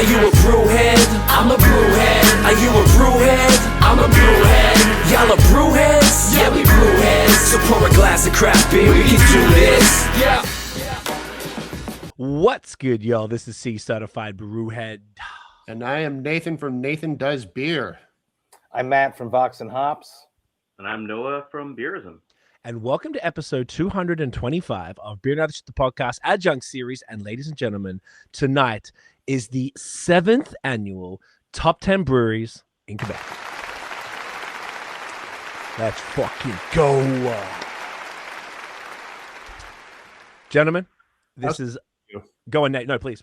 Are you a brewhead? I'm a brewhead. Are you a brewhead? I'm a brewhead. Y'all are brewheads? Yeah, we brewheads. So pour a glass of craft beer, we can do this. Yeah. What's good, y'all? This is C-Certified Brewhead. And I am Nathan from Nathan Does Beer. I'm Matt from Vox&Hops. And I'm Noah from Beerism. And welcome to episode 225 of Beer Night, the podcast Adjunct series. And ladies and gentlemen, tonight is the 7th annual Top 10 Breweries in Quebec. Let's fucking go. Gentlemen, this is... Go on, Nate. No, please.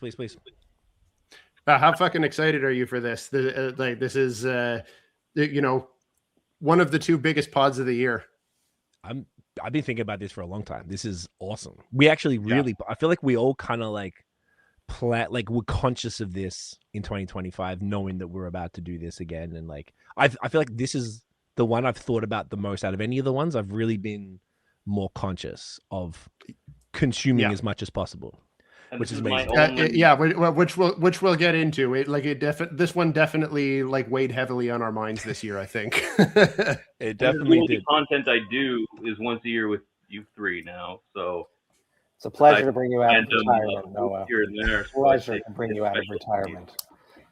How fucking excited are you for this? This is, one of the two biggest pods of the year. I've been thinking about this for a long time. This is awesome. We actually really, I feel like we all kind of we're conscious of this in 2025, knowing that we're about to do this again. And I feel like this is the one I've thought about the most out of any of the ones. I've really been more conscious of consuming as much as possible. And which is my amazing. Which we'll get into. This one definitely weighed heavily on our minds this year, I think. It definitely did. The content I do is once a year with you three now, so it's a pleasure to bring you out of retirement, Noah. Here and there, it's a pleasure to bring you out of retirement.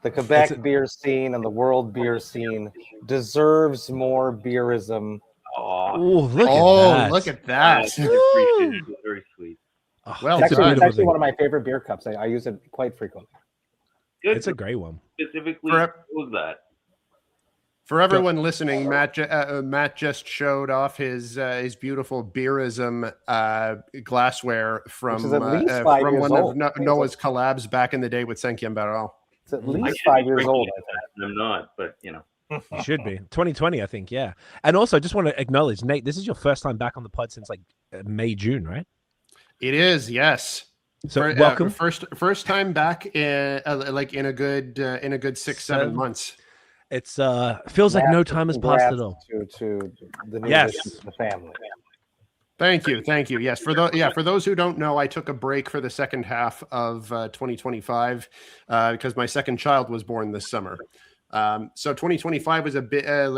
The Quebec beer scene and the world beer scene deserves more beerism. Oh, look at that! Very sweet. Oh, well, it's actually one of my favorite beer cups. I use it quite frequently. Good. It's a great one. Specifically, what was that? For everyone listening, Matt just showed off his beautiful Beerism glassware from one of Noah's collabs back in the day with Cinquième Barrel. It's at least 5 years old. I'm not, but You should be 2020, I think. Yeah, and also just want to acknowledge, Nate, this is your first time back on the pod since May, June, right? It is, yes. So welcome. First time back in a good 6-7 months. It's feels like no time has passed at all. To the new addition to the family. Thank you. Yes, for those who don't know, I took a break for the second half of 2025 because my second child was born this summer. So 2025 was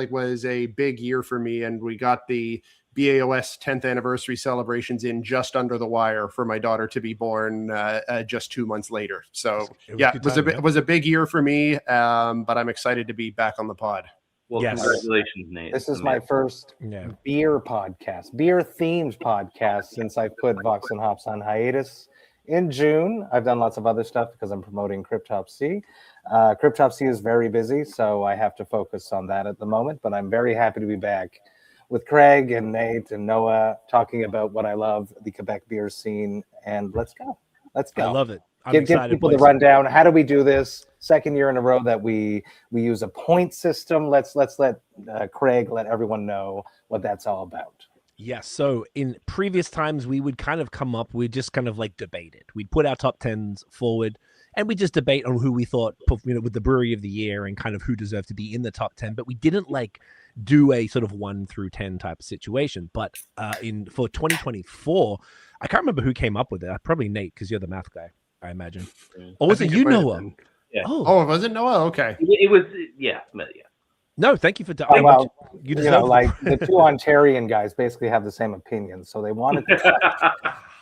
was a big year for me, and we got the BAOS 10th anniversary celebrations in just under the wire for my daughter to be born just 2 months later. So it was a big year for me, but I'm excited to be back on the pod. Well, congratulations, Nate. This is my first beer podcast, beer themed podcast since I put Vox&Hops on hiatus in June. I've done lots of other stuff because I'm promoting Cryptopsy. Cryptopsy is very busy, so I have to focus on that at the moment, but I'm very happy to be back with Craig and Nate and Noah talking about what I love, the Quebec beer scene, and let's go. I love it. Give people the rundown. How do we do this? Second year in a row that we use a point system. Let's let Craig let everyone know what that's all about. Yes. So in previous times, we would kind of come up, we just kind of debate it. We'd put our top 10s forward and we just debate on who we thought, with the brewery of the year and kind of who deserved to be in the top 10. But we didn't do a sort of 1 through 10 type of situation. But for 2024, I can't remember who came up with it. Probably Nate, because you're the math guy, I imagine. Or was it you, Noah? Yeah. Oh, was it Noah? Okay. It was, yeah. No, thank you for you know, the two Ontarian guys basically have the same opinion, so they wanted to.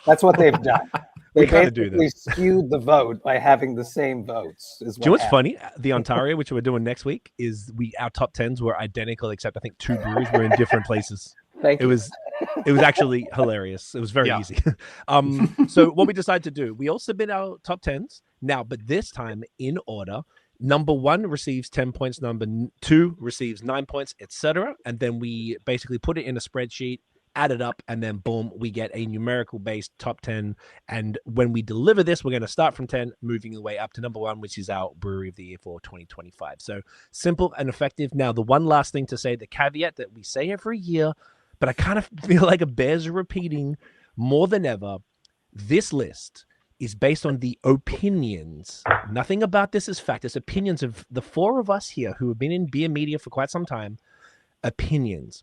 That's what they've done. They basically skewed the vote by having the same votes. Do you know what's funny? The Ontario, which we're doing next week, is our top 10s were identical, except I think 2 breweries were in different places. Thank you. It was actually hilarious. It was very easy. So what we decided to do, we all submit our top 10s now, but this time in order. Number 1 receives 10 points, number 2 receives 9 points, etc. And then we basically put it in a spreadsheet, add it up, and then boom, we get a numerical based top 10. And when we deliver this, we're going to start from 10, moving the way up to number 1, which is our brewery of the year for 2025. So simple and effective. Now, the one last thing to say, the caveat that we say every year, but I kind of feel like it bears repeating more than ever. This list is based on the opinions. Nothing about this is fact. It's opinions of the 4 of us here who have been in beer media for quite some time. Opinions.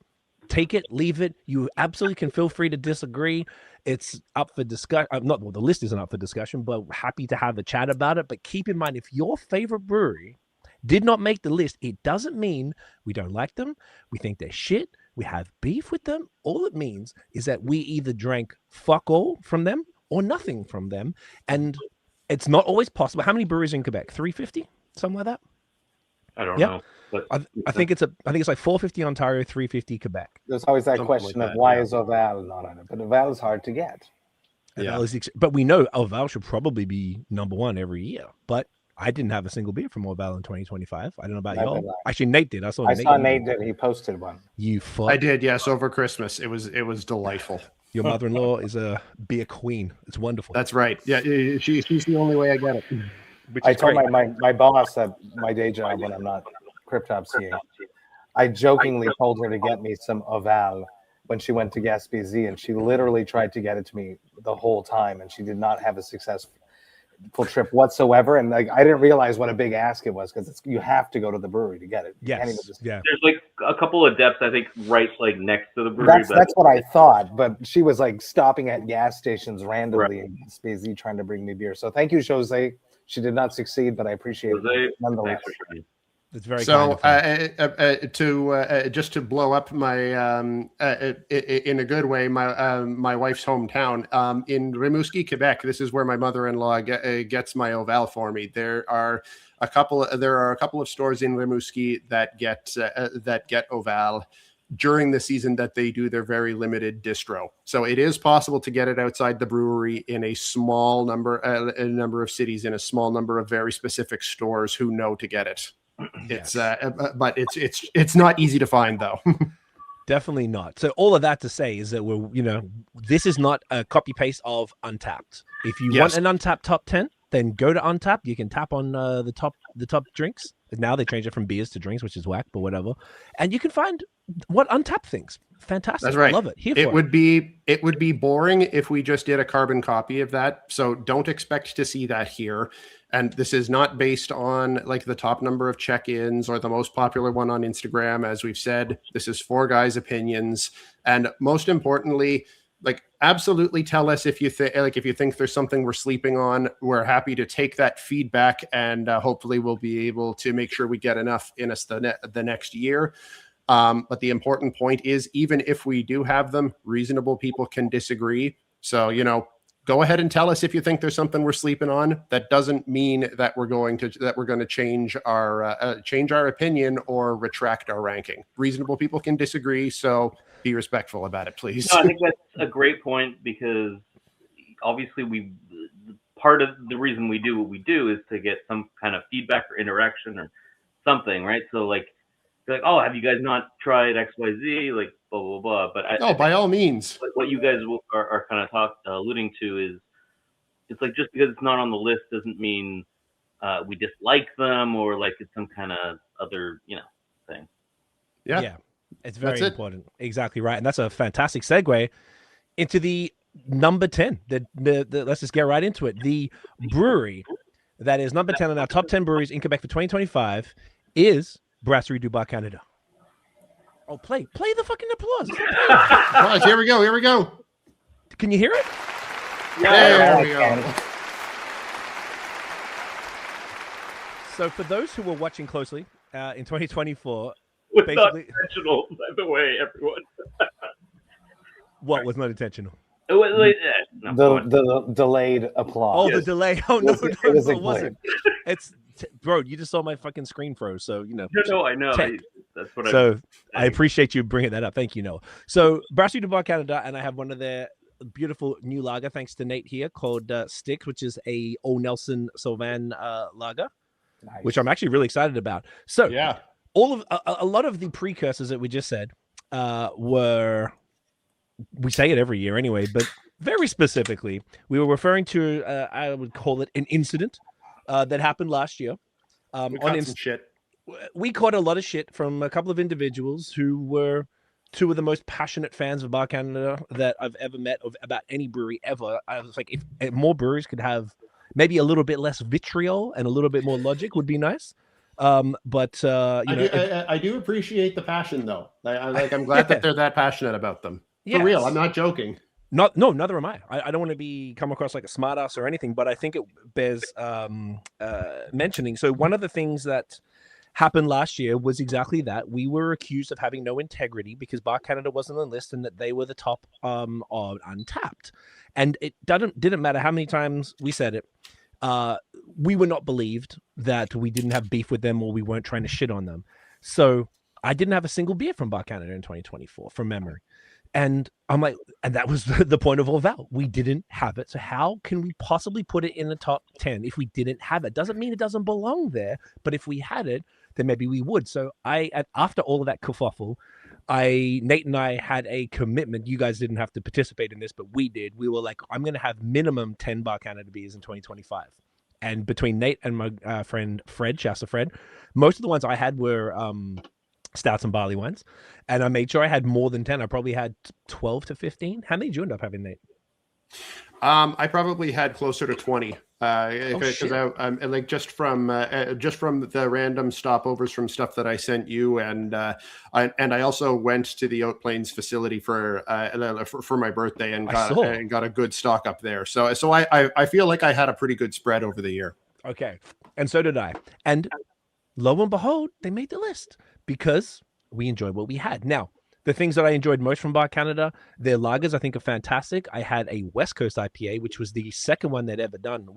take it, leave it. You absolutely can feel free to disagree. It's up for discussion. The list isn't up for discussion, but happy to have a chat about it. But keep in mind, if your favorite brewery did not make the list, it doesn't mean we don't like them. We think they're shit. We have beef with them. All it means is that we either drank fuck all from them or nothing from them. And it's not always possible. How many breweries in Quebec? 350? Something like that? I don't know. But I think it's like 450 Ontario, 350 Quebec. There's always that question of why is Oval not on it? But Oval is hard to get. But we know Oval should probably be number one every year. But I didn't have a single beer from Oval in 2025. I don't know about y'all. Actually, Nate did. I saw Nate did. He posted one. You fuck. I did, yes, over Christmas. It was delightful. Your mother-in-law is a beer queen. It's wonderful. That's right. Yeah, she's the only way I get it. I told my boss at my day job when I'm not cryptopsying, I jokingly told her to get me some Oval when she went to Gaspésie, and she literally tried to get it to me the whole time, and she did not have a successful trip whatsoever. And like, I didn't realize what a big ask it was, because you have to go to the brewery to get it. Yes. There's like a couple of depths, I think, right like next to the brewery. That's what I thought, but she was like stopping at gas stations randomly in Gaspésie trying to bring me beer. So thank you, Jose. She did not succeed, but I appreciate it nonetheless. It's very so just to blow up my in a good way, my wife's hometown in Rimouski, Quebec. This is where my mother-in-law gets my Oval for me. There are a couple of stores in Rimouski that get Oval during the season that they do their very limited distro. So it is possible to get it outside the brewery in a small number of cities, in a small number of very specific stores who know to get it. It's but it's not easy to find though. Definitely not. So all of that to say is that this is not a copy paste of Untapped. If you want an Untapped top 10, then go to Untapped. You can tap on the top drinks. Now they changed it from beers to drinks, which is whack, but whatever. And you can find what Untapped thinks. Fantastic. That's right. I love it. It would be boring if we just did a carbon copy of that. So don't expect to see that here. And this is not based on like the top number of check-ins or the most popular one on Instagram. As we've said, this is 4 guys' opinions. And most importantly, like, absolutely tell us if you think there's something we're sleeping on. We're happy to take that feedback, and hopefully we'll be able to make sure we get enough in us the next year. But the important point is, even if we do have them, reasonable people can disagree. So, go ahead and tell us if you think there's something we're sleeping on. That doesn't mean that we're going to change our opinion or retract our ranking. Reasonable people can disagree, so be respectful about it, please. No, I think that's a great point, because obviously part of the reason we do what we do is to get some kind of feedback or interaction or something, right? So like, oh, have you guys not tried XYZ? Like, blah, blah, blah. But by all means. Like, what you guys are kind of alluding to is, it's like, just because it's not on the list doesn't mean we dislike them, or like it's some kind of other, thing. Yeah. It's very important. Exactly right. And that's a fantastic segue into the number 10. Let's just get right into it. The brewery that is number 10 in our top 10 breweries in Quebec for 2025 is Brasserie du Bar Canada. Oh, play the fucking applause. Right, here we go. Can you hear it? Yeah, there we go. So for those who were watching closely in 2024, was not intentional, by the way, everyone. What was not intentional? It was the delayed applause. Oh, the delay. Oh, no, it wasn't. It's bro, you just saw my fucking screen froze, so No, I know. That's what. So I appreciate you bringing that up. Thank you, Noah. So Brasserie du Bar Canada, and I have one of their beautiful new lager, thanks to Nate here, called Stick, which is a Old Nelson Sauvin lager, which I'm actually really excited about. So yeah. A lot of the precursors that we just said were, we say it every year anyway, but very specifically, we were referring to, I would call it an incident that happened last year. We caught some shit. We caught a lot of shit from a couple of individuals who were two of the most passionate fans of Bar Canada that I've ever met about any brewery ever. I was like, if more breweries could have maybe a little bit less vitriol and a little bit more logic would be nice. But I do appreciate the passion, though. I'm glad that they're that passionate about them. For real, I'm not joking. Neither am I. I don't want to come across like a smartass or anything, but I think it bears mentioning. So one of the things that happened last year was exactly that. We were accused of having no integrity because Bar Canada wasn't on the list and that they were the top on Untapped. And it didn't matter how many times we said it. We were not believed that we didn't have beef with them or we weren't trying to shit on them. So I didn't have a single beer from Bar Canada in 2024 from memory. And I'm like, and that was the point of all-BAOS. We didn't have it. So how can we possibly put it in the top 10 if we didn't have it? Doesn't mean it doesn't belong there, but if we had it, then maybe we would. So after all of that kerfuffle, Nate and I had a commitment. You guys didn't have to participate in this, but we did. We were like, I'm going to have minimum 10 Bar Canada beers in 2025. And between Nate and my friend Fred, Shasta Fred, most of the ones I had were stouts and barley wines, and I made sure I had more than 10. I probably had 12 to 15. How many did you end up having, Nate? I probably had closer to 20 because I'm like just from the random stopovers from stuff that I sent you, and I also went to the Oat Plains facility for my birthday and got a good stock up there. So I feel like I had a pretty good spread over the year. Okay, and so did I. And lo and behold, they made the list because we enjoyed what we had. Now, the things that I enjoyed most from Bar Canada, their lagers I think are fantastic. I had a West Coast IPA, which was the second one they'd ever done,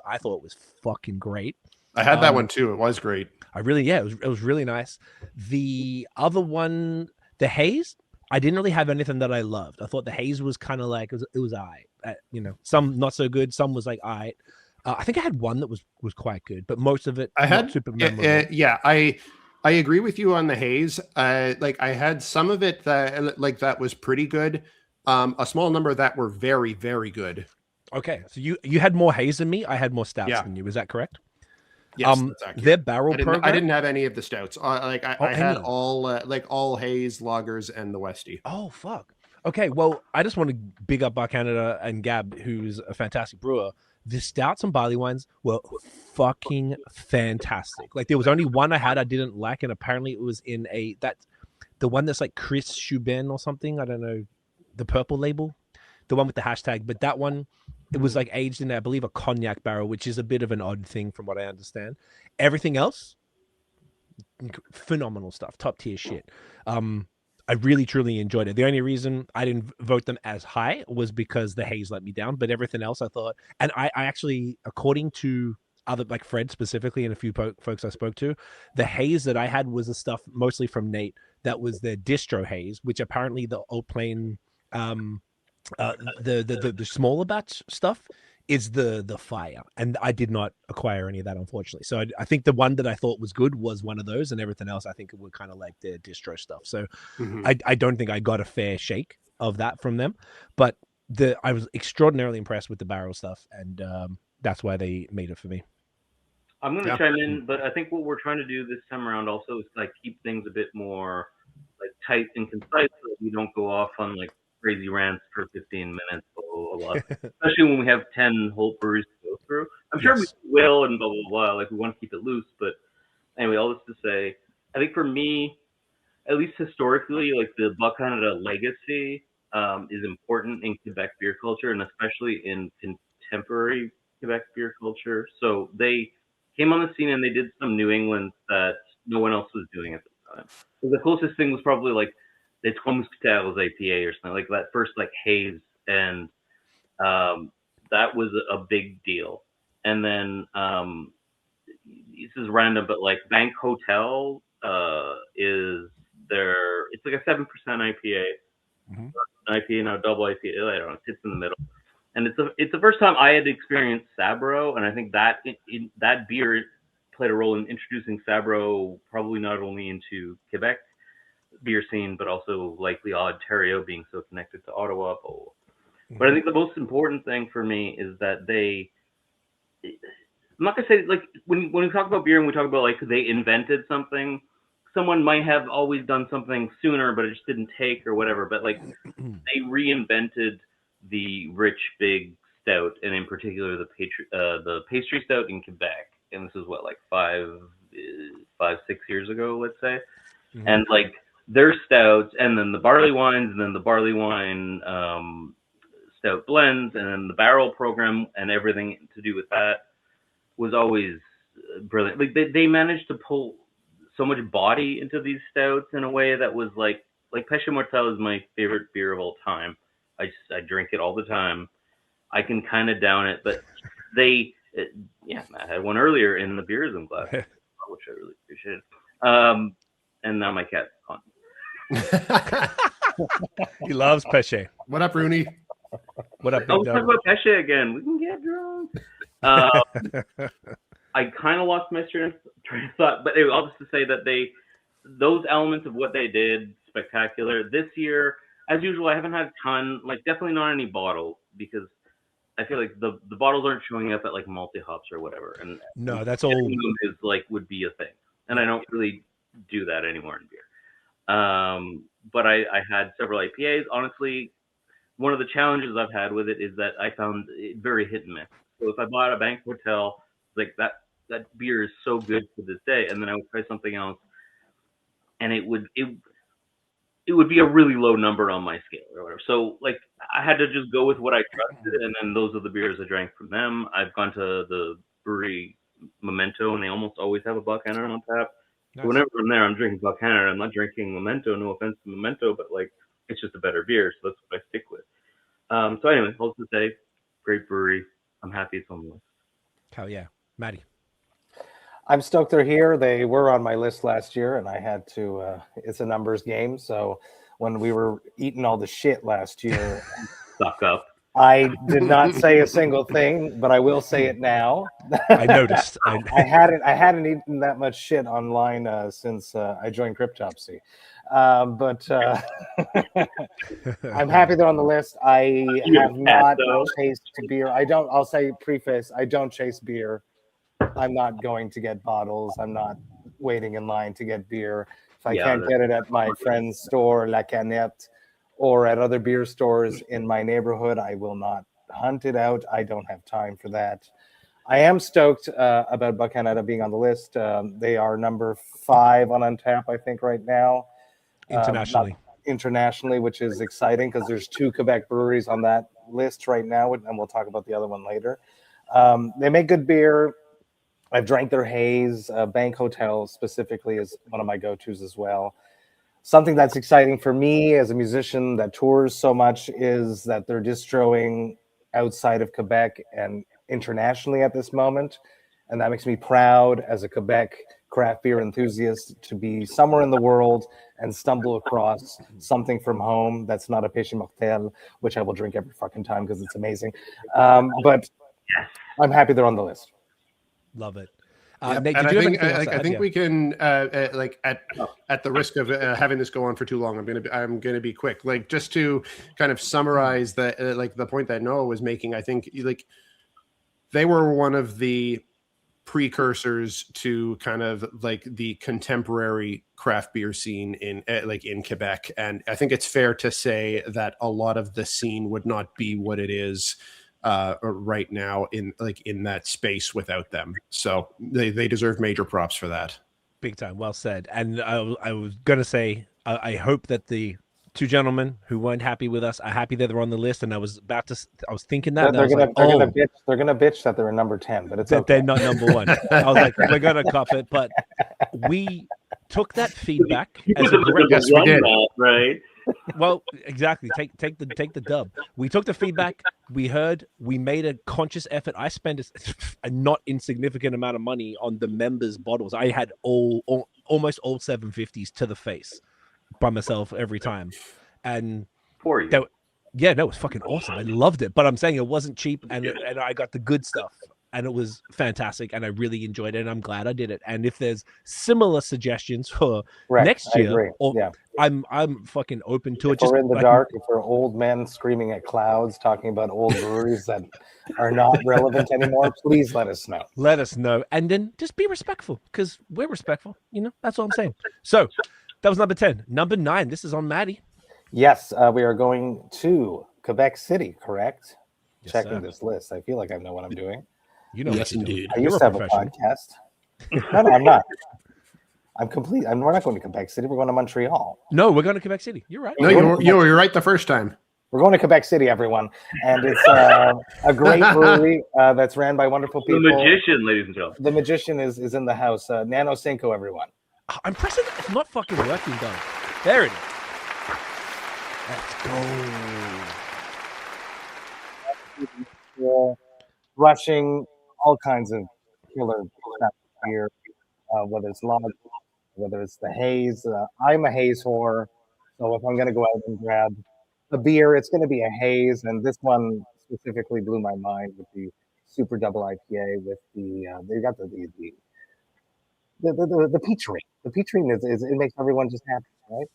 I thought was fucking great. I had that one too. It was great. It was really nice. The other one, the haze, I didn't really have anything that I loved. I thought the haze was kind of like, it was all right. Some not so good. Some was like, all right. I think I had one that was quite good, but most of it I had super memorable. I agree with you on the haze. I had some of it that was pretty good. A small number that were very, very good. Okay, so you had more haze than me. I had more stouts than you. Is that correct? Yes, that's accurate. Their barrel program. I didn't have any of the stouts. I had all haze, lagers, and the Westie. Oh fuck. Okay, well, I just want to big up Bar Canada and Gab, who's a fantastic brewer. The stouts and barley wines were fucking fantastic. Like there was only one I didn't like, and apparently it was in the one that's like Chris Schubin or something. I don't know, the purple label, the one with the hashtag. But that one, it was like aged in, I believe, a cognac barrel, which is a bit of an odd thing from what I understand. Everything else, phenomenal stuff, top tier shit. I really, truly enjoyed it. The only reason I didn't vote them as high was because the haze let me down. But everything else I thought, and I actually, according to other, like Fred specifically and a few folks I spoke to, the haze that I had was the stuff mostly from Nate. That was their distro haze, which apparently the Oat Plain, the smaller batch stuff is the fire, and I did not acquire any of that, unfortunately. So I think the one that I thought was good was one of those, and everything else I think it would kind of like their distro stuff. So I don't think I got a fair shake of that from them, but I was extraordinarily impressed with the barrel stuff, and that's why they made it for me. I'm going to chime in, but I think what we're trying to do this time around also is like keep things a bit more like tight and concise, so that we don't go off on like crazy rants for 15 minutes, blah, blah, blah. Especially when we have 10 whole breweries to go through. I'm sure we will, and blah, blah, blah. Like, we want to keep it loose. But anyway, all this to say, I think for me, at least historically, like the Bar Canada legacy is important in Quebec beer culture, and especially in contemporary Quebec beer culture. So they came on the scene and they did some New England that no one else was doing at the time. So the closest thing was probably like the Trois Mousquetaires IPA or something like that, first like haze, and that was a big deal. And then this is random, but like Bank Hotel is it's like a 7% IPA, IPA now double IPA. I don't know, it sits in the middle, and it's the first time I had experienced Sabro, and I think that that beer played a role in introducing Sabro probably not only into Quebec beer scene, but also likely Ontario being so connected to Ottawa. But I think the most important thing for me is that I'm not gonna say like when we talk about beer and we talk about like they invented something, someone might have always done something sooner, but it just didn't take or whatever. But like they reinvented the rich big stout, and in particular the pastry stout in Quebec. And this is what, like 5-6 years ago, let's say. And like their stouts, and then the barley wines, and then the barley wine stout blends, and then the barrel program and everything to do with that was always brilliant. Like they managed to pull so much body into these stouts in a way that was like Péché Mortel is my favorite beer of all time. I drink it all the time. I can kind of down it, but Matt had one earlier in the Beerism glass, which I really appreciated. And now my cat's gone. He loves Péché. What up, Rooney? What up, Big Let's Dog? talk about Péché again. We can get drunk. I kind of lost my train of thought, but I'll just to say that those elements of what they did, spectacular. This year, as usual, I haven't had a ton, like definitely not any bottle, because I feel like the bottles aren't showing up at like multi-hops or whatever. And no, that's all. Is like would be a thing, and I don't really do that anymore in beer. But I had several IPAs. Honestly, one of the challenges I've had with it is that I found it very hit and miss. So if I bought a Bank Hotel, like that beer is so good to this day, and then I would try something else, and it would be a really low number on my scale or whatever. So like I had to just go with what I trusted, and then those are the beers I drank from them. I've gone to the brewery Memento, and they almost always have a Buchanan on tap. Nice. So whenever I'm there, I'm drinking Buchanan. I'm not drinking Memento. No offense to Memento, but like it's just a better beer, so that's what I stick with. So anyway, I'll just say, great brewery. I'm happy it's on the list. Hell yeah, Maddie. I'm stoked they're here. They were on my list last year, and I had to. It's a numbers game, so when we were eating all the shit last year, suck up. I did not say a single thing, but I will say it now. I noticed. I hadn't eaten that much shit online since I joined Cryptopsy. But I'm happy they're on the list. I have not chased beer. I'll say preface, I don't chase beer. I'm not going to get bottles. I'm not waiting in line to get beer. If I can't get it at my friend's store, La Canette, or at other beer stores in my neighborhood, I will not hunt it out. I don't have time for that. I am stoked about Buchanan being on the list. They are number 5 on Untap, I think, right now. Internationally, which is exciting because there's 2 Quebec breweries on that list right now, and we'll talk about the other one later. They make good beer. I've drank their haze. Bank Hotel specifically is one of my go-tos as well. Something that's exciting for me as a musician that tours so much is that they're distroing outside of Quebec and internationally at this moment. And that makes me proud as a Quebec craft beer enthusiast to be somewhere in the world and stumble across something from home that's not a Péché Mortel, which I will drink every fucking time because it's amazing. But I'm happy they're on the list. Love it. Nate, and I think we can like at the risk of having this go on for too long, I'm gonna be quick. Like just to kind of summarize that, like the point that Noah was making. I think like they were one of the precursors to kind of like the contemporary craft beer scene in Quebec, and I think it's fair to say that a lot of the scene would not be what it is right now in that space without them. So they deserve major props for that. Big time. Well said. And I was gonna say I hope that the 2 gentlemen who weren't happy with us are happy that they're on the list. And I was thinking that they're gonna bitch that they're number 10, but it's that okay. They're not number 1. I was like, we're gonna cop it, but we took that feedback as a great. Yes, we did. Right. Well, exactly. Take the dub. We took the feedback. We heard. We made a conscious effort. I spent a not insignificant amount of money on the members' bottles. I had almost all 750s to the face by myself every time, and for you. It was fucking awesome. I loved it. But I'm saying it wasn't cheap, and I got the good stuff. And it was fantastic, and I really enjoyed it, and I'm glad I did it. And if there's similar suggestions for next year, I'm fucking open to it. We're in the dark. If we're old men screaming at clouds, talking about old breweries that are not relevant anymore, please let us know. Let us know, and then just be respectful, because we're respectful. That's all I'm saying. So that was number 10. Number 9. This is on Maddie. Yes, we are going to Quebec City. Correct. Yes, Checking this list. I feel like I know what I'm doing. Yes, indeed. I used to have a podcast. No, I'm not. We're not going to Quebec City. We're going to Montreal. No, we're going to Quebec City. You're right. No, you're right the first time. We're going to Quebec City, everyone, and it's a great brewery that's ran by wonderful people. The Magician, ladies and gentlemen. The Magician is in the house. Nano Cinco, everyone. I'm pressing. It's not fucking working, though. There it is. Let's go. Rushing all kinds of killer crap beer, whether it's lager, whether it's the haze. I'm a haze whore, so if I'm going to go out and grab a beer, it's going to be a haze, and this one specifically blew my mind with the super double IPA with they got the peacherine. The peacherine is it makes everyone just happy, right?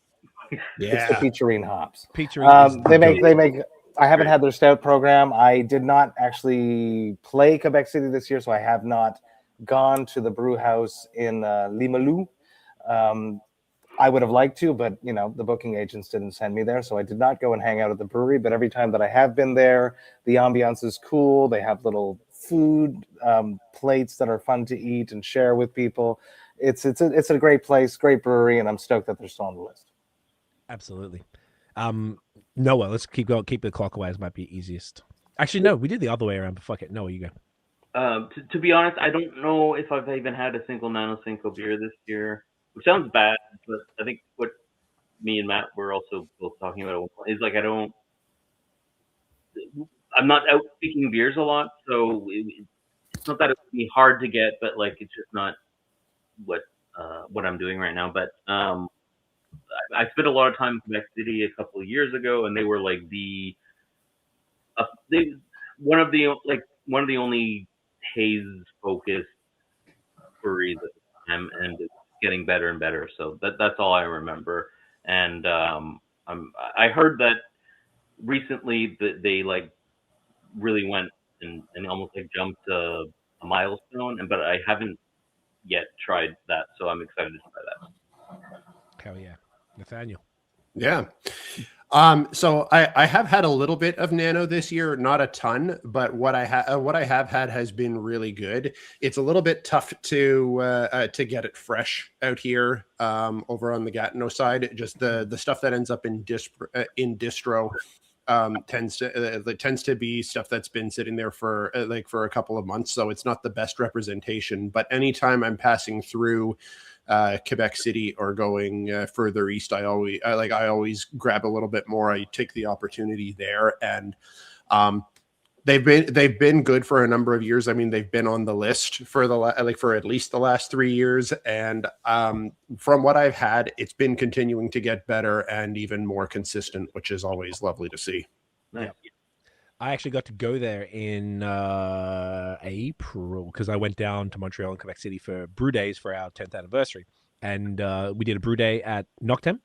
Yeah, it's the peacherine hops. Peacherine. They make. I haven't had their stout program. I did not actually play Quebec City this year, so I have not gone to the brew house in Limoilou. I would have liked to, but the booking agents didn't send me there, so I did not go and hang out at the brewery. But every time that I have been there, the ambiance is cool. They have little food plates that are fun to eat and share with people. It's a great place, great brewery, and I'm stoked that they're still on the list. Absolutely. Noah, let's keep going. Keep it clockwise. Might be easiest. Actually, no, we did the other way around. But fuck it. Noah, you go. To be honest, I don't know if I've even had a single Nano Cinco beer this year. Which sounds bad, but I think what me and Matt were also both talking about is like I'm not out picking beers a lot, so it's not that it would be hard to get, but like it's just not what I'm doing right now. But I spent a lot of time in Quebec City a couple of years ago, and they were like one of the only haze focused breweries at the time, and it's getting better and better. So that's all I remember. And I heard that recently that they like really went and almost like jumped a milestone, but I haven't yet tried that, so I'm excited to try that. Hell yeah, Nathaniel. Yeah. So I have had a little bit of Nano this year, not a ton, but what I have had has been really good. It's a little bit tough to get it fresh out here over on the Gatineau side. Just the stuff that ends up in distro tends to be stuff that's been sitting there for a couple of months, so it's not the best representation. But anytime I'm passing through Quebec City or going further east, I always grab a little bit more. I take the opportunity there, and they've been good for a number of years. I mean, they've been on the list for for at least the last 3 years, and from what I've had, it's been continuing to get better and even more consistent, which is always lovely to see. Nice. I actually got to go there in April because I went down to Montreal and Quebec City for brew days for our 10th anniversary. And we did a brew day at Noctem.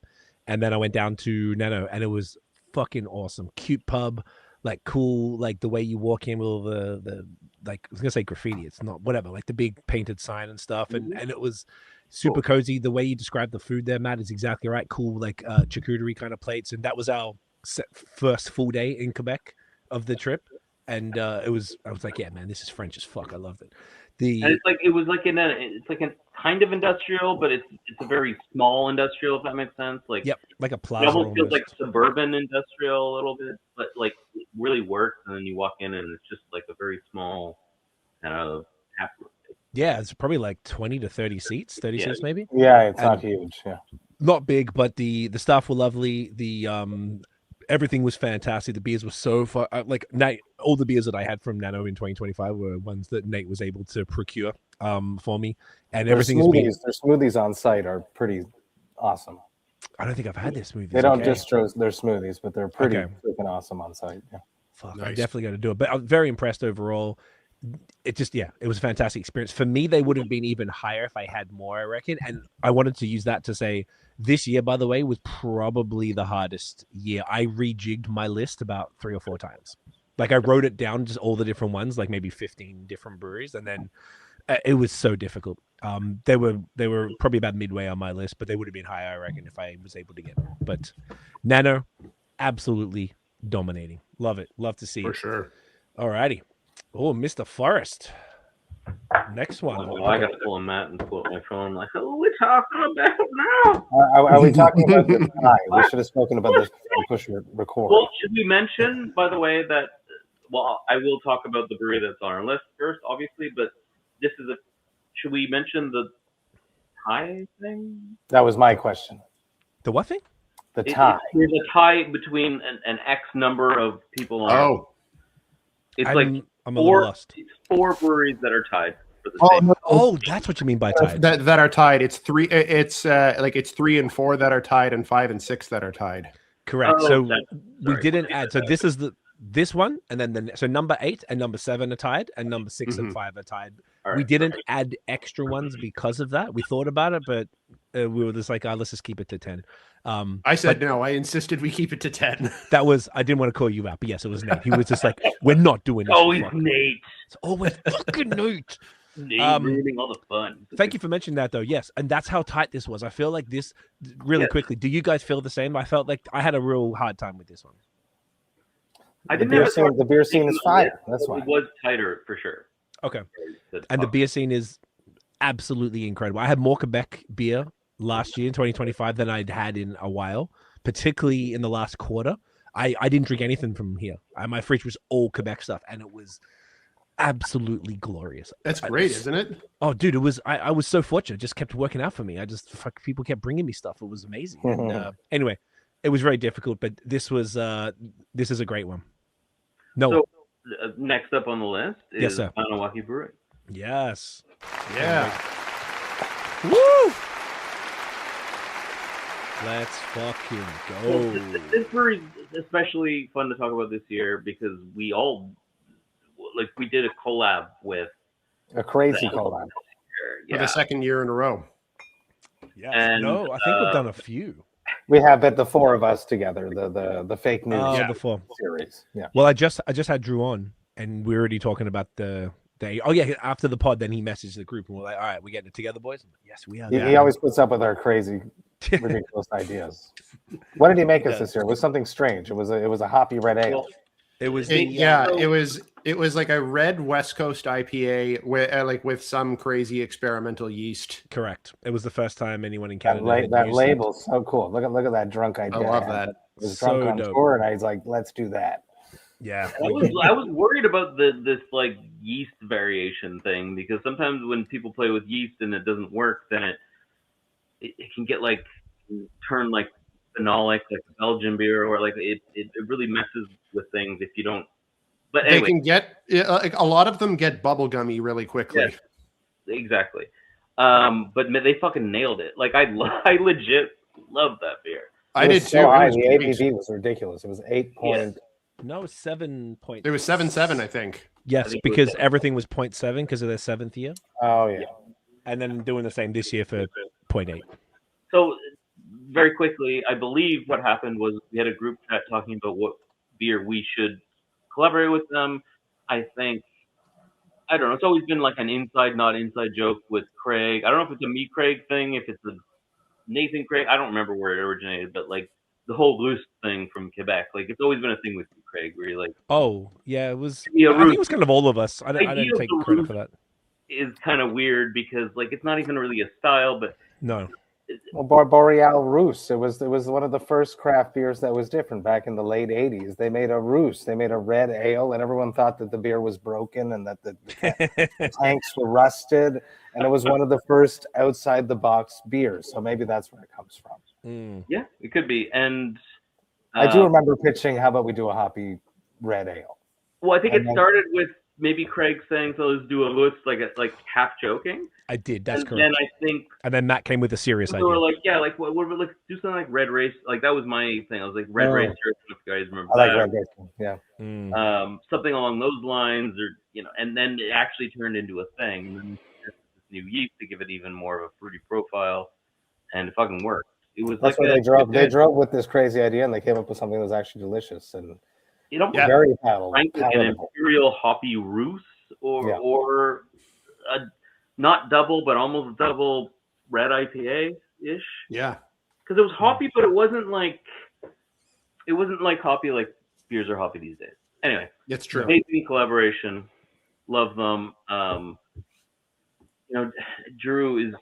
And then I went down to Nano, and it was fucking awesome. Cute pub, like cool, like the way you walk in with all the like, I was going to say graffiti. It's not, whatever, like the big painted sign and stuff. And it was super cozy. The way you described the food there, Matt, is exactly right. Cool, like charcuterie kind of plates. And that was our first full day in Quebec of the trip, and I was like, yeah, man, this is French as fuck. I loved it. And it's like a kind of industrial, but it's a very small industrial, if that makes sense. Like, yep, like a plaza. It almost feels like suburban industrial a little bit, but like it really works. And then you walk in, and it's just like a very small kind of tap room. Yeah, it's probably like 20 to 30 seats, 30 seats maybe. Yeah, it's not huge. Yeah, not big, but the staff were lovely. The everything was fantastic. The beers were so far. Like Nate, all the beers that I had from Nano in 2025 were ones that Nate was able to procure for me, and everything is being. Their smoothies on site are pretty awesome. I don't think I've had their smoothies. They don't distro their smoothies, but they're pretty freaking awesome on site. Yeah. Fuck, nice. I'm definitely going to do it. But I'm very impressed overall. It just, it was a fantastic experience. For me, they would have been even higher if I had more, I reckon. And I wanted to use that to say this year, by the way, was probably the hardest year. I rejigged my list about 3 or 4 times. Like I wrote it down, just all the different ones, like maybe 15 different breweries. And then it was so difficult. They were probably about midway on my list, but they would have been higher, I reckon, if I was able to get them. But Nano, absolutely dominating. Love it. Love to see it. For sure. All righty. Oh, Mr. Forrest. Next one. Oh, I got to pull a mat and pull up my phone. Like, who are we talking about now? Are we talking about this tie? We should have spoken about this before we push record. Well, should we mention, by the way, that, well, I will talk about the brewery that's on our list first, obviously, but this is a, should we mention the tie thing? That was my question. The what thing? The tie. There's a tie between an X number of people on. Oh, It's I'm like a little lost. 4 breweries that are tied for the same. no, Oh, that's what you mean by tied. that are tied. It's 3. It's like it's 3 and 4 that are tied, and 5 and 6 that are tied. Correct. Oh, So that's- we sorry. didn't add. So this is this one, and then so number 8 and number 7 are tied, and number 6 and 5 are tied. All We right. didn't add extra ones because of that. We thought about it, but we were just like, let's just keep it to 10. I said no. I insisted we keep it to 10. That was, I didn't want to call you out, but yes, it was Nate. He was just like, we're not doing this. Always Fuck. Nate. It's always fucking Nate. Nate ruining all the fun. Thank you for mentioning that, though. Yes, and that's how tight this was. I feel like this really quickly. Do you guys feel the same? I felt like I had a real hard time with this one. I The didn't beer have scene, the beer scene is fire. That's It why. was tighter for sure. Okay, and the beer scene is absolutely incredible. I had more Quebec beer last year in 2025 than I'd had in a while, particularly in the last quarter. I didn't drink anything from here. My fridge was all Quebec stuff, and it was absolutely glorious. That's great, isn't it? Oh, dude, it was. I was so fortunate. It just kept working out for me. People kept bringing me stuff. It was amazing. And, anyway, it was very difficult, but this is a great one. No, So next up on the list is Yes, sir. Manawaki Brewery. yes, Yeah. woo! Let's fucking Well, go. this brewery is especially fun to talk about this year because we did a collab with A crazy collab. For the second year in a row. Yes. and, No, I think we've done a few. We have but the 4 of us together, the fake news Oh, before. series. Yeah. Well, I just had Drew on, and we're already talking about the day. Oh yeah, after the pod, then he messaged the group, and we're like, "All right, we getting it together, boys." Yes, we are. He always puts up with our crazy, ridiculous ideas. What did he make us this year? It was something strange. It was a hoppy red ale. Well, It was. It was like a red West Coast IPA with some crazy experimental yeast. Correct. It was the first time anyone in That, Canada. that label's so cool. Look at that drunk idea. I love that. I was drunk So on dope. tour, and I was like, "Let's do that." Yeah. I was worried about this like yeast variation thing because sometimes when people play with yeast and it doesn't work, then it can get like turn like phenolic, like Belgian beer, or like it really messes with things if you don't. But anyway, They can get like a lot of them get bubblegummy really quickly. Yes. Exactly. But they fucking nailed it. Like I legit love that beer. I It did was too. so It high. was The great. ABV was ridiculous. It was 8 point. No, 7 point. It was 7.7, I think. Yes, think it was because 7. everything was 0.7 because of their 7th year, Oh yeah. and then doing the same this year for 0.8. So very quickly, I believe what happened was we had a group chat talking about what beer we should collaborate with them. I think, I don't know, it's always been like an inside, not inside joke with Craig. I don't know if it's a me Craig thing, if it's a Nathan Craig. I don't remember where it originated, but like the whole Roos thing from Quebec, like it's always been a thing with you, Craig, where you're like, Oh, yeah, it was. Yeah, I think it was kind of all of us. I idea didn't of take the credit root- for that. is kind of weird because like it's not even really a style, but No. Well, Boreal Roos. It was one of the first craft beers that was different back in the late '80s. They made a Roos. They made a red ale, and everyone thought that the beer was broken and that the tanks were rusted. And it was one of the first outside the box beers. So maybe that's where it comes from. yeah, it could be. And I do remember pitching, "How about we do a hoppy red ale?" well, I think it and then- started with maybe Craig saying, "So let's do a Roos," like half joking. I did. That's And correct. then I think And then Matt came with a serious people were idea. like, "Yeah, like what about like do something like Red Race?" Like that was my thing. I was like, "Red Oh. Racer," if you guys remember I like that. red racing. Yeah. Something along those lines, or and then it actually turned into a thing. And then this new yeast to give it even more of a fruity profile, and it fucking worked. It was That's like where a, they drove. They drove with this crazy idea, and they came up with something that was actually delicious and very palatable. frankly, an imperial hoppy Roos, or a not double but almost double red IPA ish. Yeah, because it was hoppy, but it wasn't like hoppy like beers are hoppy these days. Anyway, it's true. amazing collaboration, love them. Drew is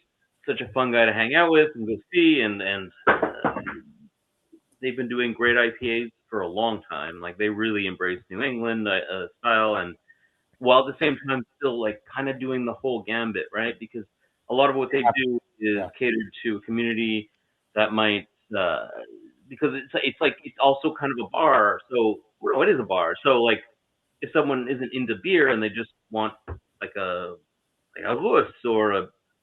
such a fun guy to hang out with and go see, and they've been doing great IPAs for a long time. Like they really embrace New England style, and while at the same time still like kind of doing the whole gambit, right? Because a lot of what they do is catered to a community that might because it's also kind of a bar. So it is a bar. So like if someone isn't into beer and they just want like a Vox or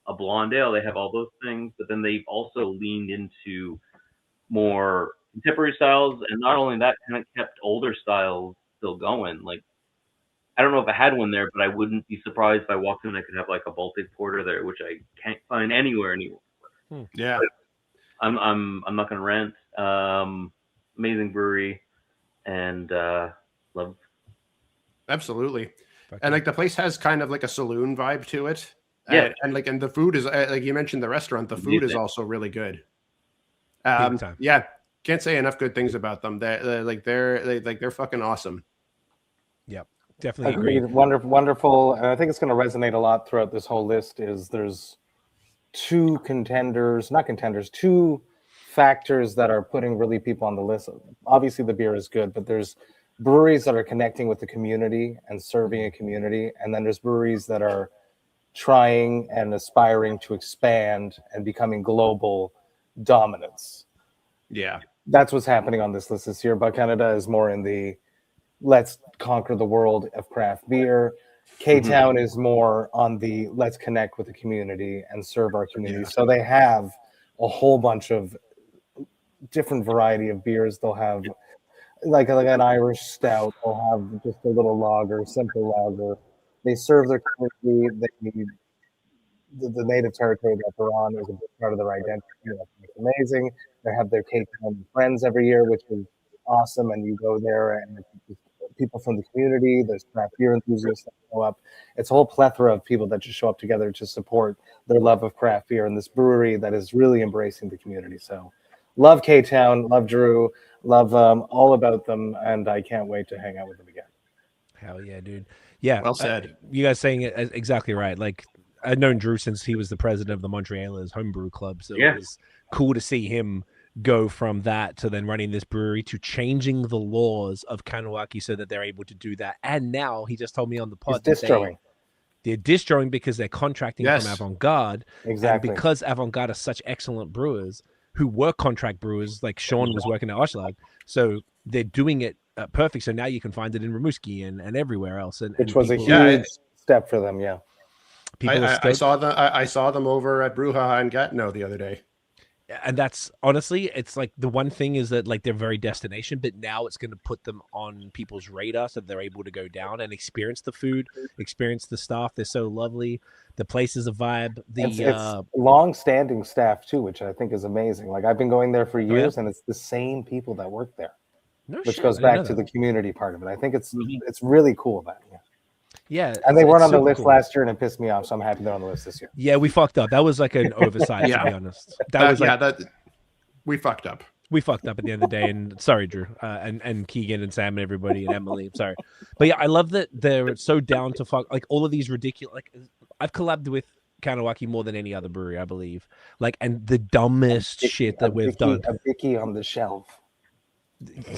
a blonde ale, they have all those things. But then they've also leaned into more contemporary styles, and not only that, kind of kept older styles still going. Like I don't know if I had one there, but I wouldn't be surprised if I walked in and I could have like a Baltic Porter there, which I can't find anywhere anymore. Yeah, but I'm not gonna rant. Amazing brewery, and love. Absolutely. And like the place has kind of like a saloon vibe to it. Yeah. And the food is like you mentioned the restaurant, the food is also really good. Yeah. Can't say enough good things about them. They're fucking awesome. Yep. Definitely agreed. Wonderful. And I think it's going to resonate a lot throughout this whole list is there's two factors that are putting really people on the list. Obviously the beer is good, but there's breweries that are connecting with the community and serving a community. And then there's breweries that are trying and aspiring to expand and becoming global dominance. Yeah. That's what's happening on this list this year. But Canada is more in the let's conquer the world of craft beer. K-Town is more on the let's connect with the community and serve our community. Yeah. So they have a whole bunch of different variety of beers. They'll have like an Irish stout. They'll have just a little lager, simple lager. They serve their community. The native territory that they're on is a big part of their identity. It's amazing. They have their K-Town Friends every year, which is awesome. And you go there and people from the community, there's craft beer enthusiasts that show up. It's a whole plethora of people that just show up together to support their love of craft beer and this brewery that is really embracing the community. So love K-Town, love Drew, love all about them, and I can't wait to hang out with them again. Hell yeah, dude. Yeah. Well said. You guys saying it exactly right. Like I've known Drew since he was the president of the Montrealers Homebrew Club. So it was cool to see him go from that to then running this brewery to changing the laws of Kahnawake so that they're able to do that. And now he just told me on the pod they're distroing because they're contracting from Avant-Garde. Exactly. And because Avant-Garde are such excellent brewers who were contract brewers, like Sean was working at Oshlag. So they're doing it perfect. So now you can find it in Rimouski and everywhere else. Which was a huge step for them. Yeah. I saw them over at Bruja and Gatineau the other day. And that's honestly, it's like the one thing is that like they're very destination, but now it's going to put them on people's radar so they're able to go down and experience the food, experience the staff. They're so lovely. The place is a vibe. It's long-standing staff too, which I think is amazing. Like I've been going there for years, and it's the same people that work there, which goes back to the community part of it. I think it's really cool that. Yeah, and they weren't on the list last year, and it pissed me off. So I'm happy they're on the list this year. Yeah, we fucked up. That was like an oversight, to be honest. We fucked up. We fucked up at the end of the day, and sorry, Drew, and Keegan and Sam and everybody and Emily. I'm sorry, but yeah, I love that they're so down to fuck like all of these ridiculous. Like I've collabed with Kahnawake more than any other brewery, I believe. Like, and the dumbest shit that we've done. A Vicky on the shelf.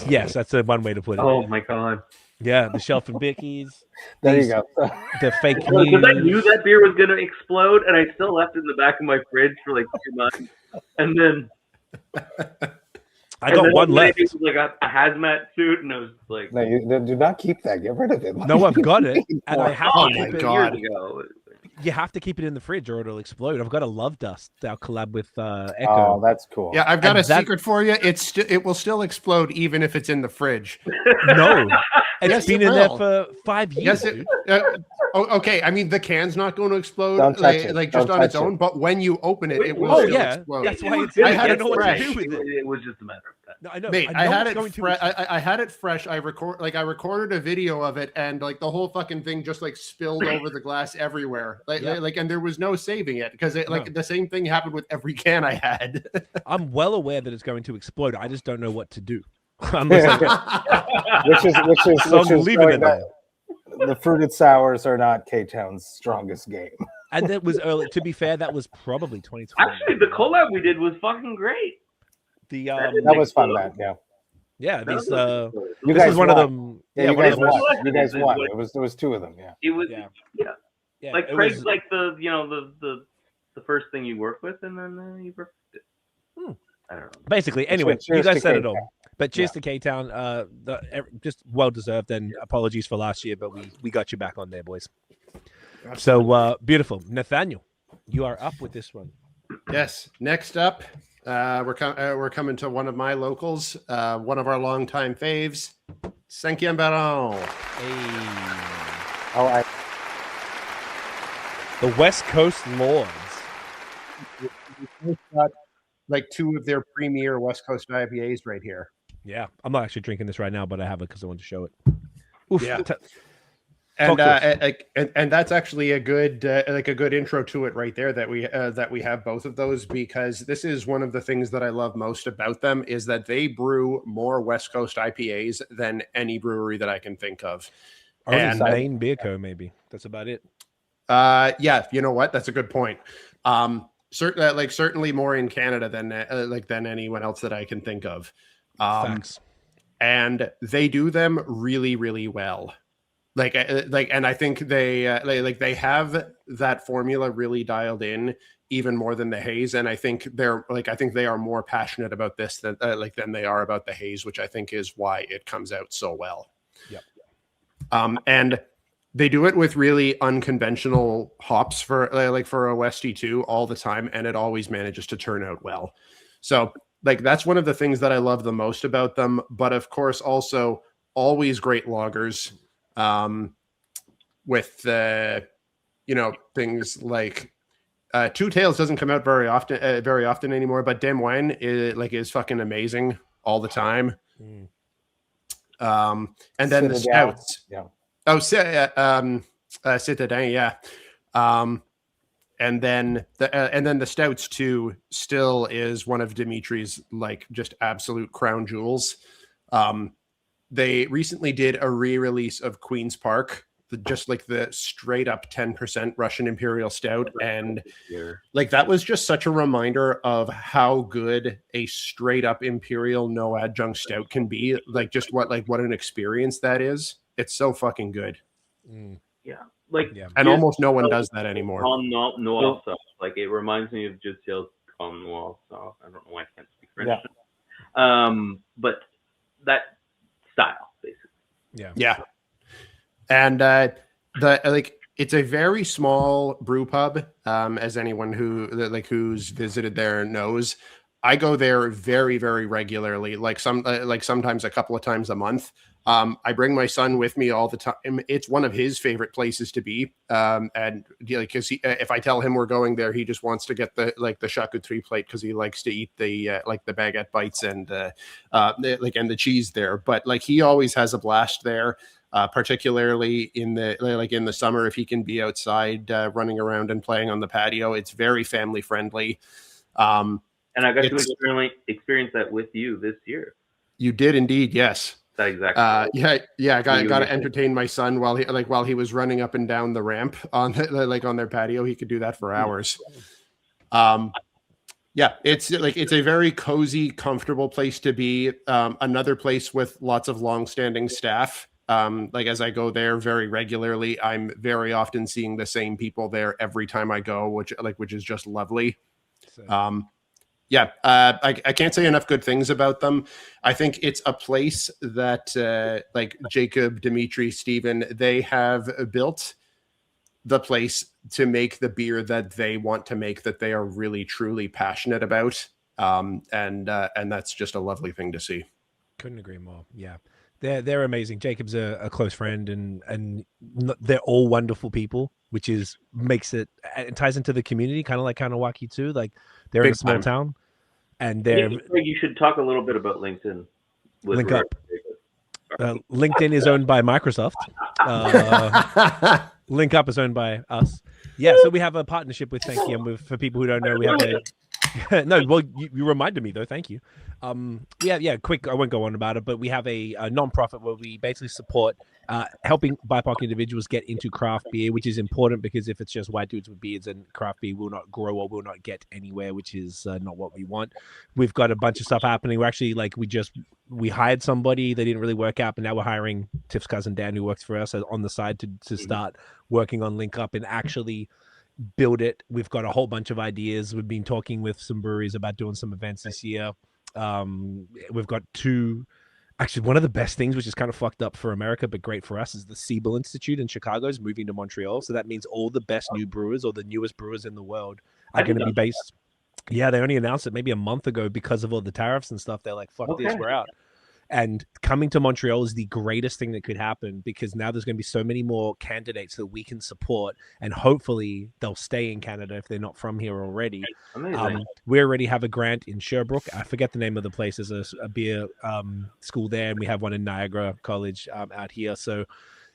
Yes, that's one way to put it. Oh my god. Yeah, the shelf and bickies. There you go. The fake news. Because I knew that beer was going to explode, and I still left it in the back of my fridge for like 2 months. And then I got one left. It was like a hazmat suit, and I was like, "No, you do not keep that. Get rid of it." No, I've got it, and I have to keep it. God. Years ago. You have to keep it in the fridge or it'll explode. I've got a Love Dust that I'll collab with Echo. Oh, that's cool. Yeah, I've got a secret for you. It will still explode even if it's in the fridge. No, it's been in there for 5 years. Yes, okay. I mean, the can's not going to explode like just on its own, but when you open it, it will still explode. That's why it's. I had it know fresh. What to do with it. It was just a matter of time. No, I know. Mate, I had it fresh. I had it fresh. I recorded a video of it, and like the whole fucking thing just like spilled over the glass everywhere. And there was no saving it because the same thing happened with every can I had. I'm well aware that it's going to explode. I just don't know what to do. which is leaving it there. The fruited sours are not K-Town's strongest game. And that was early. To be fair, that was probably 2020. Actually, the collab we did was fucking great. The that was fun. yeah. That These was You this guys is one of won. them. Yeah, you one guys of them was- won. You guys won. There was two of them. Yeah. It was yeah, like it Craig's was- like the first thing you work with, and then you work with it. I don't know. Basically, anyway, Cheers you guys to said it K-Town. all. But cheers to K-Town. Just well deserved, and apologies for last year, but we got you back on there, boys. So beautiful, Nathaniel, you are up with this one. Yes. Next up, we're coming to one of my locals, one of our longtime faves, Cinquième Baron. Oh, The West Coast Lords. Got like two of their premier West Coast IPAs right here. Yeah, I'm not actually drinking this right now, but I have it because I want to show it. Oof. Yeah. Talk to us. And that's actually a good intro to it right there, that we have both of those, because this is one of the things that I love most about them, is that they brew more West Coast IPAs than any brewery that I can think of. And Maine Beer Co. Maybe that's about it. Yeah, you know what? That's a good point. Certainly more in Canada than anyone else that I can think of. Thanks. And they do them really, really well. And I think they have that formula really dialed in, even more than the haze. And I think they are more passionate about this than they are about the haze, which I think is why it comes out so well. Yep. And they do it with really unconventional hops for a Westie too, all the time, and it always manages to turn out well. So that's one of the things that I love the most about them. But of course, also always great lagers, with things like Two Tails doesn't come out very often anymore, but Des Moines is fucking amazing all the time. And then the stouts. Yeah. Oh, Citadin, yeah. And then the stouts too still is one of Dimitri's just absolute crown jewels. They recently did a re-release of Queen's Park, the straight up 10% Russian Imperial Stout, and that was just such a reminder of how good a straight up Imperial no adjunct stout can be. What an experience that is. It's so fucking good. Yeah. And almost no one does that anymore. Noir sauce. It reminds me of Just Tails Calm Noir sauce. I don't know why I can't speak French. Yeah. But that style, basically. Yeah. Yeah. And it's a very small brew pub, as anyone who's visited there knows. I go there very, very regularly, sometimes a couple of times a month. I bring my son with me all the time. It's one of his favorite places to be. And because if I tell him we're going there, he just wants to get the charcuterie plate, because he likes to eat the baguette bites and the cheese there. But he always has a blast there, particularly in the summer, if he can be outside running around and playing on the patio. It's very family friendly. And I got to experience that with you this year. You did indeed, yes. Exactly. I got to entertain my son while he was running up and down the ramp on on their patio. He could do that for hours. It's a very cozy, comfortable place to be. Another place with lots of long-standing staff. As I go there very regularly, I'm very often seeing the same people there every time I go, which is just lovely. I can't say enough good things about them. I think it's a place that Jacob, Dimitri, Steven, they have built the place to make the beer that they want to make, that they are really, truly passionate about. And that's just a lovely thing to see. Couldn't agree more. Yeah. They're amazing. Jacob's a close friend, and they're all wonderful people, which makes it ties into the community, kind of like Kanawaki too. They're in a small town, and you should talk a little bit about LinkedIn. Link up. LinkedIn is owned by Microsoft. Link Up is owned by us. Yeah, so we have a partnership with Thank You. And for people who don't know, we have No, well, you reminded me though. Thank you. Yeah. Quick. I won't go on about it, but we have a non-profit where we basically support helping BIPOC individuals get into craft beer, which is important because if it's just white dudes with beards, and craft beer will not grow or will not get anywhere, which is not what we want. We've got a bunch of stuff happening. We're actually we hired somebody. They didn't really work out, but now we're hiring Tiff's cousin Dan, who works for us, on the side to start working on Link Up and actually build it. We've got a whole bunch of ideas. We've been talking with some breweries about doing some events this year. We've got actually, one of the best things, which is kind of fucked up for America, but great for us, is the Siebel Institute in Chicago is moving to Montreal. So that means all the best new brewers or the newest brewers in the world are going to be based. Yeah, they only announced it maybe a month ago because of all the tariffs and stuff. They're like, fuck this, we're out. And coming to Montreal is the greatest thing that could happen because now there's going to be so many more candidates that we can support, and hopefully they'll stay in Canada if they're not from here already. We already have a grant in Sherbrooke. I forget the name of the place. There's a beer school there, and we have one in Niagara College out here. So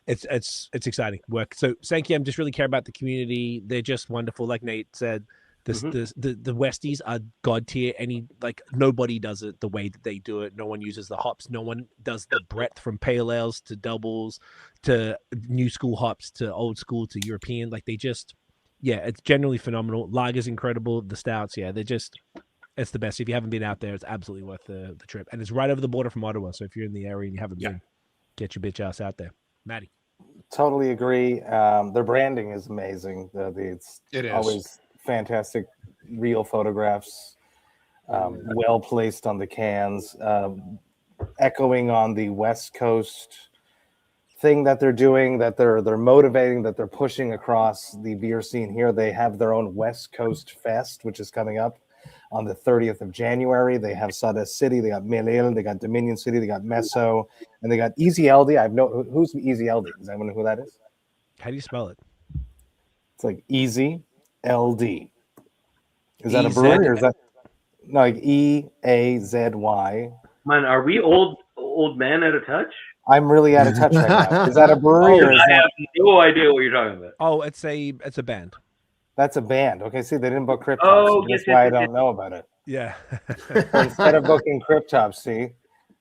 it's exciting work. So Sankyam just really care about the community. They're just wonderful. Like Nate said, the Westies are god tier. Nobody does it the way that they do it. No one uses the hops. No one does the breadth from pale ales to doubles to new school hops to old school to European. It's generally phenomenal. Lager's incredible. The stouts, it's the best. If you haven't been out there, it's absolutely worth the trip. And it's right over the border from Ottawa. So if you're in the area and you haven't been, get your bitch ass out there. Maddie. Totally agree. Their branding is amazing. It is always fantastic, real photographs, well placed on the cans, echoing on the West Coast thing that they're doing, that they're motivating, that they're pushing across the beer scene here. They have their own West Coast Fest, which is coming up on the 30th of January. They have Sawdust City, they got Melil, they got Dominion City, they got Meso, and they got Easy LD. Who's Easy LD? Does anyone know who that is? How do you spell it? It's like Easy LD. Is that a brewery or is that like EAZY? Man, are we old man out of touch? I'm really out of touch right now. Is that a brewery? I have no idea what you're talking about. Oh, it's a band. That's a band. Okay, see, they didn't book Cryptops. That's why I don't know about it. Yeah. Instead of booking Cryptops, see,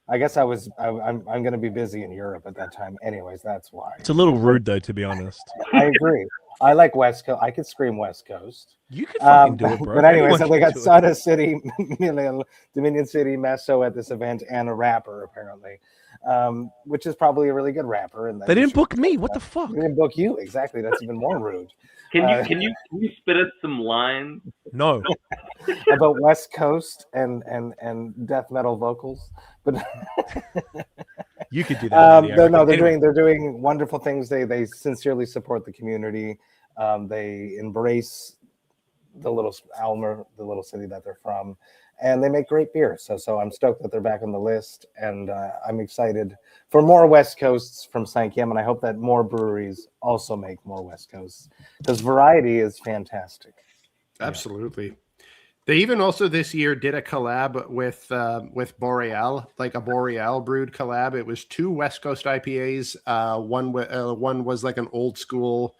I guess I'm going to be busy in Europe at that time. Anyways, that's why. It's a little rude, though, to be honest. I agree. I like West Coast. I could scream West Coast. You could fucking do it, bro. But anyway, so they got Sawdust City, Dominion City, Meso at this event, and a rapper, apparently, which is probably a really good rapper. And they didn't book me. What the fuck? They didn't book you. Exactly. That's even more rude. Can you spit us some lines? No. About West Coast and death metal vocals, but you could do that. They're doing wonderful things. They sincerely support the community. They embrace the little Almer, the little city that they're from, and they make great beer. So I'm stoked that they're back on the list, and I'm excited for more West Coasts from Sankyam, and I hope that more breweries also make more West Coasts because variety is fantastic. Absolutely. They even also this year did a collab with Boreal, like a Boreal brewed collab. It was 2 West Coast IPAs. One was like an old school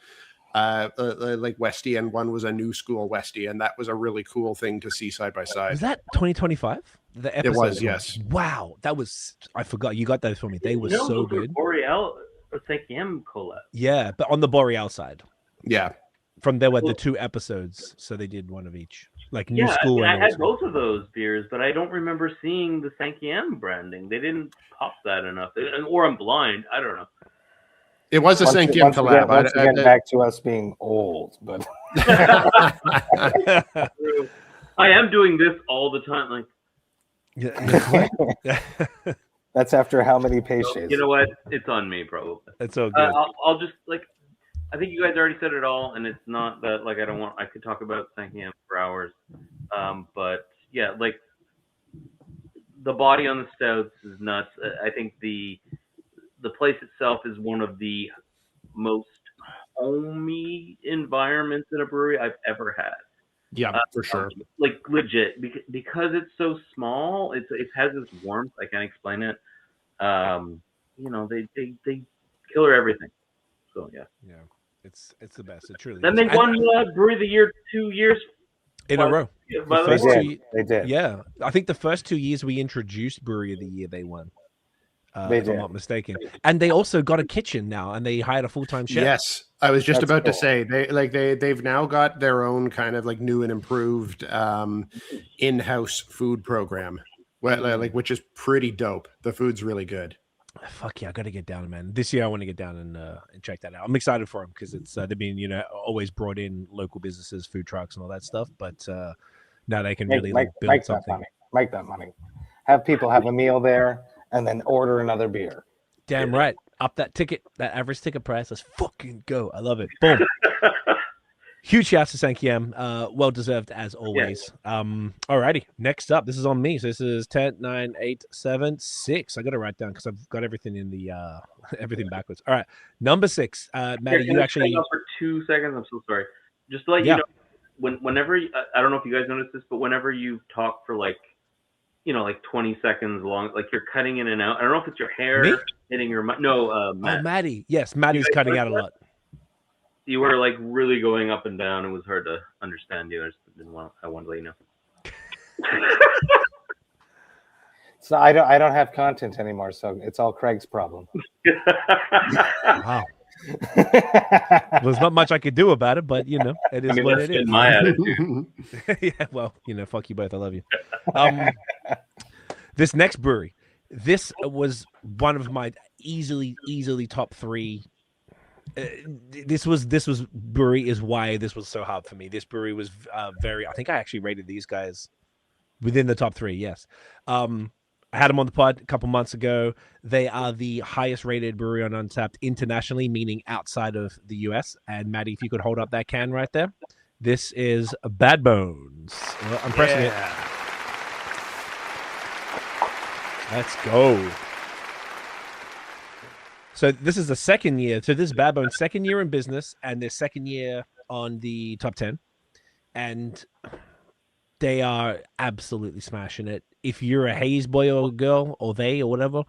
like Westie, and one was a new school Westie, and that was a really cool thing to see side by side. Was that 2025? The episode? It was, yes. Wow, that was. I forgot you got those for me. They were so good. Boreal or Sankyam collab. Yeah, but on the Boreal side. Yeah. From there were the 2 episodes, so they did one of each, like new school. I had both of those beers, but I don't remember seeing the Sankyam branding. They didn't pop that enough, or I'm blind. I don't know. It was a Sankyam collab. Once again, back to us being old, but I am doing this all the time. Like, that's after how many patients? You know what? It's on me, probably. It's all good. I'll just I think you guys already said it all, and it's not that I could talk about Sankyam for hours, but yeah, like the body on the stouts is nuts. I think the place itself is one of the most homey environments in a brewery I've ever had. Yeah, for sure. Like legit, because it's so small. It has this warmth. I can't explain it. They killer everything. So yeah. Yeah, it's the best. It truly. Then they won Brewery of the Year 2 years in a row. By The the first way, They did. Yeah, I think the first 2 years we introduced Brewery of the Year, they won. They if I'm did. not mistaken. And they also got a kitchen now, and they hired a full-time chef. Yes, I was just That's about to cool. say they've now got their own kind of like new and improved in-house food program, which is pretty dope. The food's really good. Fuck yeah, I got to get down, man. This year I want to get down and check that out. I'm excited for them because it's they've been always brought in local businesses, food trucks, and all that stuff. But now they can really build something. Make that money. Have people have a meal there and then order another beer. Damn right. Up that average ticket price. Let's fucking go. I love it. Boom. Huge shouts to Sankiem. Well deserved as always. Alrighty. Next up, this is on me. So this is 10, 9, 8, 7, 6. I got to write down because I've got everything in the everything backwards. All right. Number 6. Maddie, you actually for 2 seconds. I'm so sorry. Just to let you know, whenever I don't know if you guys noticed this, but whenever you talk for like 20 seconds long, like you're cutting in and out. I don't know if it's your hair hitting your mic. No, Matt. Oh, Maddie. Yes, Maddie's cutting out a lot. You were like really going up and down. It was hard to understand you. I wanted to let you know. So I don't have content anymore, so it's all Craig's problem. Wow. There's not much I could do about it, but it is what it is. My attitude. Yeah, well, fuck you both. I love you. This next brewery, this was one of my easily top 3. This was brewery is why this was so hard for me. This brewery was I think I actually rated these guys within the top 3. Yes. I had them on the pod a couple months ago. They are the highest rated brewery on Untappd internationally, meaning outside of the US. And Maddie, if you could hold up that can right there. This is Bad Bones. Well, I'm pressing it. Let's go. So this is the second year. So this is Bad Bones' second year in business and their second year on the top 10. And they are absolutely smashing it. If you're a haze boy or girl or whatever,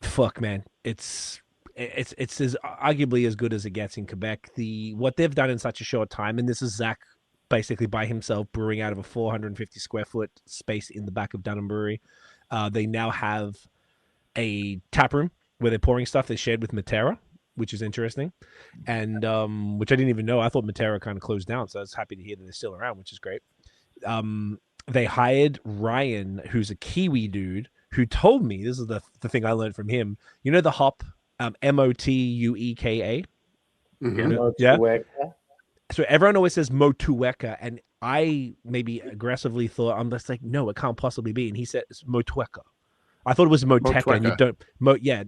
fuck man, it's as arguably as good as it gets in Quebec. What they've done in such a short time, and this is Zach basically by himself brewing out of a 450 square foot space in the back of Dunham Brewery. They now have a tap room where they're pouring stuff they shared with Matera, which is interesting, and which I didn't even know. I thought Matera kind of closed down, so I was happy to hear that they're still around, which is great. They hired Ryan, who's a Kiwi dude, who told me, this is the thing I learned from him. You know the hop, Motueka? Mm-hmm. Yeah. So everyone always says Motueka, and I maybe aggressively thought, I'm just like, no, it can't possibly be. And he said it's Motueka. I thought it was Motueka, and you don't,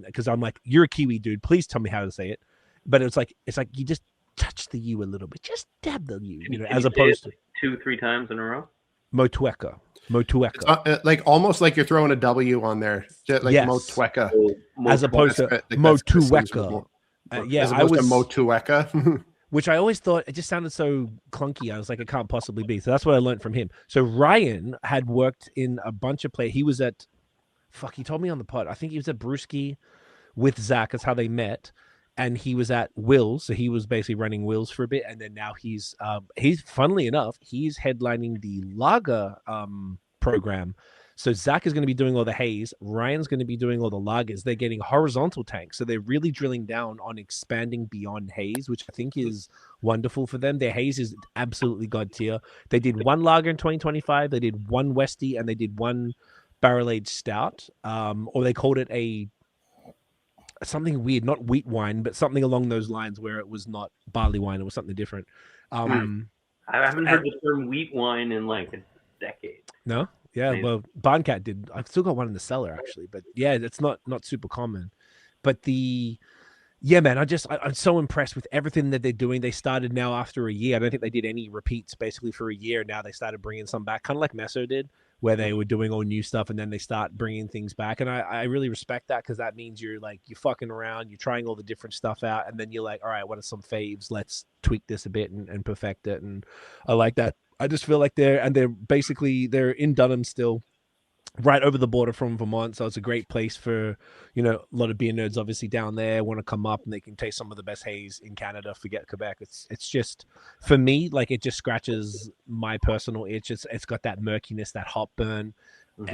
because I'm like, you're a Kiwi dude. Please tell me how to say it. But it's like you just touch the U a little bit, just dab the U, as opposed to 2-3 times in a row. Motueka. Like almost like you're throwing a W on there, like yes. Motueka, as opposed to Motueka. As opposed to Motueka. Which I always thought, it just sounded so clunky. I was like, it can't possibly be. So that's what I learned from him. So Ryan had worked in a bunch of places. He was at, he told me on the pod, I think he was at Brewski with Zach. That's how they met. And he was at Will's. So he was basically running Will's for a bit. And then now he's funnily enough, he's headlining the lager program. So Zach is going to be doing all the haze. Ryan's going to be doing all the lagers. They're getting horizontal tanks. So they're really drilling down on expanding beyond haze, which I think is wonderful for them. Their haze is absolutely god tier. They did one lager in 2025. They did one Westie, and they did one barrel-aged stout. Or they called it something weird, not wheat wine, but something along those lines where it was not barley wine. It was something different. I haven't heard the term wheat wine in like a decade. No? Yeah, amazing. Well, Barncat did. I've still got one in the cellar, actually. But yeah, it's not super common. But man, I'm so impressed with everything that they're doing. They started now after a year. I don't think they did any repeats basically for a year. Now they started bringing some back, kind of like Meso did, where they were doing all new stuff and then they start bringing things back. And I really respect that because that means you're fucking around, you're trying all the different stuff out, and then you're like, all right, what are some faves? Let's tweak this a bit and perfect it. And I like that. I just feel like they're in Dunham still. right over the border from Vermont, so it's a great place for, you know, a lot of beer nerds obviously down there want to come up and they can taste some of the best haze in Canada. Forget Quebec. It's just, for me, like, it just scratches my personal itch. It's got that murkiness, that hop burn,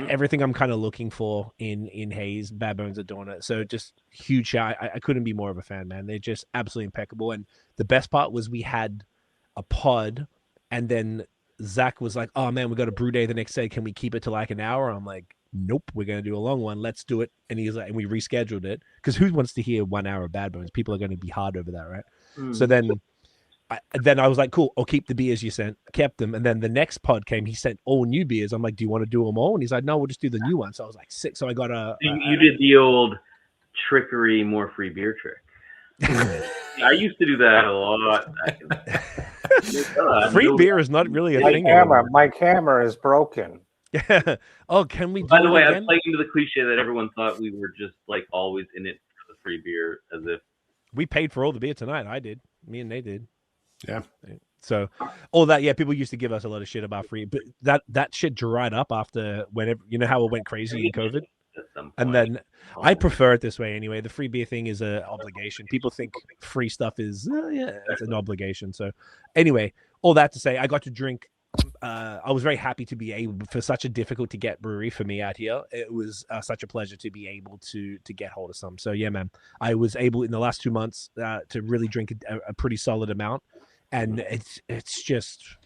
everything I'm kind of looking for in haze. Bad Bones are doing it. So just huge shout. I couldn't be more of a fan, man. They're just absolutely impeccable. And the best part was we had a pod, and then Zach was like, "Oh man, we got a brew day the next day. Can we keep it to like an hour?" I'm like, "Nope, we're gonna do a long one. Let's do it." And he's like, and we rescheduled it because who wants to hear 1 hour of Bad Bones? People are going to be hard over that, right? So then I was like, "Cool, I'll keep the beers you sent." Kept them, and then the next pod came. He sent all new beers. I'm like, "Do you want to do them all?" And he's like, "No, we'll just do the new one." So I was like, "Sick." So I got You did the old trickery, more free beer trick. I used to do that a lot. Free beer is not really a thing. My camera is broken. Oh, can we do By the way, again? I'm playing into the cliche that everyone thought we were just like always in it for the free beer, as if we paid for all the beer tonight. I did. Me and they did. Yeah. So all that, yeah, people used to give us a lot of shit about free, but that shit dried up after whenever, you know how it went crazy in COVID. And then I prefer it this way anyway. The free beer thing is an obligation. People think free stuff is it's an obligation. So anyway, all that to say, I got to drink. I was very happy to be able, for such a difficult to get brewery for me out here. It was such a pleasure to be able to get hold of some. So yeah, man, I was able in the last 2 months to really drink a pretty solid amount, and it's just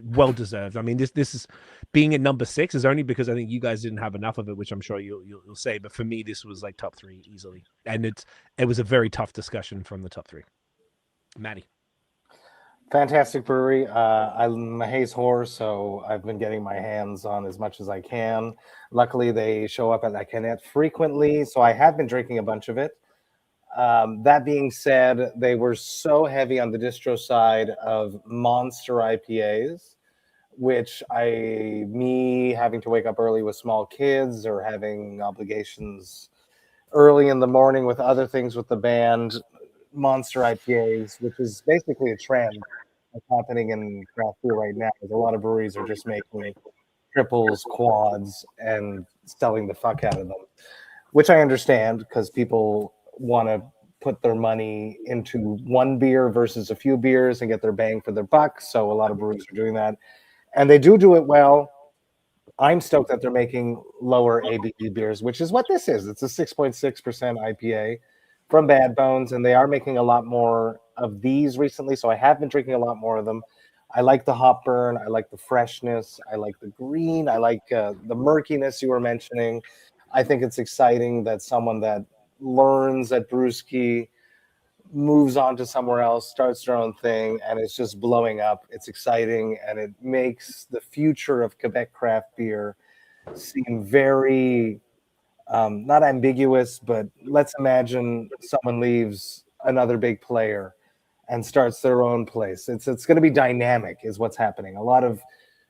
well deserved. I mean, this is being at number 6 is only because I think you guys didn't have enough of it, which I'm sure you'll say. But for me, this was like top 3 easily, and it was a very tough discussion from the top 3. Maddie. Fantastic brewery. I'm a haze whore, so I've been getting my hands on as much as I can. Luckily, they show up at La Canette frequently, so I have been drinking a bunch of it. That being said, they were so heavy on the distro side of monster IPAs, which me having to wake up early with small kids or having obligations early in the morning with other things with the band, monster IPAs, which is basically a trend that's happening in craft beer right now. A lot of breweries are just making triples, quads, and selling the fuck out of them, which I understand because people want to put their money into one beer versus a few beers and get their bang for their buck. So a lot of breweries are doing that, and they do it well. I'm stoked that they're making lower ABV beers, which is what this is. It's a 6.6% IPA from Bad Bones, and they are making a lot more of these recently, so I have been drinking a lot more of them. I like the hop burn, I like the freshness, I like the green, I like the murkiness you were mentioning. I think it's exciting that someone that learns at Brewski moves on to somewhere else, starts their own thing, and it's just blowing up. It's exciting, and it makes the future of Quebec craft beer seem very not ambiguous, but let's imagine someone leaves another big player and starts their own place. It's going to be dynamic is what's happening. A lot of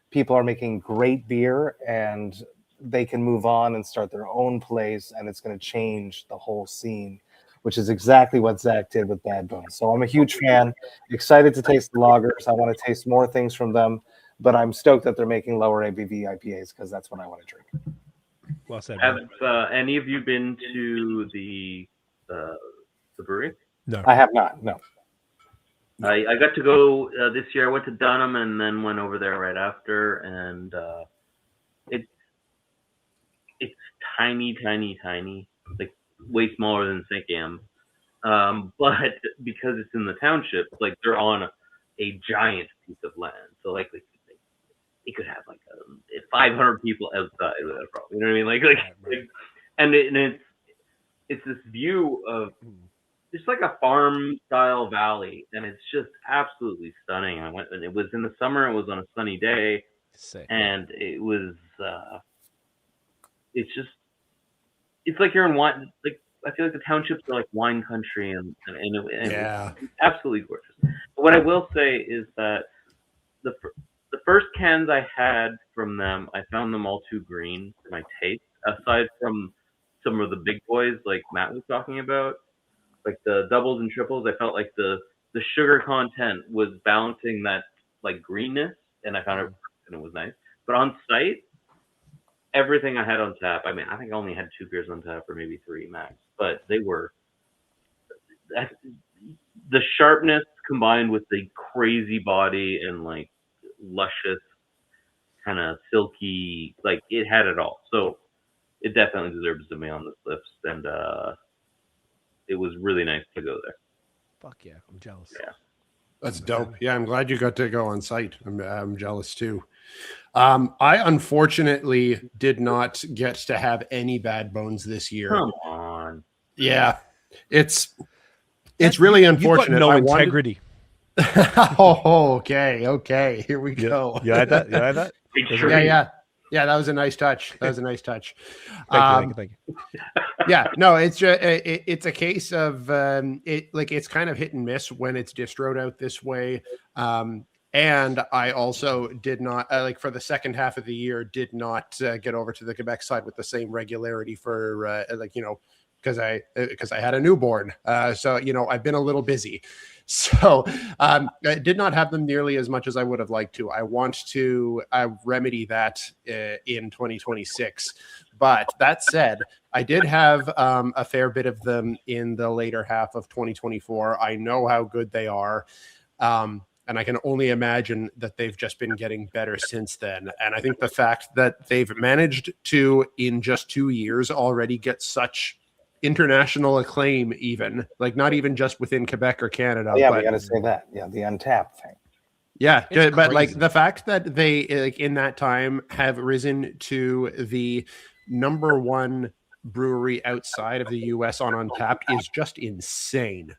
people are making great beer and they can move on and start their own place, and it's going to change the whole scene, which is exactly what Zach did with Bad Bones. So I'm a huge fan, excited to taste the lagers. I want to taste more things from them, but I'm stoked that they're making lower ABV IPAs because that's what I want to drink. Well said. Have any of you been to the brewery? No, I have not. No. I got to go this year. I went to Dunham and then went over there right after, and it's tiny, like way smaller than St. Am. But because it's in the township, like they're on a giant piece of land, so like they could have like 500 people outside without a problem. You know what I mean? Like and it's this view of just like a farm style valley, and it's just absolutely stunning. I went, and it was in the summer. It was on a sunny day, and it was. It's like you're in wine. Like I feel like the townships are like wine country, and it's absolutely gorgeous. But what I will say is that the first cans I had from them, I found them all too green for my taste. Aside from some of the big boys like Matt was talking about, like the doubles and triples, I felt like the sugar content was balancing that like greenness, and I found it was nice. But on site, everything I had on tap. I mean, I think I only had 2 beers on tap, or maybe 3 max, but they were the sharpness combined with the crazy body and like luscious, kind of silky, like it had it all. So it definitely deserves to be on this list, and it was really nice to go there. Fuck yeah, I'm jealous. Yeah. That's dope. Yeah, I'm glad you got to go on site. I'm jealous too. I unfortunately did not get to have any Bad Bones this year. Come on. Yeah, it's really unfortunate. You've got no integrity. Oh, okay. Here we go. You had that? Yeah. That was a nice touch. Thank you. Yeah, no, it's just, it's a case of it's kind of hit and miss when it's distroed out this way. And I also did not for the second half of the year did not get over to the Quebec side with the same regularity for because I had a newborn. So I've been a little busy. So I did not have them nearly as much as I would have liked to. I want to remedy that in 2026. But that said, I did have a fair bit of them in the later half of 2024. I know how good they are. And I can only imagine that they've just been getting better since then. And I think the fact that they've managed to, in just 2 years, already get such international acclaim, even not even just within Quebec or Canada. Yeah, we got to say that. Yeah, the Untapped thing. Yeah, but crazy. The fact that they in that time have risen to the #1 brewery outside of the US on Untapped is just insane.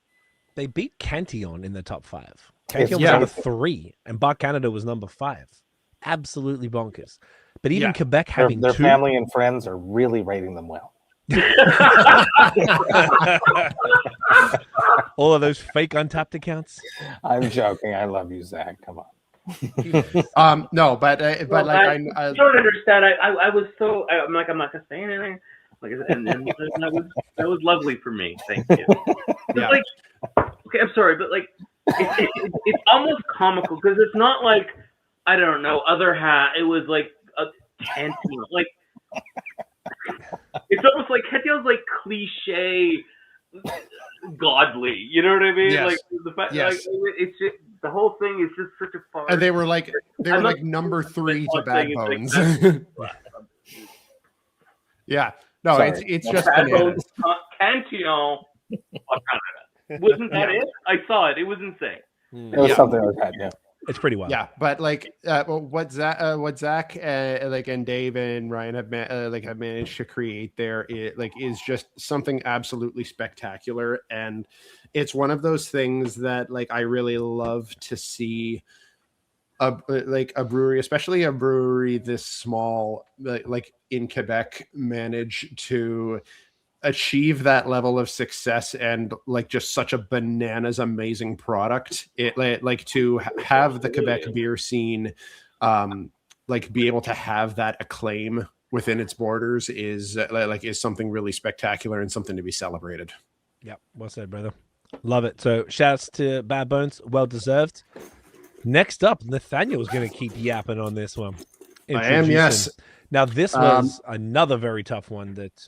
They beat Cantillon in the top 5. Cantillon was number 3, and Bar Canada was number 5. Absolutely bonkers. But even Quebec having their 2... family and friends are really rating them well. All of those fake Untapped accounts. I'm joking. I love you, Zach. Come on. No, but I don't understand. I was so I'm not gonna say anything. And that was lovely for me. Thank you. Yeah. Okay, I'm sorry, but it's almost comical because it's not like I don't know it was like a Cantillon, it's almost like Cantillon's cliche, godly. You know what I mean? Yes. The fact, it's just the whole thing is just such a far. And they were number 3 to Bad Bones. Yeah. No, sorry. It's just Bad Bones. Cantillon. Wasn't that it? I saw it. It was insane. It was something like that. Yeah. It's pretty wild. Yeah, but what Zach and Dave and Ryan have managed to create there is just something absolutely spectacular, and it's one of those things that I really love to see a brewery, especially a brewery this small in Quebec, manage to achieve that level of success and just such a bananas amazing product. It to have the Quebec beer scene be able to have that acclaim within its borders is something really spectacular and something to be celebrated. Yep, well said, brother. Love it. So shouts to Bad Bones, well deserved. Next up, Nathaniel's going to keep yapping on this one. I am, yes. Now this was another very tough one that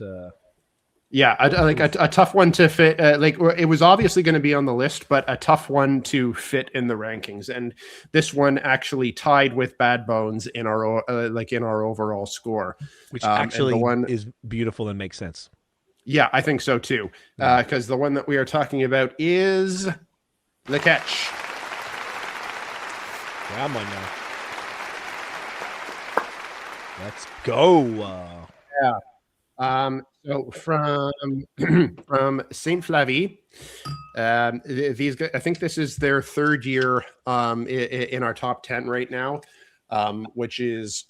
a tough one to fit. It was obviously going to be on the list, but a tough one to fit in the rankings. And this one actually tied with Bad Bones in our overall score, which actually is beautiful and makes sense. Yeah, I think so too. Because the one that we are talking about is the Catch. Come on now. Let's go. So from Saint Flavie, these guys, I think this is their 3rd year in our top 10 right now, which is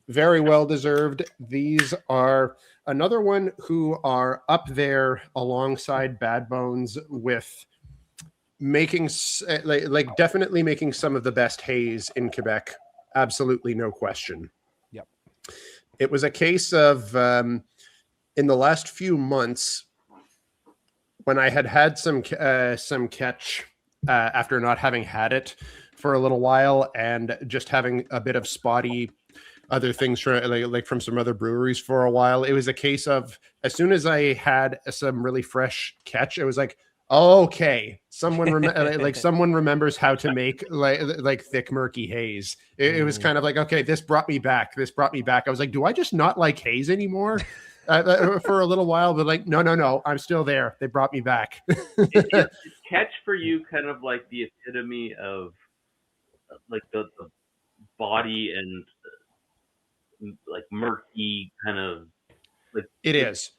very well deserved. These are another one who are up there alongside Bad Bones with making definitely making some of the best haze in Quebec. Absolutely no question. Yep. It was a case of in the last few months, when I had some catch after not having had it for a little while and just having a bit of spotty other things from like from some other breweries for a while. It was a case of as soon as I had some really fresh catch, it was like, oh, okay, someone someone remembers how to make like thick murky haze. It was kind of like, okay, this brought me back. I was like, do I just not like haze anymore? For a little while, but like, no, I'm still there. They brought me back. Is catch for you kind of like the epitome of like the body and like murky kind of like it is.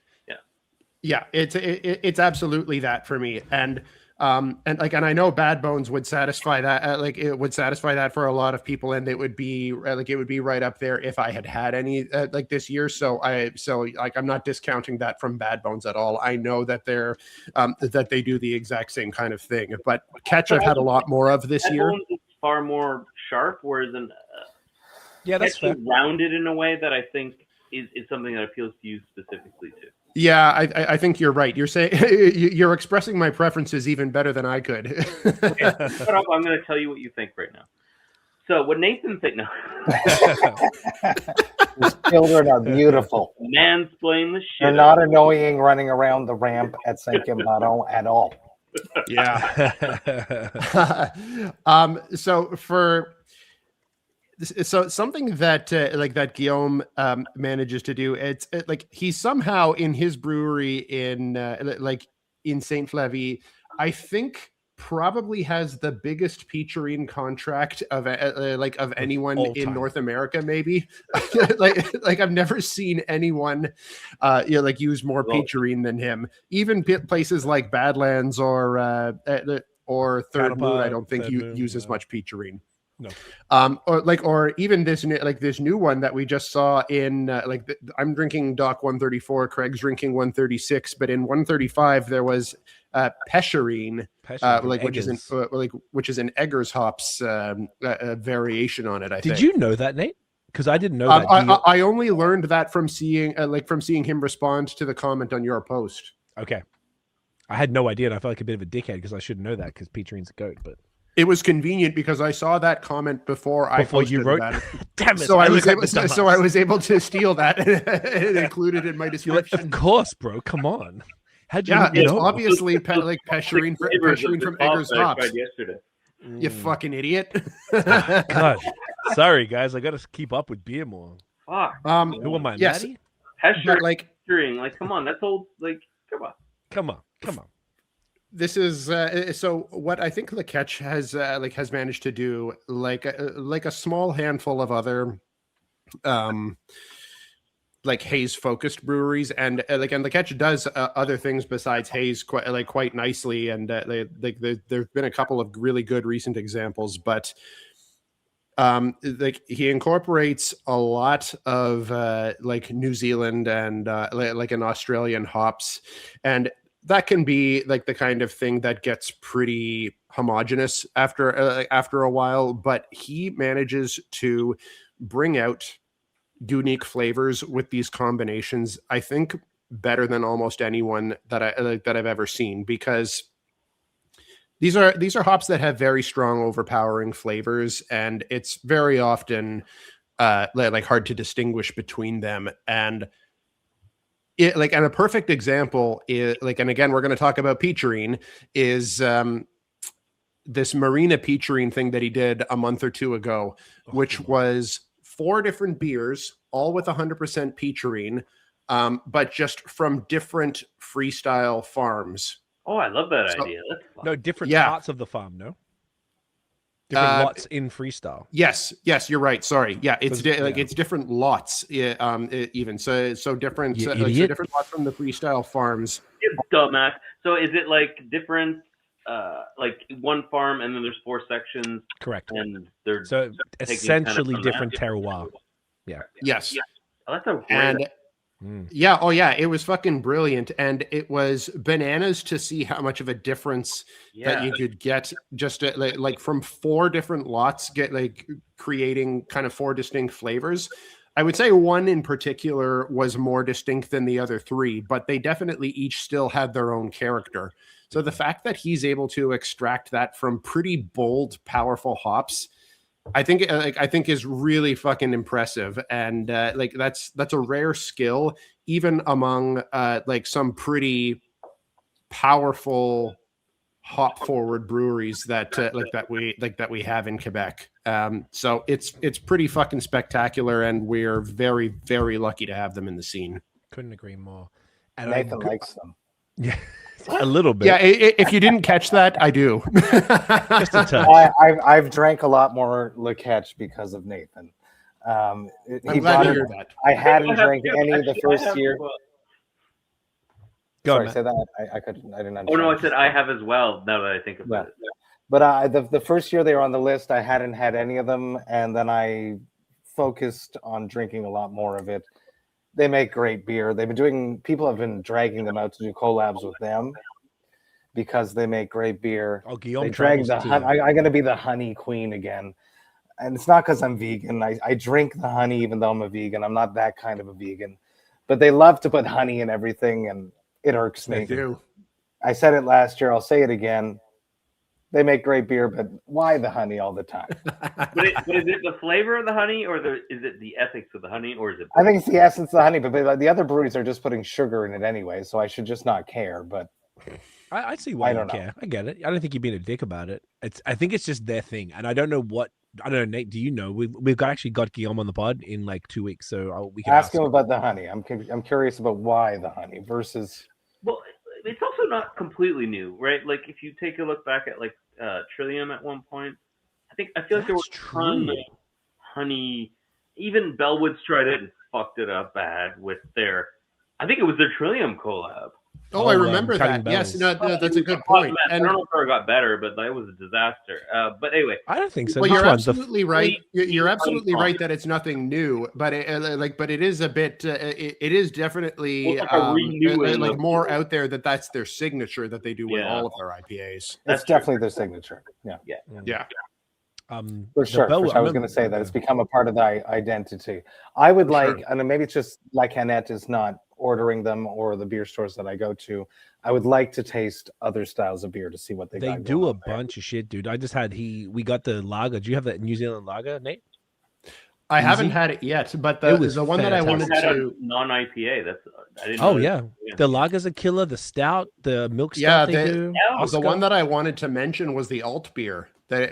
Yeah, it's absolutely that for me. And I know Bad Bones would satisfy that. Like it would satisfy that for a lot of people, and it would be right up there if I had any like this year. So I'm not discounting that from Bad Bones at all. I know that they're that they do the exact same kind of thing. But catch I've had a lot more of this year. Bones is far more sharp, whereas that's fair. Rounded in a way that I think is something that appeals to you specifically too. Yeah, I think you're right. You're saying you're expressing my preferences even better than I could. Okay, I'm going to tell you what you think right now. So what Nathan thinks now. These children are beautiful. Mansplain the shit. They're not annoying running around the ramp at Saint-Quentin at all. Yeah. So something that that Guillaume manages to do, it's like he's somehow in his brewery in Saint Flavie, I think probably has the biggest peacherine contract of anyone in North America, maybe. like I've never seen anyone use more peacherine than him. Even places like Badlands or Third Moon, I don't think you use as much peacherine. No. Or even this new one that we just saw in I'm drinking Doc 134, Craig's drinking 136, but in 135 there was Pescherine, which is an Eggers hops variation on it. I think. Did you know that, Nate? Because I didn't know that. I only learned that from seeing him respond to the comment on your post. Okay, I had no idea, and I felt like a bit of a dickhead because I should know that because peacherine's a goat, but. It was convenient because I saw that comment before you wrote. Damn it! So I was able to steal that and include it in my description. Of course, bro. Come on. How'd you know? It's obviously Pescherine from Eggers hops. Yesterday. You fucking idiot. God, sorry guys. I got to keep up with beer more. Fuck. Who am I, yes. Maddie? Pescherine, come on. That's old. Come on. This is so what I think the catch has managed to do, like a small handful of other haze focused breweries, and the catch does other things besides haze quite nicely, and there've been a couple of really good recent examples, but he incorporates a lot of New Zealand and an Australian hops, and that can be the kind of thing that gets pretty homogenous after a while, but he manages to bring out unique flavors with these combinations, I think, better than almost anyone that I've ever seen, because these are hops that have very strong, overpowering flavors, and it's very often hard to distinguish between them. And and a perfect example is and again, we're going to talk about peacherine, is this Marina peacherine thing that he did a month or two ago, which was 4 different beers, all with 100% peacherine, but just from different freestyle farms. Oh, I love that idea. That's fun. No, different parts of the farm, no? Different lots in freestyle. Yes, you're right. Sorry. Yeah, it's it's different lots. Even so different different lots from the freestyle farms. You dumbass. So is it different one farm and then there's 4 sections? Correct. And they're so essentially different terroir. Yeah. Yes. Yeah. Oh, that's a great. Yeah. Oh, yeah. It was fucking brilliant, and it was bananas to see how much of a difference that you could get just from 4 different lots, creating kind of 4 distinct flavors. I would say one in particular was more distinct than the other 3, but they definitely each still had their own character. So the fact that he's able to extract that from pretty bold, powerful hops, I think is really fucking impressive, and like that's a rare skill even among like some pretty powerful hop forward breweries that that we have in Quebec. So it's pretty fucking spectacular, and we're very, very lucky to have them in the scene. Couldn't agree more. And Nathan likes them. Yeah, a little bit. Yeah, if you didn't catch that, I do. Just a touch. I've drank a lot more Le Catch because of Nathan. I'm glad to hear that. I hadn't drank any the first year. Go Sorry, on, say that. I didn't understand. Oh no, I said I have as well. Now that I think about it. But the first year they were on the list, I hadn't had any of them, and then I focused on drinking a lot more of it. They make great beer. People have been dragging them out to do collabs with them because they make great beer. Oh, Guillaume they drag travels too. I'm going to be the honey queen again. And it's not because I'm vegan. I drink the honey even though I'm a vegan. I'm not that kind of a vegan. But they love to put honey in everything, and it irks me. They do. I said it last year. I'll say it again. They make great beer, but why the honey all the time? But is it the flavor of the honey, or is it the ethics of the honey, or is it? I think it's the essence of the honey, but the other breweries are just putting sugar in it anyway, so I should just not care. But I see why you care. I get it. I don't think you're being a dick about it. I think it's just their thing, and I don't know what. I don't know, Nate. Do you know? We've actually got Guillaume on the pod in like 2 weeks, so we can ask him about the honey. I'm curious about why the honey versus. Well, it's also not completely new, right? Like if you take a look back at like Trillium at one point, I feel like there was a ton of honey. Even Bellwoods tried it and fucked it up bad with their. I think it was their Trillium collab. Oh, I remember that. Yes, no, that's a good point. I don't know if it got better, but that was a disaster. But anyway, I don't think so. Well, you're absolutely right. You're absolutely right that it's nothing new, but it is a bit. It is definitely like more out there that's their signature that they do with all of their IPAs. That's definitely their signature. Yeah. For sure. I was going to say that it's become a part of the identity. I would like, and maybe it's just like Annette is not ordering them or the beer stores that I go to. I would like to taste other styles of beer to see what they got. They do a bunch of shit, dude. I just had we got the lager. Do you have that New Zealand lager, Nate? I haven't had it yet, but the one that I wanted to non-IPA. I didn't. Oh yeah, the lager's a killer. The stout, the milk stout. The one that I wanted to mention was the alt beer that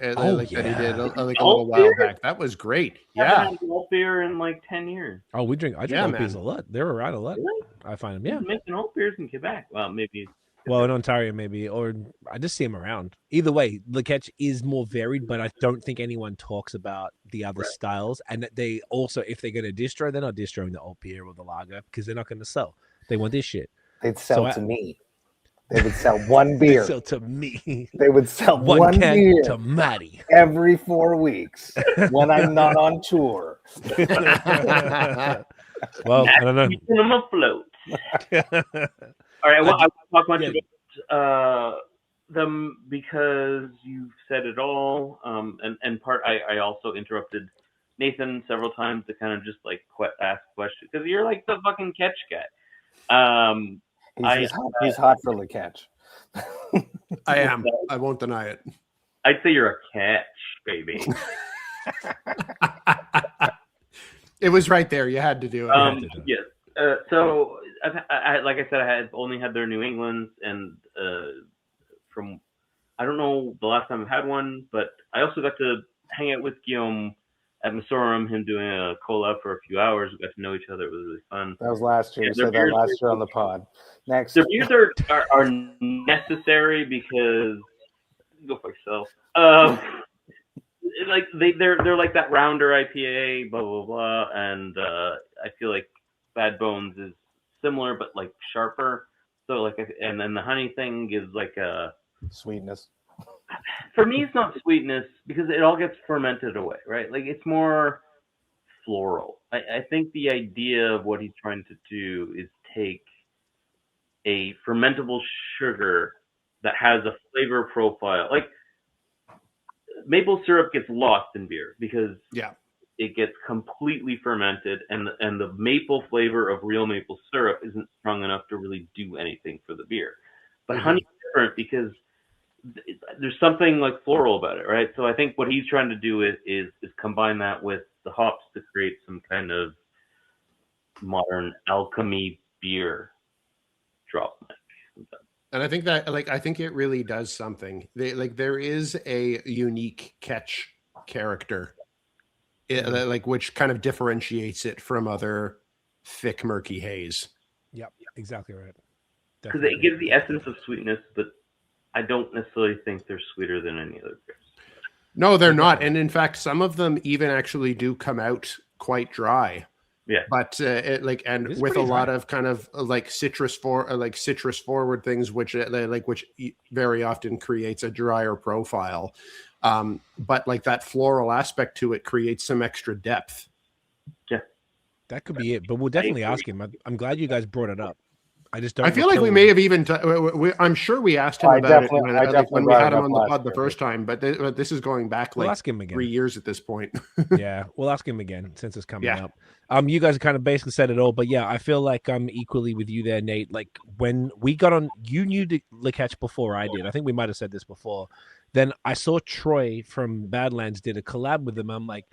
he did a little while back. That was great. I haven't had alt beer in like 10 years. Oh, I drink alt beers a lot. They're around a lot. Really? I find them. Yeah, making alt beers in Quebec. Well, maybe. Well, in Ontario, maybe, or I just see them around. Either way, Le Catch is more varied, but I don't think anyone talks about the other styles. And they also, if they're going to distro, they're not distroing the alt beer or the lager because they're not going to sell. They want this shit. They'd sell to me. They would sell one beer. They'd sell to me. They would sell one beer to Maddie every 4 weeks when I'm not on tour. Well, I don't know. Keeping them afloat. All right, well, I talk much about them because you've said it all. And part, I also interrupted Nathan several times to kind of just like ask questions because you're like the fucking catch guy. He's hot for Le Catch. I am. I won't deny it. I'd say you're a catch, baby. It was right there. You had to do it. Yes. So, like I said, I had only had their New Englands, and from I don't know the last time I've had one, but I also got to hang out with Guillaume at Masorum, him doing a collab for a few hours. We got to know each other. It was really fun. That was last year. You said that last year on the pod. Next. Their beers are necessary because go fuck yourself. Like they're like that rounder IPA, blah blah blah, and I feel like Bad Bones is similar but like sharper. So like, and then the honey thing gives like a sweetness. For me, it's not sweetness because it all gets fermented away, right? Like it's more floral. I think the idea of what he's trying to do is take a fermentable sugar that has a flavor profile. Like maple syrup gets lost in beer because it gets completely fermented, and the maple flavor of real maple syrup isn't strong enough to really do anything for the beer. But honey is different because there's something like floral about it, right? So I think what he's trying to do is combine that with the hops to create some kind of modern alchemy beer drop mix. And I think that, like, I think it really does something. There is a unique catch character, like, which kind of differentiates it from other thick, murky haze. Yep, exactly right. Because it gives the essence of sweetness, but I don't necessarily think they're sweeter than any other beers. No, they're not. And in fact, some of them even actually do come out quite dry. Yeah, but and with a lot of kind of like citrus forward things, which very often creates a drier profile. But like that floral aspect to it creates some extra depth. Yeah, that could be it. But we'll definitely ask him. I'm glad you guys brought it up. I just don't. I feel like we may have even. I'm sure we asked him about it when we had him on the pod the first time. But this is going back like ask him again. 3 years at this point. Yeah, we'll ask him again since it's coming up. You guys kind of basically said it all. But yeah, I feel like I'm equally with you there, Nate. Like when we got on, you knew the catch before I did. I think we might have said this before. Then I saw Troy from Badlands did a collab with them. I'm like,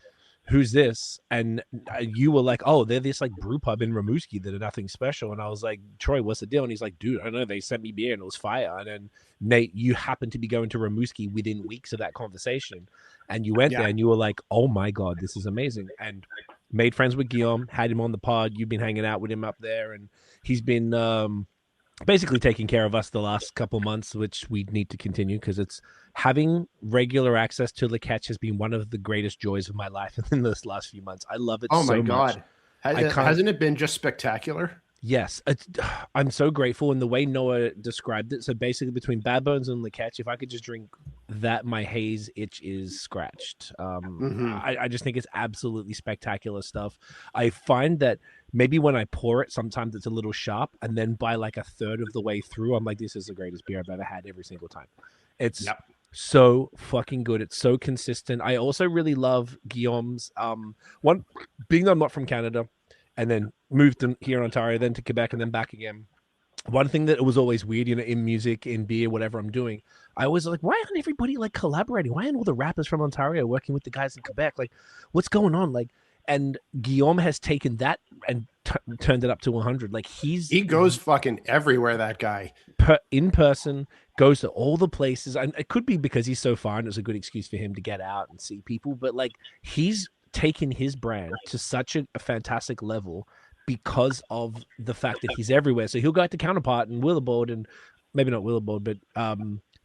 who's this? And you were like, oh, they're this like brew pub in Rimouski that are nothing special. And I was like, Troy, what's the deal? And he's like, dude, I don't know, they sent me beer and it was fire. And then Nate, you happened to be going to Rimouski within weeks of that conversation, and you went there and you were like, oh my god, this is amazing. And made friends with Guillaume, had him on the pod. You've been hanging out with him up there, and he's been basically taking care of us the last couple months, which we need to continue, because it's having regular access to the catch has been one of the greatest joys of my life in this last few months. I love it so much. Oh my god. Hasn't it been just spectacular? Yes, I'm so grateful. And the way Noah described it, so basically between Bad Bones and the catch, if I could just drink that, my haze itch is scratched. I just think it's absolutely spectacular stuff. I find that maybe when I pour it, sometimes it's a little sharp, and then by like a third of the way through, I'm like, this is the greatest beer I've ever had every single time. It's so fucking good. It's so consistent. I also really love Guillaume's one, being that I'm not from Canada, and then moved here in Ontario, then to Quebec, and then back again. One thing that was always weird, in music, in beer, whatever I'm doing, I was like, why aren't everybody like collaborating? Why aren't all the rappers from Ontario working with the guys in Quebec? Like, what's going on? Like, and Guillaume has taken that and turned it up to 100. Like he goes fucking everywhere. That guy in person goes to all the places, and it could be because he's so far, and it's a good excuse for him to get out and see people. But like he's taken his brand to such a fantastic level because of the fact that he's everywhere. So he'll go out to Counterpart and Willowboard, and maybe not Willowboard, but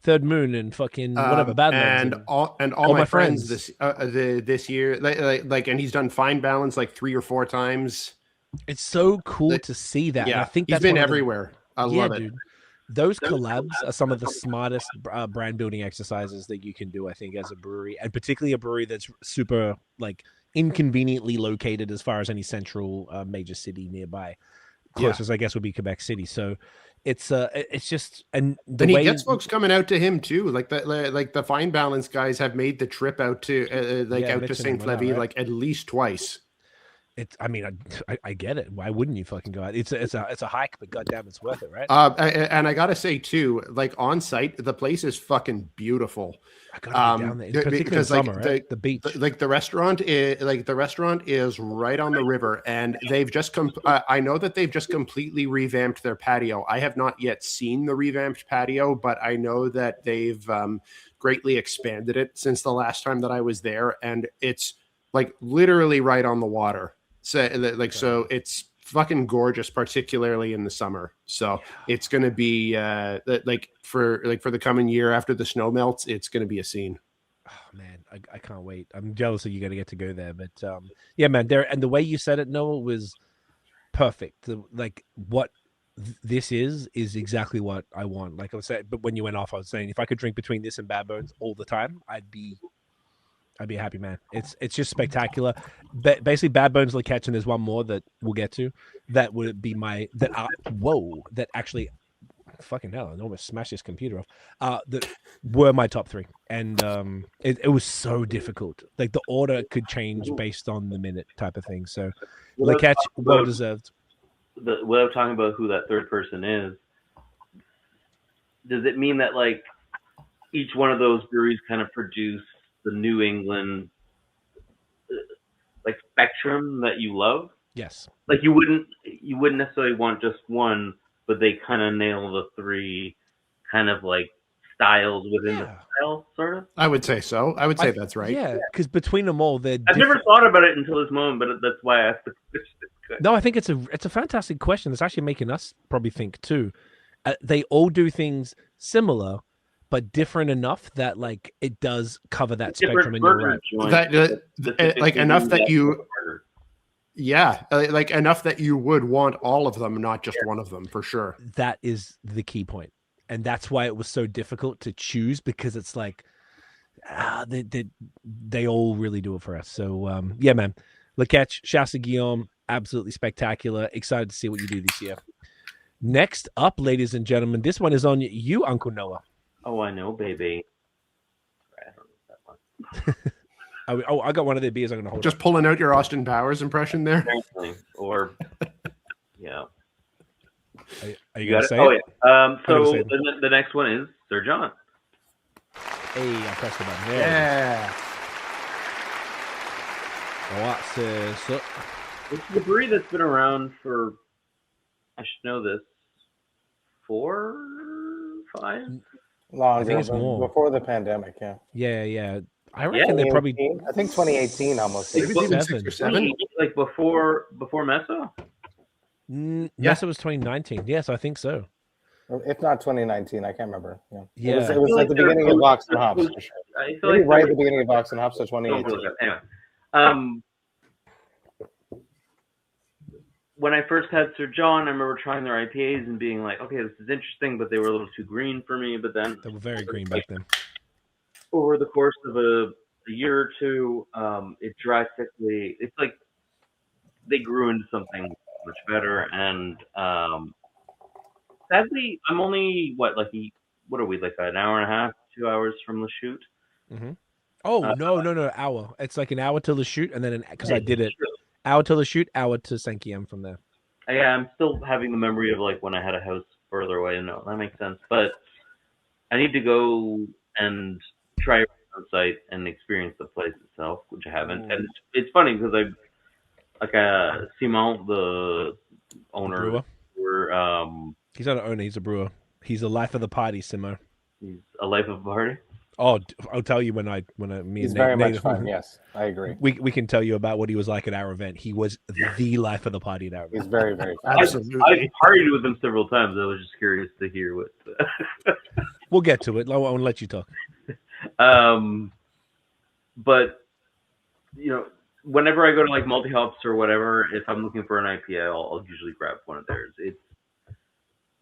Third Moon and fucking whatever, Badlands, and all my friends this year, like, and he's done Fine Balance like 3 or 4 times. It's so cool to see that. Yeah, and I think he's been everywhere. I love it. Dude. Those collabs are some of the smartest brand building exercises that you can do, I think, as a brewery, and particularly a brewery that's super like inconveniently located as far as any central major city nearby. Closest, I guess, would be Quebec City. So it's just, and he gets folks coming out to him too. Like the Fine Balance guys have made the trip out to out to Saint Flavie like at least twice. I mean, I get it. Why wouldn't you fucking go out? It's a hike, but goddamn, it's worth it, right? And I gotta say too, like on site, the place is fucking beautiful. I gotta be down there, particularly in summer, right? The beach, the restaurant is right on the river, and they've just I know that they've just completely revamped their patio. I have not yet seen the revamped patio, but I know that they've greatly expanded it since the last time that I was there, and it's like literally right on the water. So it's fucking gorgeous, particularly in the summer. So it's going to be for the coming year after the snow melts, it's going to be a scene. Oh man, I can't wait. I'm jealous that you're going to get to go there. But yeah, man, and the way you said it, Noah, was perfect. Like what this is exactly what I want. Like I was saying, but when you went off, I was saying if I could drink between this and Bad Bones all the time, I'd be a happy man. It's just spectacular. Basically, Bad Bones, Le Catch, and there's one more that we'll get to. That would be that actually, fucking hell, I almost smashed this computer off. That were my top 3, and it was so difficult. Like the order could change based on the minute type of thing. So, Le Catch, well deserved. Without talking about who that third person is, does it mean that like each one of those breweries kind of produce the New England like spectrum that you love. Yes. Like you wouldn't necessarily want just one, but they kind of nail the three kind of like styles within the style, sort of. I would say so. I would say that's right. Yeah, because between them all, they're I've never thought about it until this moment, but that's why I asked the question. No, I think it's a fantastic question. It's actually making us probably think too. They all do things similar, but different enough that like it does cover that spectrum. And you're right. Like enough that you, like enough that you would want all of them, not just one of them, for sure. That is the key point, and that's why it was so difficult to choose, because it's like they all really do it for us. So yeah, man, McGachy, Shasta Guillaume, absolutely spectacular. Excited to see what you do this year. Next up, ladies and gentlemen, this one is on you, Uncle Noah. Oh, I know, baby. I don't know that one. I got one of their beers. I'm gonna hold. Just pulling out your Austin Powers impression there. Or yeah. Are you gonna say it? It? So the next one is Sir John. Hey, I pressed the button. There. Yeah. What's this? It's the brewery that's been around for, I should know this, 4, 5? Longer. I think it's more. Before the pandemic, yeah. Yeah. I reckon they're probably. I think 2018 almost. Maybe even 6 or 7. Like before Meso? Meso was 2019. Yes, I think so. If not 2019, I can't remember. Yeah. It was at the beginning of Vox&Hops, for sure. I feel Maybe like right at the beginning of Vox&Hops, so 2018. Anyway. When I first had Sir John, I remember trying their IPAs and being like, okay, this is interesting, but they were a little too green for me. But then they were very green back then. Over the course of a year or two, it drastically, it's like they grew into something much better. And sadly, I'm only, what are we, like an hour and a half, 2 hours from the shoot? Mm-hmm. Oh, no, hour. It's like an hour till the shoot, and then because I did it. Hour till the shoot, hour to Sankiam from there. Yeah, I'm still having the memory of like when I had a house further away. No, that makes sense. But I need to go and try it on site and experience the place itself, which I haven't. And it's funny because Simon, the owner, he's not an owner. He's a brewer. He's a life of the party, Simo. He's a life of the party. Oh, I'll tell you when me He's and very Nate, much fun. Yes, I agree. We can tell you about what he was like at our event. He was the life of the party at our event. He's very, very fun. Absolutely. I partied with him several times. I was just curious to hear what. We'll get to it. I won't let you talk. But whenever I go to like multi hops or whatever, if I'm looking for an IPA, I'll usually grab one of theirs.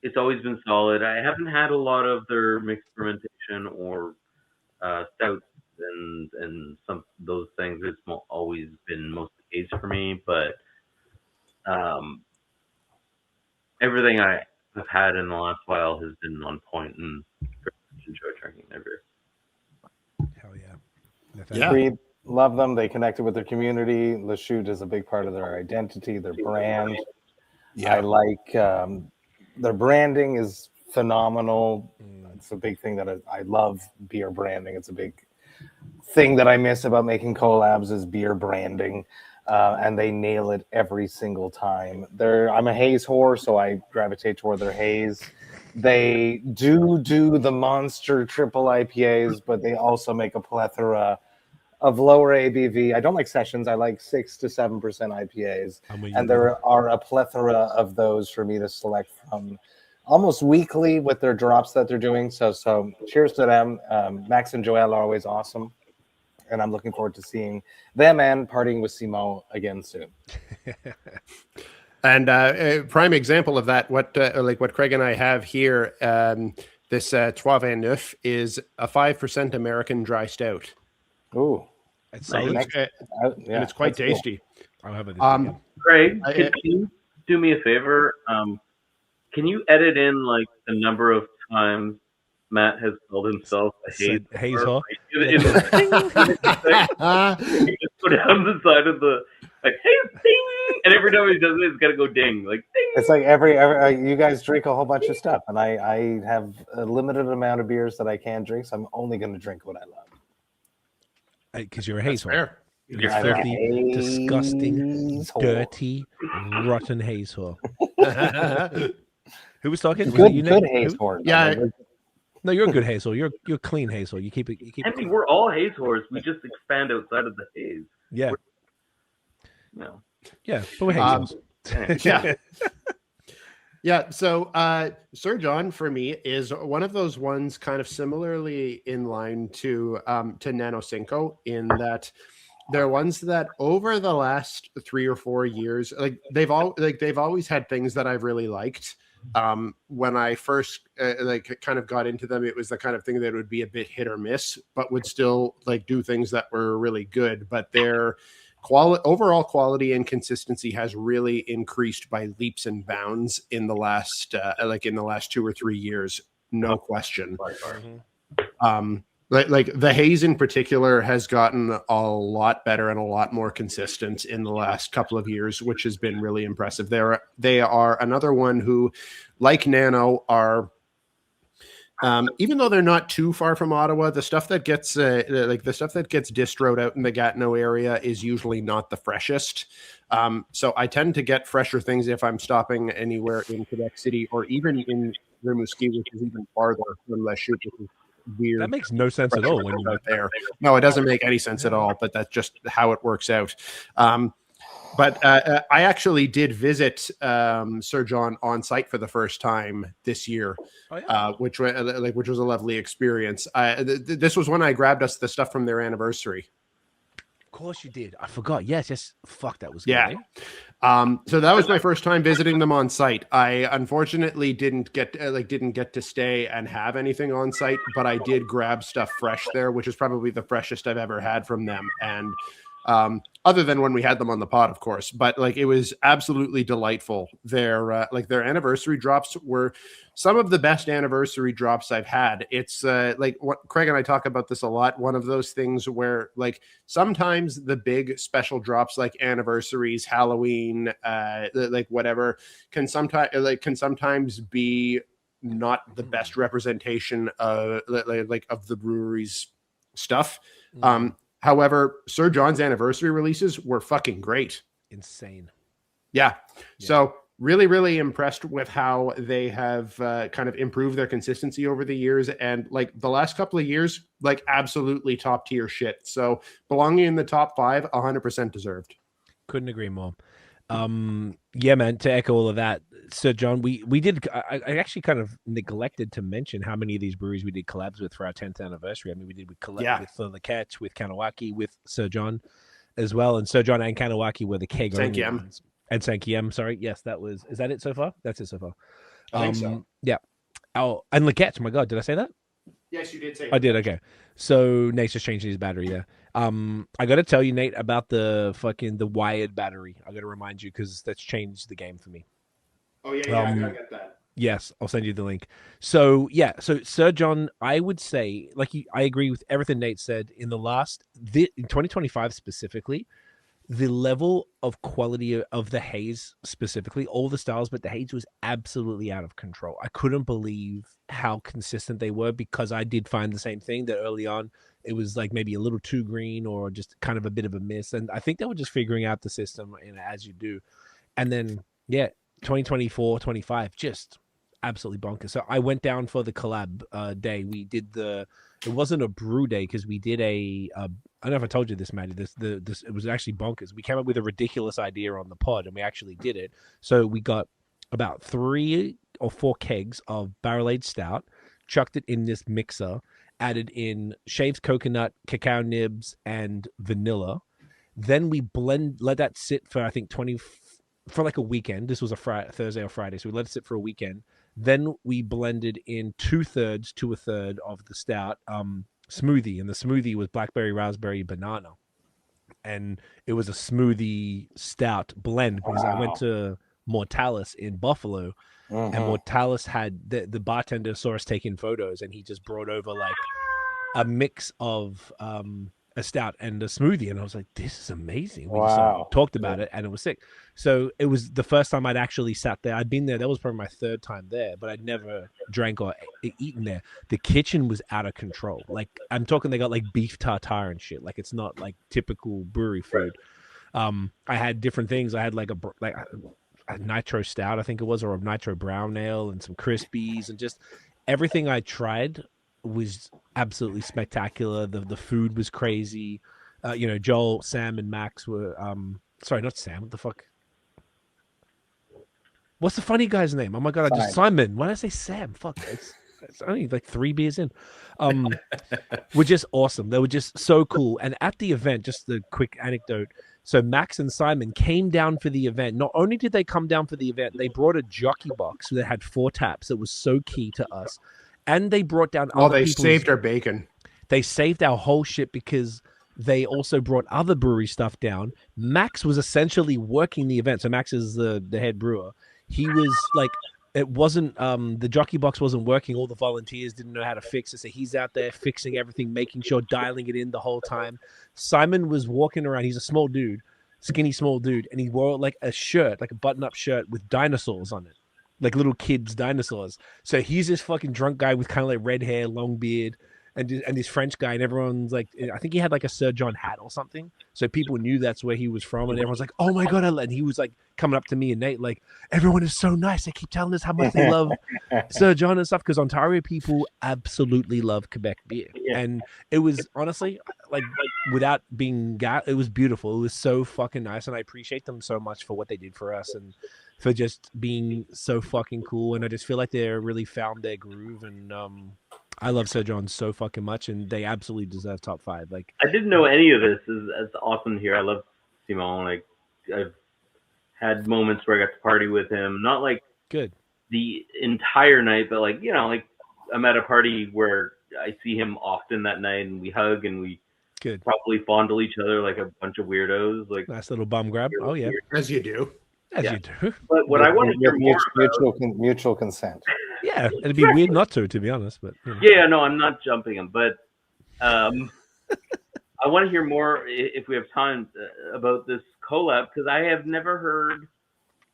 It's always been solid. I haven't had a lot of their mixed fermentation or stouts and some of those things. It's always been most of the case for me, but everything I have had in the last while has been on point, and enjoy drinking their beer. Hell yeah. Agreed. Love them. They connected with their community. Lachute is a big part of their identity, their brand. Yeah. I like their branding is phenomenal. It's a big thing that I love beer branding. It's a big thing that I miss about making collabs is beer branding. And they nail it every single time. I'm a haze whore, so I gravitate toward their haze. They do the monster triple IPAs, but they also make a plethora of lower ABV. I don't like sessions. I like 6 to 7% IPAs. And there are a plethora of those for me to select from almost weekly with their drops that they're doing. So cheers to them. Max and Joelle are always awesome. And I'm looking forward to seeing them and partying with Simon again soon. And a prime example of that, what Craig and I have here, this Trois Vingt Neuf is a 5% American dry stout. Ooh, it's and it's quite tasty. Cool. I'll have it this Craig, can you do me a favor? Can you edit in like the number of times Matt has called himself a haze whore? You just go down the side of the like hey, ding, and every time he does it, it's gotta go ding, like ding. It's like every you guys drink a whole bunch of stuff, and I have a limited amount of beers that I can drink, so I'm only going to drink what I love. Because you're a haze whore. You're I'm fair. a Filthy, disgusting, haze whore. dirty, rotten haze whore. Who was talking? Was it Good, you, good Nate? haze Who? whore. Yeah. No, you're a good haze whore. You're clean haze whore. You keep it. I mean, we're all haze whores. We just expand outside of the haze. Yeah. No. Yeah, but we're haze whores. Yeah. Yeah. So, Sir John for me is one of those ones kind of similarly in line to Nano Cinco in that they're ones that over the last 3 or 4 years, like they've always had things that I've really liked. When I first kind of got into them, it was the kind of thing that would be a bit hit or miss, but would still like do things that were really good. But their overall quality and consistency has really increased by leaps and bounds in the last 2 or 3 years, no question. Like the haze in particular has gotten a lot better and a lot more consistent in the last couple of years, which has been really impressive. They are another one who, like Nano, are even though they're not too far from Ottawa, the stuff that gets distroed out in the Gatineau area is usually not the freshest. So I tend to get fresher things if I'm stopping anywhere in Quebec City or even in Rimouski, which is even farther from La Chute, which is weird. That makes no sense at all. When out there. No, it doesn't make any sense at all, but that's just how it works out. But I actually did visit Sir John on site for the first time this year, which was a lovely experience. This was when I grabbed us the stuff from their anniversary. Of course you did. I forgot. Yes. Fuck, that was good. Yeah. So that was my first time visiting them on site. I unfortunately didn't get to stay and have anything on site, but I did grab stuff fresh there, which is probably the freshest I've ever had from them. And other than when we had them on the pod, of course, but like it was absolutely delightful. Their anniversary drops were some of the best anniversary drops I've had. It's like what Craig and I talk about this a lot. One of those things where like sometimes the big special drops like anniversaries, Halloween, like whatever can sometimes be not the best representation of of the brewery's stuff. However, Sir John's anniversary releases were fucking great. Insane. Yeah. So really, really impressed with how they have kind of improved their consistency over the years. And like the last couple of years, like absolutely top tier shit. So belonging in the top 5, 100% deserved. Couldn't agree more. Yeah, man, to echo all of that, Sir John, we did, I actually kind of neglected to mention how many of these breweries we did collabs with for our 10th anniversary. I mean, we did with For the Catch, with Kanawaki, with Sir John as well. And Sir John and Kanawaki were the keg only ones. And Sankiem, sorry. Yes, is that it so far? That's it so far. I think so. Yeah. Oh, and Lequette, my God, did I say that? Yes, you did say I did, okay. So Nate's just changing his battery there. I got to tell you, Nate, about the wired battery. I got to remind you because that's changed the game for me. Oh, yeah, I get that. Yes, I'll send you the link. So, so Sir John, I would say, I agree with everything Nate said. In 2025 specifically, the level of quality of the haze, specifically, all the styles, but the haze was absolutely out of control. I couldn't believe how consistent they were because I did find the same thing that early on it was like maybe a little too green or just kind of a bit of a miss. And I think they were just figuring out the system as you do. And then, 2024, 25, just absolutely bonkers. So I went down for the collab day. We did it wasn't a brew day because we did I don't know if I told you this, Maddie. It was actually bonkers. We came up with a ridiculous idea on the pod and we actually did it. So we got about 3 or 4 kegs of barrel-aged stout, chucked it in this mixer, added in shaved coconut, cacao nibs, and vanilla. Then we let that sit for I think for like a weekend. This was a Thursday or Friday, so we let it sit for a weekend. Then we blended in 2/3 to 1/3 of the stout smoothie, and the smoothie was blackberry, raspberry, banana, and it was a smoothie stout blend because I went to Mortalis in Buffalo, and Mortalis had the bartender saw us taking photos, and he just brought over like a mix of a stout and a smoothie, and I was like, this is amazing. We just Wow. talked about it, and it was sick. So it was the first time I'd actually sat there. I'd been there. That was probably my third time there, but I'd never drank or eaten there. The kitchen was out of control. Like, I'm talking, they got like beef tartare and shit. Like, it's not like typical brewery food. I had different things. I had like a nitro stout, I think it was, or a nitro brown ale, and some Crispies, and just everything I tried was absolutely spectacular. The food was crazy. Joel, Sam, and Max were sorry, not Sam. What the fuck? What's the funny guy's name? Oh my god, I just Simon. Why did I say Sam? Fuck, it's only like 3 beers in. Were just awesome. They were just so cool. And at the event, just the quick anecdote. So Max and Simon came down for the event. Not only did they come down for the event, they brought a jockey box that had 4 taps. That was so key to us. And they brought down they saved our bacon. They saved our whole shit because they also brought other brewery stuff down. Max was essentially working the event. So Max is the head brewer. He was like, it wasn't, the jockey box wasn't working. All the volunteers didn't know how to fix it. So he's out there fixing everything, making sure, dialing it in the whole time. Simon was walking around. He's a small dude, skinny, small dude. And he wore like a shirt, like a button-up shirt with dinosaurs on it. Like little kids' dinosaurs. So he's this fucking drunk guy with kind of like red hair, long beard, and this French guy, and everyone's like, I think he had like a Sir John hat or something. So people knew that's where he was from, and everyone's like, oh my god, and he was like coming up to me and Nate, like, everyone is so nice. They keep telling us how much they love Sir John and stuff, because Ontario people absolutely love Quebec beer. Yeah. And it was honestly like without being it was beautiful. It was so fucking nice, and I appreciate them so much for what they did for us and for just being so fucking cool. And I just feel like they really found their groove, and I love Sir John so fucking much, and they absolutely deserve top 5. Like, I didn't know any of this. Is awesome here. I love Simon. Like, I've had moments where I got to party with him. Not like good the entire night, but like, like I'm at a party where I see him often that night, and we hug and we probably fondle each other like a bunch of weirdos. Like, nice little bum grab. Oh yeah, as you do. As you do. But what I want to hear more mutual consent. Yeah, it'd be weird not to be honest. But yeah, no, I'm not jumping him. But I want to hear more, if we have time, about this collab, because I have never heard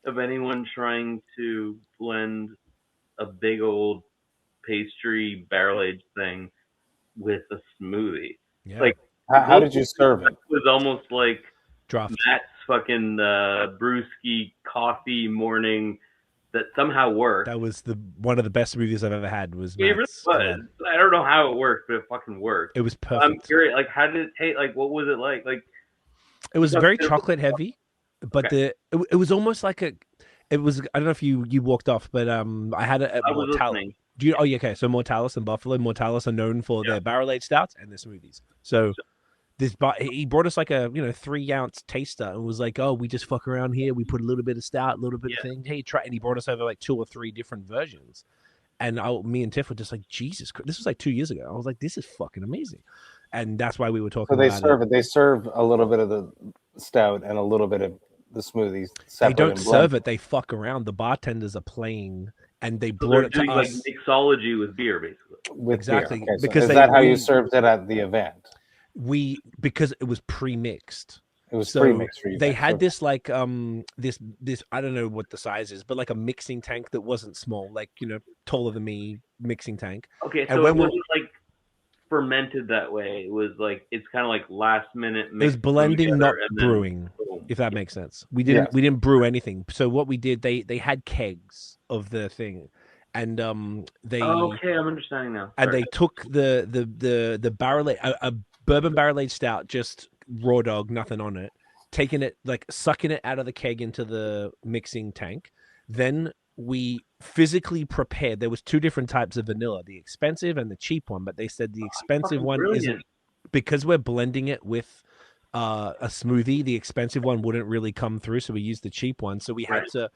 of anyone trying to blend a big old pastry barrel-aged thing with a smoothie. Yeah. Like, how did you serve it? It was almost like draft. Matt's fucking brewski coffee morning that somehow worked. That was one of the best smoothies I've ever had. Was it really was. I don't know how it worked, but it fucking worked. It was perfect. I'm curious, like, how did it taste? Like, what was it like? Like, it was very chocolate heavy, but it was almost like it was. I don't know if you walked off, but I had it at Mortalis. Okay. So Mortalis and Buffalo. Mortalis are known for their barrel-aged stouts and their smoothies. So he brought us like a 3-ounce taster and was like, oh, we just fuck around here. We put a little bit of stout, a little bit of thing. Hey, try. And he brought us over like 2 or 3 different versions. And me and Tiff were just like, Jesus Christ. This was like 2 years ago. I was like, this is fucking amazing. And that's why we were talking about it. They serve a little bit of the stout and a little bit of the smoothies. They don't serve it. They fuck around. The bartenders are playing, and they brought it to like us. Mixology with beer, basically. Exactly. Beer. Okay, because is that how you served it at the event? Because it was pre-mixed. It was pre-mixed for you. They had this like this I don't know what the size is, but like a mixing tank that wasn't small, like taller than me mixing tank. Okay, so it wasn't like fermented that way. It was like, it's kind of like last minute. It was blending, not brewing, if that makes sense. We didn't brew anything. So what we did, they had kegs of the thing, and they. Oh, okay, I'm understanding now. And they took the barrel a bourbon barrel-aged stout, just raw dog, nothing on it, taking it, like sucking it out of the keg into the mixing tank. Then we physically prepared. There was 2 different types of vanilla, the expensive and the cheap one. But they said the expensive one isn't, because we're blending it with a smoothie. The expensive one wouldn't really come through, so we used the cheap one. So we had to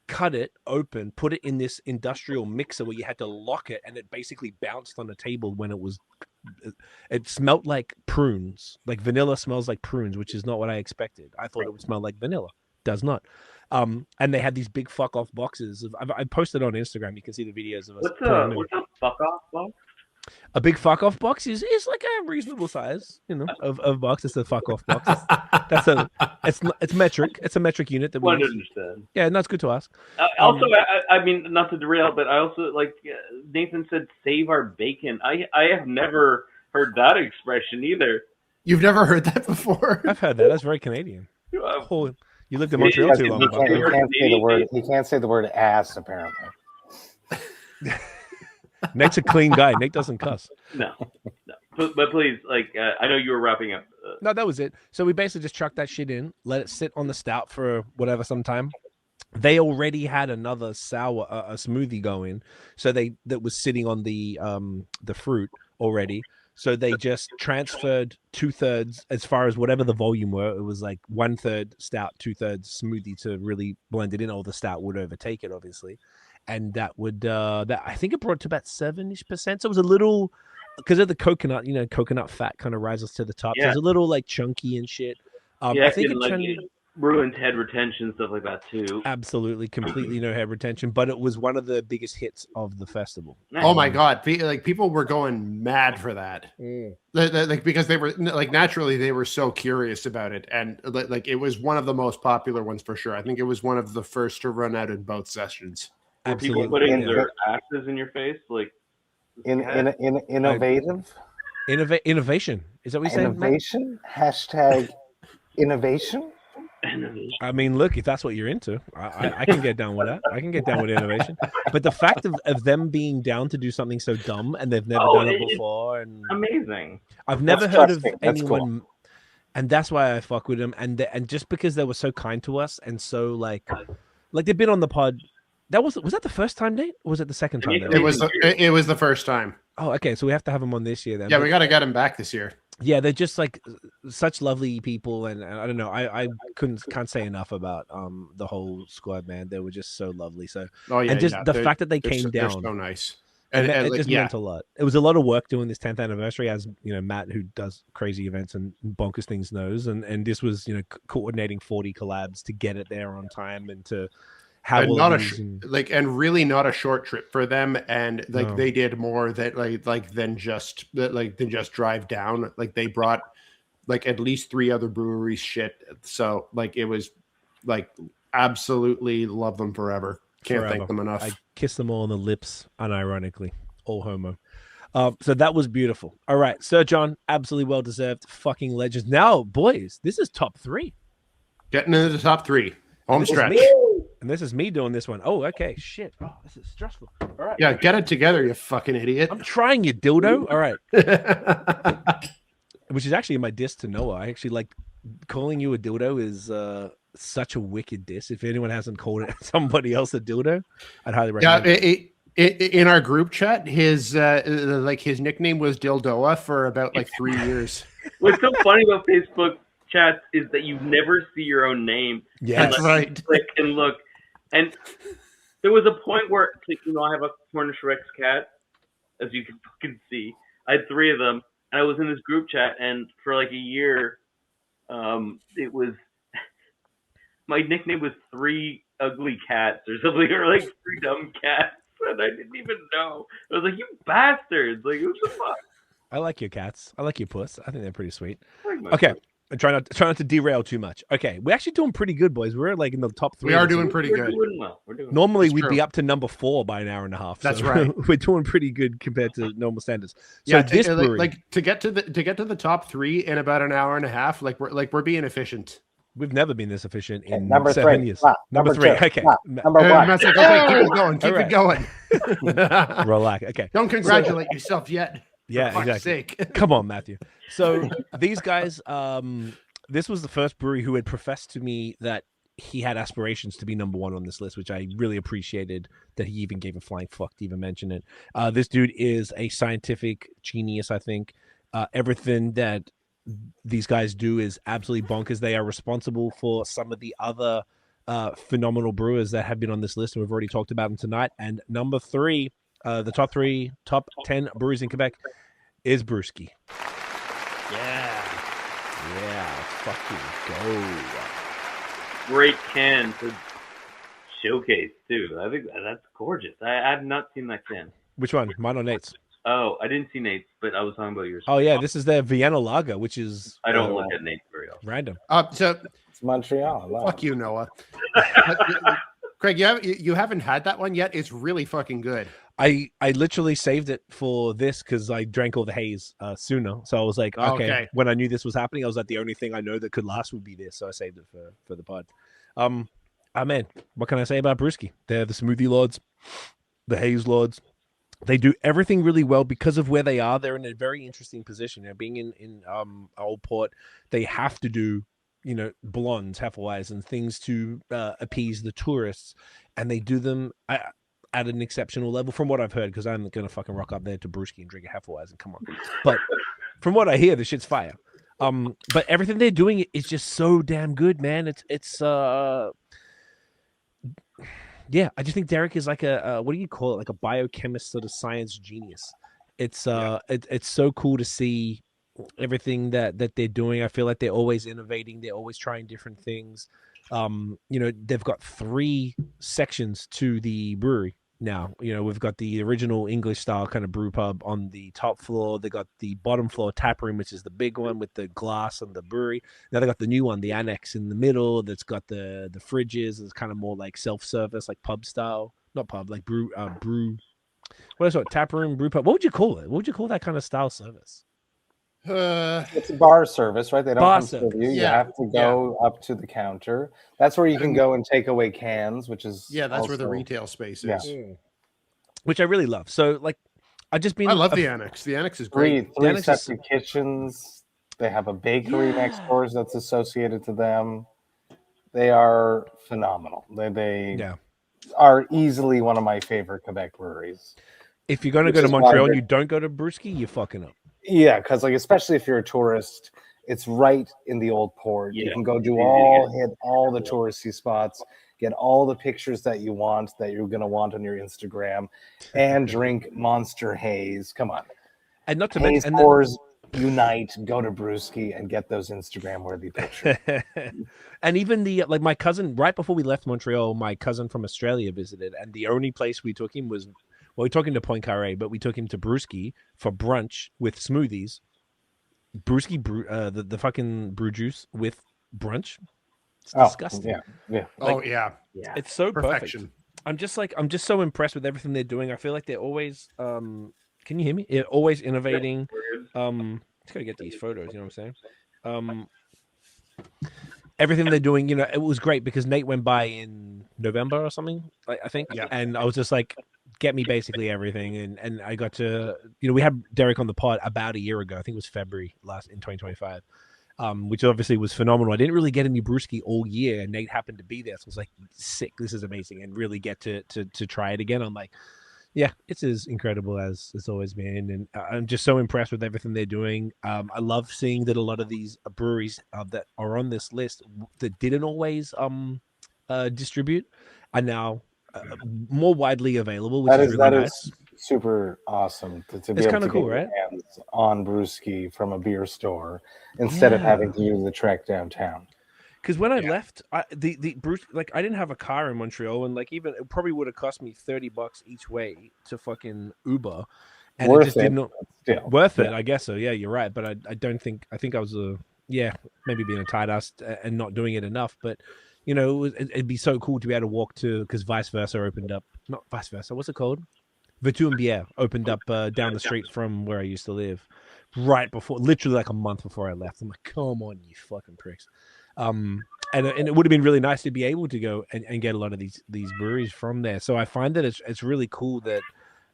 cut it open, put it in this industrial mixer where you had to lock it, and it basically bounced on the table when it smelled like prunes. Like vanilla smells like prunes, which is not what I expected. I thought it would smell like vanilla. Does not. And they had these big fuck off boxes. I posted on Instagram. You can see the videos of us. What's a fuck off box? A big fuck off box is like a reasonable size, of box. It's a fuck off box. It's metric. It's a metric unit that we Want to use. understand. Yeah, no, it's good to ask. Also, I mean, not to derail, but I also like Nathan said, "Save our bacon." I have never heard that expression either. You've never heard that before? I've heard that. That's very Canadian. Oh, you lived in Montreal too long. He can't say the word ass, apparently. Nate's a clean guy. Nate doesn't cuss. No. But please, I know you were wrapping up. No, that was it. So we basically just chucked that shit in, let it sit on the stout for whatever some time. They already had another sour, a smoothie going, so that was sitting on the fruit already. So they just transferred 2/3 as far as whatever the volume were. It was like 1/3 stout, 2/3 smoothie to really blend it in. All the stout would overtake it, obviously, and that would that I think it brought to about 7-ish%. So it was a little, because of the coconut, coconut fat kind of rises to the top. So it's a little like chunky and shit. I think it ruined head retention, stuff like that too. Absolutely, completely no head retention, but it was one of the biggest hits of the festival. Oh my god! People were going mad for that, because they were naturally they were so curious about it, and it was one of the most popular ones for sure. I think it was one of the first to run out in both sessions. Were people putting their asses in your face, like innovative? Innovation. Is that what you're saying? Innovation. Hashtag innovation. I mean, look, if that's what you're into, I can get down with that. I can get down with innovation. But the fact of them being down to do something so dumb and they've never done it before, and amazing. I've never heard of anyone, and that's why I fuck with them. And just because they were so kind to us and so like they've been on the pod. Was that the first time, Nate? Or was it the second time? It was the first time. Oh, okay. So we have to have them on this year then. Yeah, we got to get them back this year. Yeah, they're just like such lovely people, and I don't know. I can't say enough about the whole squad, man. They were just so lovely. So and just the fact that they came down, they're so nice. And it just meant a lot. It was a lot of work doing this 10th anniversary, as Matt, who does crazy events and bonkers things, knows. And this was coordinating 40 collabs to get it there on time and to have and really not a short trip for them. And they did more than just drive down. Like they brought at least 3 other breweries shit. So it was absolutely love them forever. Can't thank them enough. I kiss them all on the lips, unironically. All homo. So that was beautiful. All right, Sir John, absolutely well deserved. Fucking legends. Now, boys, this is top 3. Getting into the top 3. Home stretch. And this is me doing this one. Oh, okay. Shit. Oh, this is stressful. All right. Yeah, get it together, you fucking idiot. I'm trying, you dildo. All right. Which is actually my diss to Noah. I actually like calling you a dildo is such a wicked diss. If anyone hasn't called somebody else a dildo, I'd highly recommend it. In our group chat, his nickname was Dildoa for about 3 years. What's so funny about Facebook chats is that you never see your own name. Yeah, that's right. Click and look. And there was a point where, I have a Cornish Rex cat, as you can fucking see. I had 3 of them, and I was in this group chat, and for a year, it was my nickname was 3 ugly cats or something, or 3 dumb cats, and I didn't even know. I was like, you bastards! What the fuck? I like your cats. I like your puss. I think they're pretty sweet. Okay. I try not to derail too much. Okay, we're actually doing pretty good, boys. We're in the top 3. We are doing pretty good. We're doing well. Normally we'd be up to number 4 by an hour and a half. That's right. We're doing pretty good compared to normal standards. So this brewery, to get to the top 3 in about an hour and a half, we're being efficient. We've never been this efficient in number 7 3. years. Number 3. 2. Okay. Number 1. Keep it going. Keep it going. Relax. Okay. Don't congratulate yourself yet. Yeah, for fuck's exactly. sake. Come on, Matthew. So these guys, this was the first brewery who had professed to me that he had aspirations to be number 1 on this list, which I really appreciated that he even gave a flying fuck to even mention it. This dude is a scientific genius, I think. Everything that these guys do is absolutely bonkers. They are responsible for some of the other phenomenal brewers that have been on this list, and we've already talked about them tonight. And number 3, the top 10 breweries in Quebec is Brewski. Yeah, let's fucking go. Great can to showcase too. I think that's gorgeous. I have not seen that can. Which one? Mine or Nate's? Oh, I didn't see Nate's, but I was talking about yours. Oh yeah, this is their Vienna Lager, which is I don't look at Nate's very often. random. So It's Montreal. fuck you, Noah. Craig, you haven't had that one yet. It's really fucking good. I literally saved it for this because I drank all the haze sooner. So I was like, okay. When I knew this was happening, I was like, the only thing I know that could last would be this. So I saved it for the pod. Man, what can I say about Brewski? They're the smoothie lords, the haze lords. They do everything really well because of where they are. They're in a very interesting position. They're being in Old Port. They have to do, blondes, Hefeweizen, and things to appease the tourists, and they do them at an exceptional level from what I've heard, because I'm going to fucking rock up there to Brewski and drink a Hefeweizen. Come on. But from what I hear, the shit's fire. But everything they're doing is just so damn good, man. It's yeah, I just think Derek is like a what do you call it? Like a biochemist, sort of science genius. It's so cool to see everything that they're doing. I feel like they're always innovating. They're always trying different things. They've got 3 sections to the brewery now. We've got the original English style kind of brew pub on the top floor. They got the bottom floor tap room, which is the big one with the glass and the brewery. Now they got the new one, the annex in the middle, that's got the fridges. It's kind of more like self-service, like pub style, not pub, like brew. What is it? Tap room, brew pub. What would you call it? What would you call that kind of style service? It's a bar service, right? They don't bar come service. to you. You have to go up to the counter. That's where you can go and take away cans, which is that's where the retail space is. Which I really love. So like, I love the annex. The annex is great. Three separate kitchens. They have a bakery next door that's associated to them. They are phenomenal. They are easily one of my favorite Quebec breweries. If you're going to go to Montreal and you don't go to Brewski, you're fucking up. Yeah, because especially if you're a tourist, it's right in the Old Port. You can go hit all the touristy spots, get all the pictures that you want, that you're going to want on your Instagram, and drink Monster Haze. Come on. And not to Haze mention, pours unite, go to Brewski and get those Instagram-worthy pictures. And even my cousin, right before we left Montreal, my cousin from Australia visited, and the only place we took him was, we took him to Point Carré, but we took him to Brewski for brunch with smoothies. Brewski, the fucking brew juice with brunch. It's disgusting. It's so perfection. Perfect. I'm just so impressed with everything they're doing. I feel like they're always can you hear me? They're always innovating. Just gotta get these photos, you know what I'm saying? Everything they're doing, it was great because Nate went by in November or something, I think. Yeah. And I was just like, get me basically everything. And I got to, we had Derek on the pod about a year ago. I think it was February in 2025, which obviously was phenomenal. I didn't really get any brewski all year, and Nate happened to be there. So I was like, sick, this is amazing, and really get to try it again. I'm like, yeah, it's as incredible as it's always been. And I'm just so impressed with everything they're doing. I love seeing that a lot of these breweries that are on this list that didn't always distribute are now more widely available, which is really nice. Is super awesome to be it's able to cool, get right? your hands on brewski from a beer store instead of having to do the trek downtown. Because when I left, the Bruce, I didn't have a car in Montreal, and even it probably would have cost me $30 each way to fucking Uber, and it just didn't worth it. I guess so. Yeah, you're right. But I don't think I think I was maybe being a tight ass and not doing it enough. But it'd be so cool to be able to walk to, because Vice Versa opened up. Not Vice Versa. What's it called? Vertu and Bière opened up down the street from where I used to live, right before, literally like a month before I left. I'm like, come on, you fucking pricks. And it would have been really nice to be able to go and get a lot of these breweries from there. So I find that it's really cool that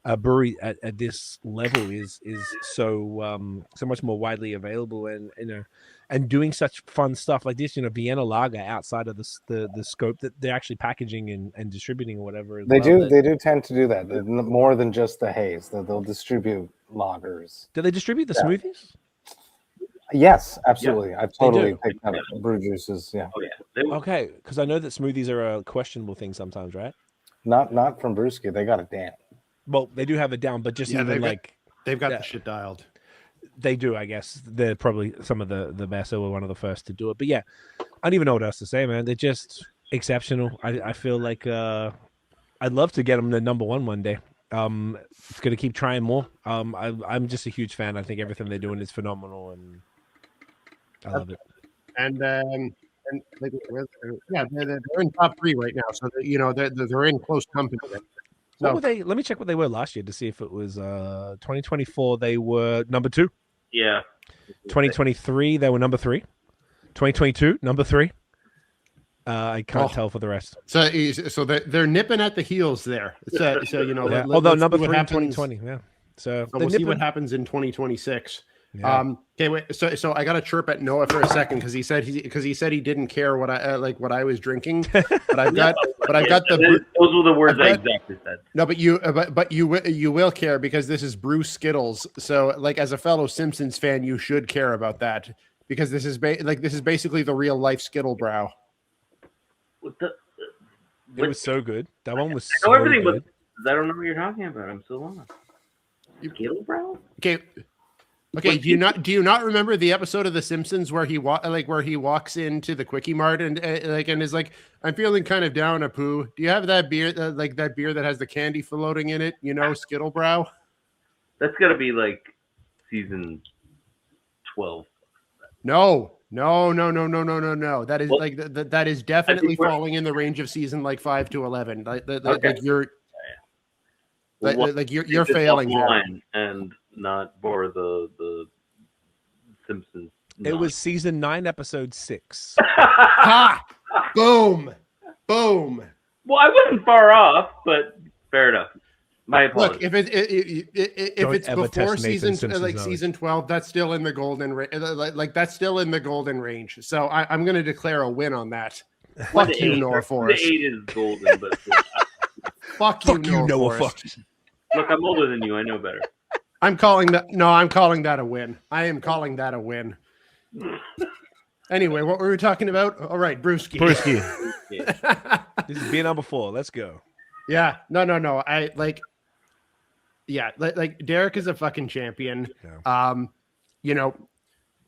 a brewery at this level is so much more widely available, and doing such fun stuff like this. Vienna Lager outside of the scope that they're actually packaging and distributing or whatever. They do tend to do that more than just the haze. They'll distribute lagers. Do they distribute the smoothies? Yes, absolutely. Yeah, I've totally picked up brew juices. Yeah. Oh yeah. Okay, because I know that smoothies are a questionable thing sometimes, right? Not from Brewski. They got it down. Well, they do have it down, but just they've got the shit dialed. They do, I guess. They're probably some of the best. They were one of the first to do it. But yeah, I don't even know what else to say, man. They're just exceptional. I feel like I'd love to get them to number one day. Gonna keep trying more. I'm just a huge fan. I think everything they're doing is phenomenal, and I love it. And like, yeah, they're in top 3 right now, so they're in close company. So, what were they? Let me check what they were last year to see if it was 2024. They were number 2. Yeah. 2023 they were number 3. 2022 number 3. I can't tell for the rest. So they're nipping at the heels there. So yeah. let's number see 3 in happens. 2020. Yeah. So we'll see what happens in 2026. Yeah. Okay, wait. So I got to chirp at Noah for a second because he said he didn't care what I what I was drinking, but I've got those were the words I exactly said. No, but you will care because this is Brew Skittles. So like as a fellow Simpsons fan, you should care about that because this is basically the real life Skittle Brow. It was so good. That one was I know so everything, good. but I don't know what you're talking about. I'm so lost. Skittle Brow? Okay. Do you not remember the episode of The Simpsons where he walks into the Quickie Mart and is like, I'm feeling kind of down a poo. Do you have that beer that beer that has the candy floating in it? Skittle Brow. That's gotta be like season 12. No. That is that is definitely falling in the range of season 5 to 11. You're failing there. And not bore the Simpsons. It was season 9, episode 6. Ha! Boom. Well, I wasn't far off, but fair enough. My apologies. Look, if it's before season 12, that's still in the golden that's still in the golden range. So I'm going to declare a win on that. Fuck you, Noah Forrest. The 8 is golden, but fuck you, Noah Forrest. Look, I'm older than you. I know better. I'm calling that a win. I am calling that a win. Anyway, what were we talking about? All right, Brewski. This is beer number 4. Let's go. Yeah. No. I like. Yeah, like Derek is a fucking champion. Yeah.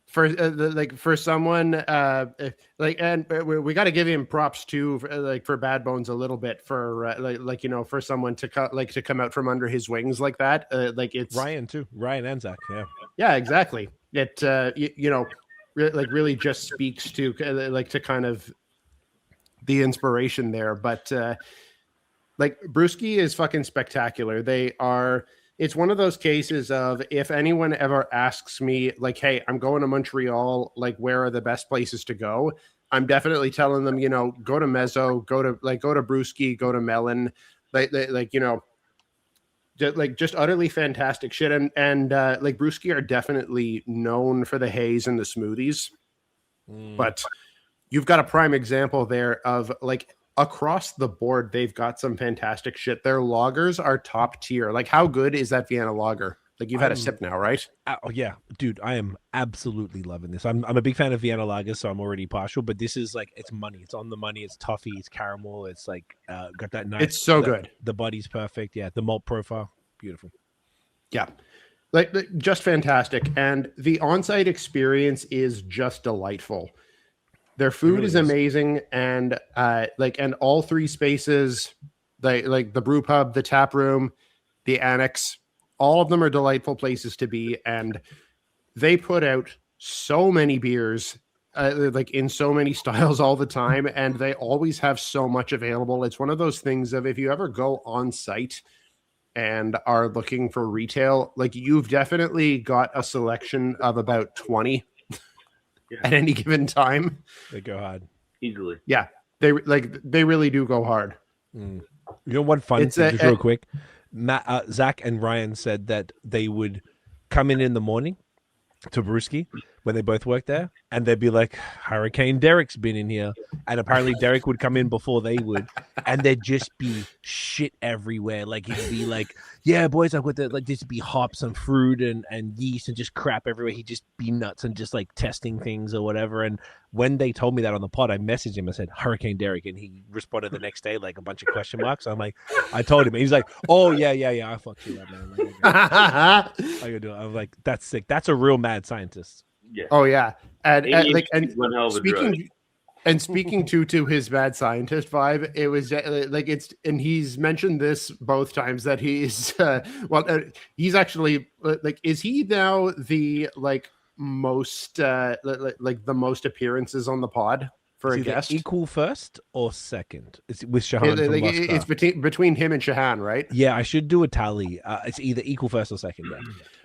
For someone and we got to give him props too for Bad Bones a little bit for for someone to come out from under his wings like that. It's Ryan too. Ryan and Zach. Yeah, exactly. It really just speaks to to kind of the inspiration there, but Brewski is fucking spectacular. It's one of those cases of if anyone ever asks me hey, I'm going to Montreal, where are the best places to go? I'm definitely telling them, go to Mezzo, go to Brewski, go to Melon, just utterly fantastic shit. And Brewski are definitely known for the haze and the smoothies, but you've got a prime example there of across the board, they've got some fantastic shit. Their lagers are top tier. How good is that Vienna lager? You've had a sip now, right? Oh yeah, dude, I am absolutely loving this. I'm a big fan of Vienna lagers, so I'm already partial. But this is it's money. It's on the money. It's toffee. It's caramel. It's got that nice. It's so good. The body's perfect. Yeah, the malt profile, beautiful. Yeah, just fantastic. And the on-site experience is just delightful. Their food is amazing, and and all 3 spaces, the brew pub, the tap room, the annex, all of them are delightful places to be, and they put out so many beers, in so many styles all the time, and they always have so much available. It's one of those things of if you ever go on site and are looking for retail, you've definitely got a selection of about 20. Yeah. At any given time, they go hard easily. Yeah, they really do go hard. One fun thing, just real quick. Zach and Ryan said that they would come in the morning to Brewski when they both worked there, and they'd be like, Hurricane Derek's been in here, and apparently Derek would come in before they would, and there'd just be shit everywhere. He'd be yeah, boys, I've got there'd be hops and fruit and yeast and just crap everywhere. He'd just be nuts and just testing things or whatever. And when they told me that on the pod, I messaged him. I said Hurricane Derek, and he responded the next day a bunch of question marks. I'm I told him, and he's like, oh yeah, I fucked you up, man. I gotta do it. I'm that's sick. That's a real mad scientist. Yeah. Oh yeah, and And speaking to his mad scientist vibe, it was like and he's mentioned this both times that he's he's actually like, is he now the most like the most appearances on the pod for a guest? Equal first or second? It's with Shahan from Lost It's Craft. between him and Shahan, right? Yeah, I should do a tally. It's either equal first or second. Yeah.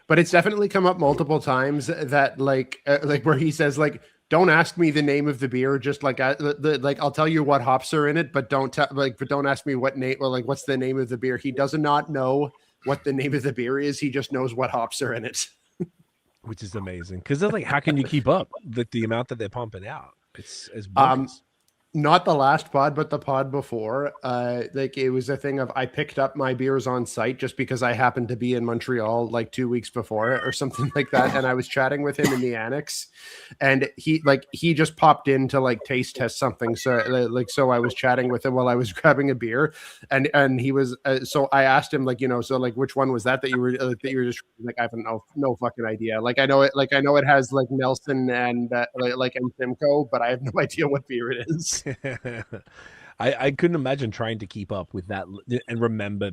But it's definitely come up multiple times that like where he says like, don't ask me the name of the beer, just like I'll tell you what hops are in it, but don't ask me what name or like what's the name of the beer. He does not know what the name of the beer is. He just knows what hops are in it. Which is amazing, because they're like, how can you keep up the amount that they're pumping out? It's bonkers. Not the last pod, but the pod before. Like it was a thing of I picked up my beers on site just because I happened to be in Montreal like 2 weeks before or something like that, and I was chatting with him in the annex, and he just popped in to like taste test something. So I was chatting with him while I was grabbing a beer, and he was so I asked him like, so like which one was that you were just like, I have no fucking idea. Like I know it has like Nelson and and Simcoe, but I have no idea what beer it is. I couldn't imagine trying to keep up with that and remember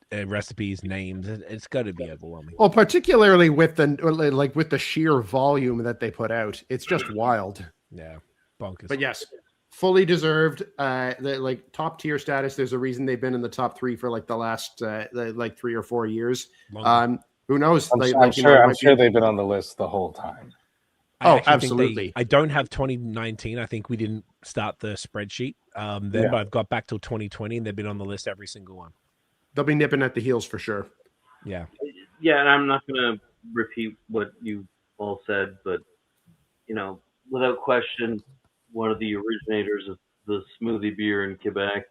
recipes, names. It's got to be overwhelming. Well, particularly with the sheer volume that they put out, it's just wild. Yeah, bonkers. But yes, fully deserved. Like top tier status. There's a reason they've been in the top 3 for like the last 3 or 4 years. Who knows? I'm sure they've been on the list the whole time. Absolutely. I don't have 2019. I think we didn't start the spreadsheet then, but I've got back till 2020, and they've been on the list every single one. They'll be nipping at the heels for sure. Yeah. Yeah, and I'm not going to repeat what you all said, but, without question, one of the originators of the smoothie beer in Quebec,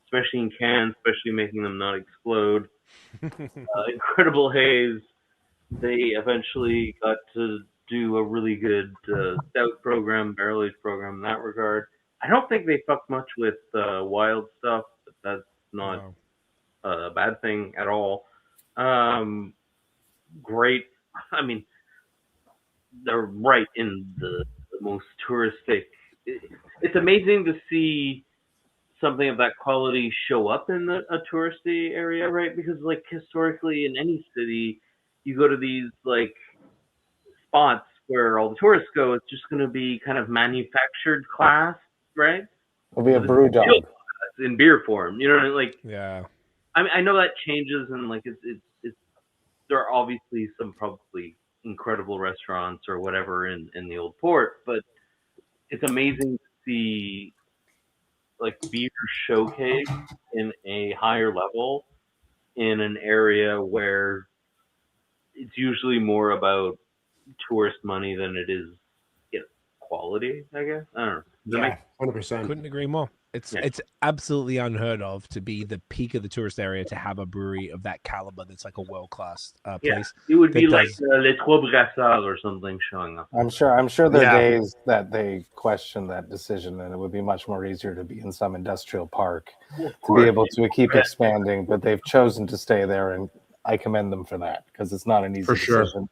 especially in cans, especially making them not explode. Incredible Haze. They eventually got to do a really good stout program, barrel aged program in that regard. I don't think they fucked much with wild stuff, but that's not a bad thing at all. Great. I mean, they're right in the most touristic. It's amazing to see something of that quality show up in a touristy area, right? Because like historically in any city, you go to these like spots where all the tourists go, it's just going to be kind of manufactured class, right? It'll be a brew dog in beer form, like. Yeah. I mean, I know that changes, and like it's there are obviously some probably incredible restaurants or whatever in the old port, but it's amazing to see like beer showcase in a higher level in an area where it's usually more about tourist money than it is quality, I guess. I don't know. Yeah, 100%. Couldn't agree more. It's absolutely unheard of to be the peak of the tourist area to have a brewery of that caliber that's like a world-class place. It would be like Les Trois Brassards or something showing up. I'm sure there are days that they question that decision, and it would be much more easier to be in some industrial park to be able to keep expanding, but they've chosen to stay there, and I commend them for that because it's not an easy decision.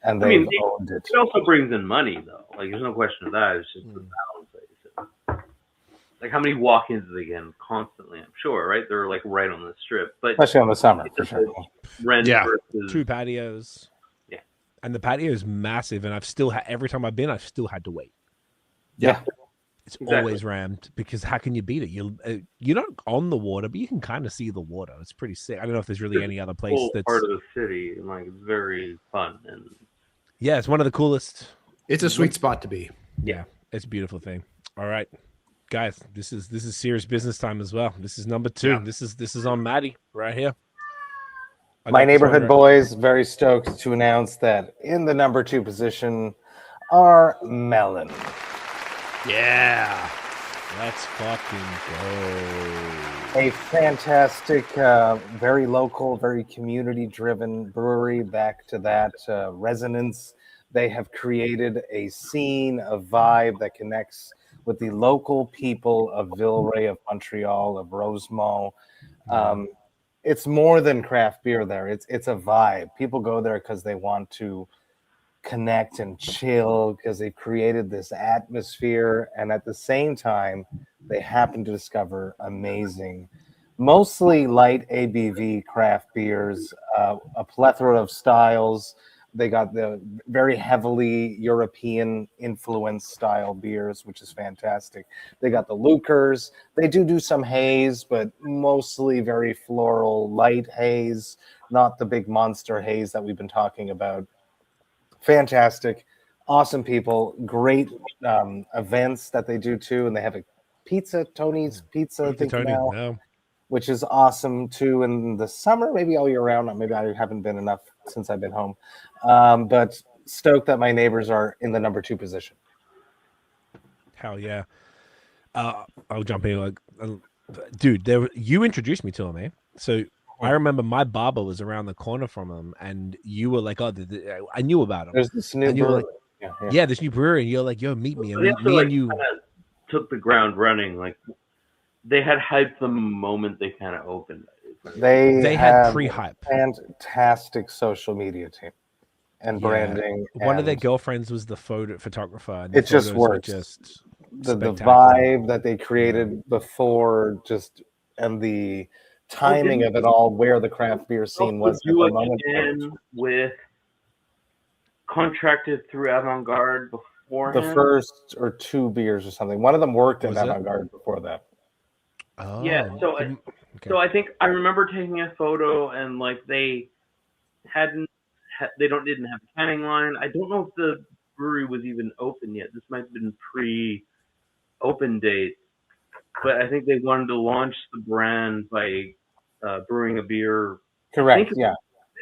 And they've owned it. It also brings in money, though. Like, there's no question of that. It's just the balance that you said. Like, how many walk-ins do they get constantly? I'm sure, right? They're like right on the strip, but especially on the summer, for sure. Rent versus 2 patios. Yeah, and the patio is massive, and I've still every time I've been, I've still had to wait. Yeah, it's always rammed because how can you beat it? You're not on the water, but you can kind of see the water. It's pretty sick. I don't know if there's really any other place that's part of the city, and like it's very fun and. Yeah, it's one of the coolest. It's a sweet spot to be. Yeah, it's a beautiful thing. All right, guys, this is serious business time as well. This is number 2. Yeah. This is on Maddie right here. My neighborhood boys very stoked to announce that in the number 2 position are Melon. Yeah, let's fucking go. A fantastic, very local, very community-driven brewery. Back to that resonance. They have created a scene, a vibe that connects with the local people of Villeray, of Montreal, of Rosemont. It's more than craft beer there. It's a vibe. People go there because they want to connect and chill because they created this atmosphere, and at the same time they happen to discover amazing, mostly light ABV craft beers, a plethora of styles. They got the very heavily European influenced style beers, which is fantastic. They got the Lucers. They do some haze, but mostly very floral, light haze, not the big monster haze that we've been talking about. Fantastic, awesome people, great events that they do too, and they have a Tony's Pizza, I think now, no. which is awesome too. In the summer, maybe all year round. Maybe I haven't been enough since I've been home, but stoked that my neighbors are in the number 2 position. Hell yeah! I'll jump in. Dude, you introduced me to him, eh? So I remember my barber was around the corner from him, and you were like, "Oh, I knew about him." There's this new brewery. Yeah, this new brewery, and you're like, "Yo, meet me." And They me also, and you took the ground running. Like they had hype the moment they kind of opened. They had pre-hype. Fantastic social media team and branding. One of their girlfriends was the photographer. And it just works. Just the vibe that they created before, and the timing of it all, where the craft beer scene was at the moment. With contracted through Avant-Garde beforehand. The first or 2 beers or something. One of them worked at Avant-Garde before that. Oh, yeah. So I think I remember taking a photo, and like they didn't have a canning line. I don't know if the brewery was even open yet. This might have been pre-open date, but I think they wanted to launch the brand by brewing a beer. Correct. Yeah.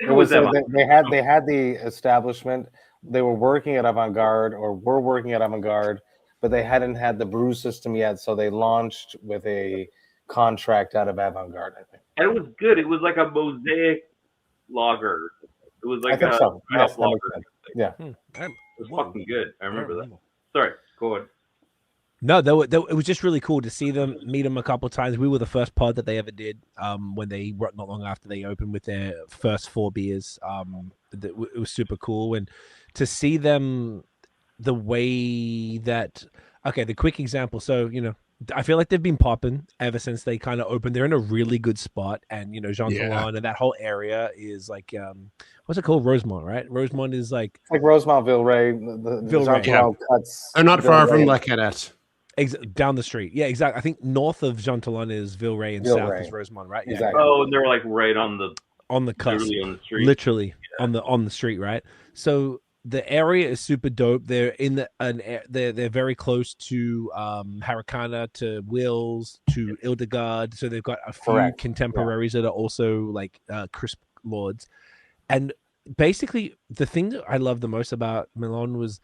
It was they had the establishment. They were working at Avant-Garde, or were working at Avant-Garde, but they hadn't had the brew system yet, so they launched with a contract out of Avant-Garde, I think. And it was good. It was like a mosaic lager. It was like a lager. Yeah. It was fucking good. I remember that. Sorry, go ahead. No, it was just really cool to see them, meet them a couple of times. We were the first pod that they ever did when they not long after they opened with their first 4 beers. It was super cool, and to see them the way that. Okay, the quick example. So I feel like they've been popping ever since they kind of opened. They're in a really good spot, and Jean Talon and that whole area is like what's it called? Rosemont, right? Rosemont is like Rosemont, Villeray. The cuts. They're not far from La Cadette. Down the street. Yeah, exactly. I think north of Jean Talon is Villeray, and south is Rosemont, right? Exactly. Yeah. Oh, and they're like right on the cusp, literally on the street. Literally on the street, right? So the area is super dope. They're in they're very close to Harricana, to Wills, to Hildegard. So they've got a few contemporaries that are also like crisp lords. And basically, the thing that I love the most about Milan was